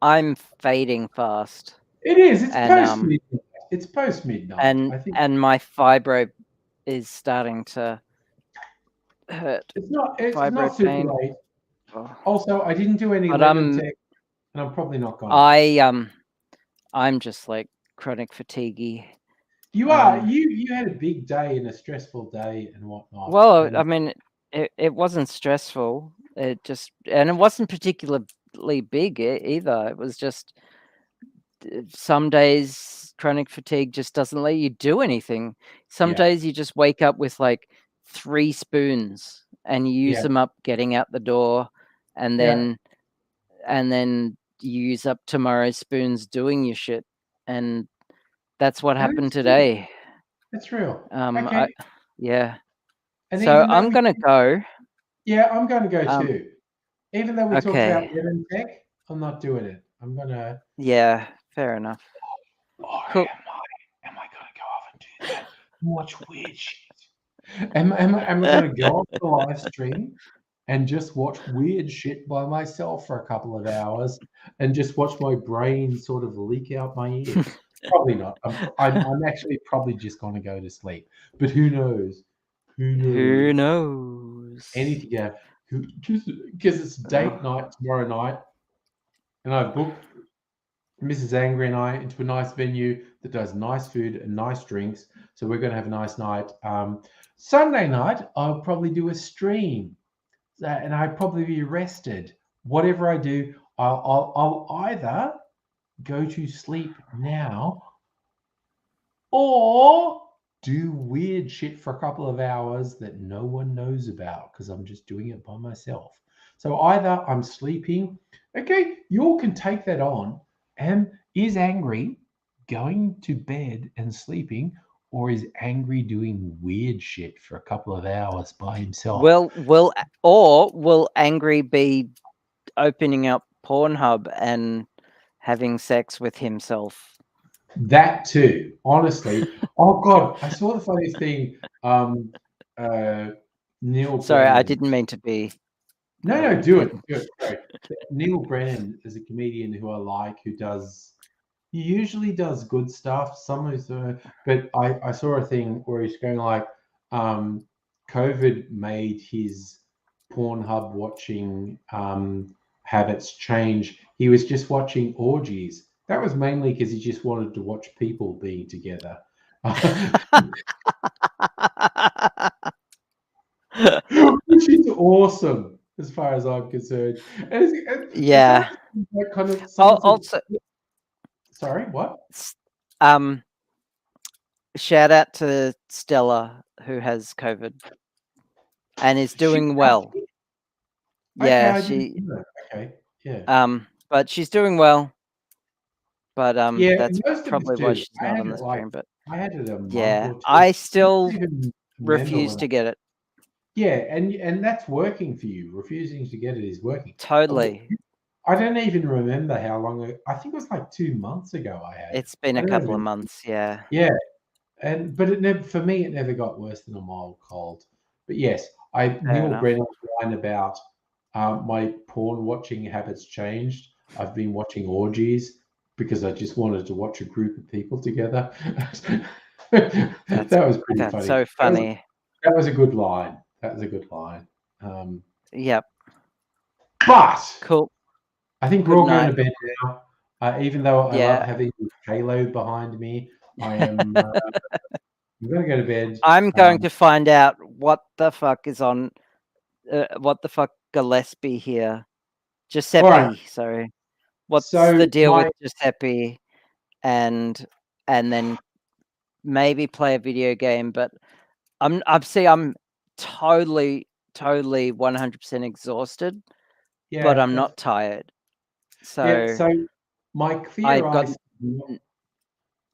I'm fading fast.
It is. It's
And,
post midnight. It's post midnight.
and
I think
my fibro is starting to hurt.
it's not
Fibro
super
pain.
late.
Oh.
Also, I didn't do any
But
Levantech, and I'm probably not going.
I'm just like chronic fatiguey.
You are. You had a big day and a stressful day and whatnot.
Well,
and
I mean, it wasn't stressful. It wasn't particularly big either. It was just some days chronic fatigue just doesn't let you do anything. Some days you just wake up with like 3 spoons and you use them up getting out the door, and then you use up tomorrow's spoons doing your shit. And That's what
And
happened
it's real.
today.
It's real.
I
Okay.
yeah.
And
So
even though
I'm
we,
gonna go.
yeah, I'm going to go
Um,
too. Even though we talked about
okay.
lemon tech, I'm not doing it. I'm gonna.
Yeah, fair enough.
Or
Cool.
am I gonna go off and do that? Watch weird shit. Am I gonna go off the live stream and just watch weird shit by myself for a couple of hours and just watch my brain sort of leak out my ears? Probably not. I'm actually probably just gonna go to sleep. But who knows? Who
Who
knows?
knows?
Anything, yeah. Because it's date night tomorrow night, and I've booked Mrs. Angry and I into a nice venue that does nice food and nice drinks. So we're going to have a nice night. Sunday night, I'll probably do a stream, and I'd probably be rested. Whatever I do, I'll either go to sleep now or do weird shit for a couple of hours that no one knows about because I'm just doing it by myself. So either I'm sleeping, okay, you all can take that on, and is Angry going to bed and sleeping, or is Angry doing weird shit for a couple of hours by himself?
Will Angry be opening up Pornhub and having sex with himself?
That too, honestly. Oh God, I saw the funniest thing. Neil
Sorry, I
Brennan.
didn't mean to be.
No, do it. Do it. Sorry. Neil Brennan is a comedian who I like, he usually does good stuff. Some of but I saw a thing where he's going like, COVID made his Pornhub watching habits change. He was just watching orgies. That was mainly because he just wanted to watch people being together. Which is awesome as far as I'm concerned. It's
Yeah.
like kind of someone
Also,
sorry, what?
Shout out to Stella who has COVID and is doing well. Yeah,
Okay, okay, yeah.
But she's doing well. But
Yeah,
that's
most of us
probably why
do.
she's
I
not
had
on the
it like
stream. But
I had it a month
yeah,
or two.
I
I
still
don't even remember
refuse
when
to get it.
Yeah, and that's working for you. Refusing to get it is working.
Totally.
I don't even remember how long. I think it was like 2 months ago I had it.
It's been
I
a
don't
couple of
even-
months. Yeah.
Yeah, but it never for me. It never got worse than a mild cold. But yes, Neil
enough.
Brennan's line about my porn watching habits changed. I've been watching orgies because I just wanted to watch a group of people together. That was pretty
That's
funny.
so funny.
That was a good line. That was a good line.
Yep.
But
Cool.
I think
Good
we're all
night.
going to bed now. Even though I
Yeah.
love having Halo behind me, I am. I'm going to go to bed.
I'm going to find out what the fuck is on. What the fuck Gillespie here? Giuseppe.
Right.
Sorry. What's
So
the deal with Giuseppe? And then maybe play a video game. But I'm totally 100% exhausted.
yeah,
But I'm not tired. So
yeah. So my clear eyes.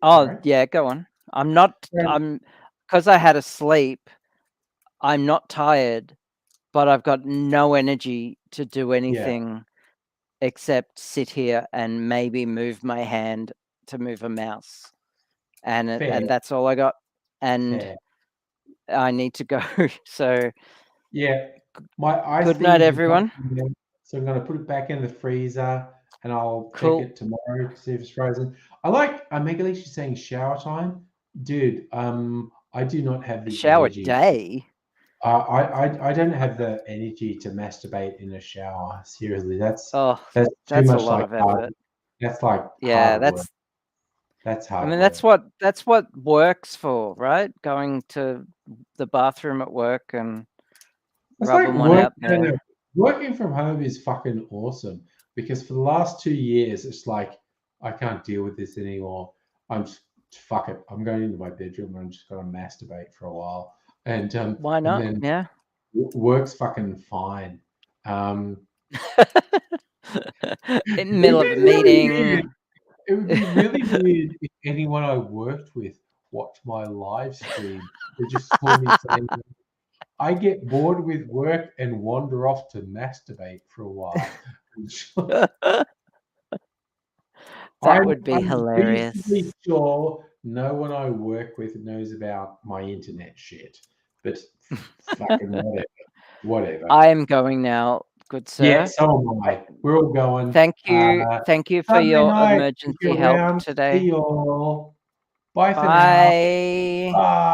Oh yeah, go on. I'm not. I'm because I had a sleep. I'm not tired, but I've got no energy to do anything except sit here and maybe move my hand to move a mouse, and that's all I got. And
Fair.
I need to go. So
yeah, my ice.
Good night, everyone.
So I'm going to put it back in the freezer, and I'll
Cool.
check it tomorrow to see if it's frozen. I like Megaleesh is saying shower time, dude. I do not have the
shower
energy.
day.
I don't have the energy to masturbate in a shower. Seriously, that's too much
a lot
like
of effort.
That's like
Yeah,
hard work. That's hard.
I mean,
work.
that's what work's for, right? Going to the bathroom at work and
It's
rubbing
like
one out there.
No, working from home is fucking awesome because for the last 2 years, it's like I can't deal with this anymore. I'm just fuck it. I'm going into my bedroom and I'm just going to masturbate for a while. And
why not?
And then
yeah,
work's fucking fine.
In the middle of a meeting.
It would be really weird if anyone I worked with watched my live stream. They just saw me saying, I get bored with work and wander off to masturbate for a while.
That would be
I'm
hilarious.
reasonably sure no one I work with knows about my internet shit. But fucking whatever. Whatever.
I am going now, good sir.
Yeah, so am I. We're all going.
Thank you for
Sunday
your
night, if
emergency
you're
help
around,
today.
see you all. Bye for now.
Bye.
Bye.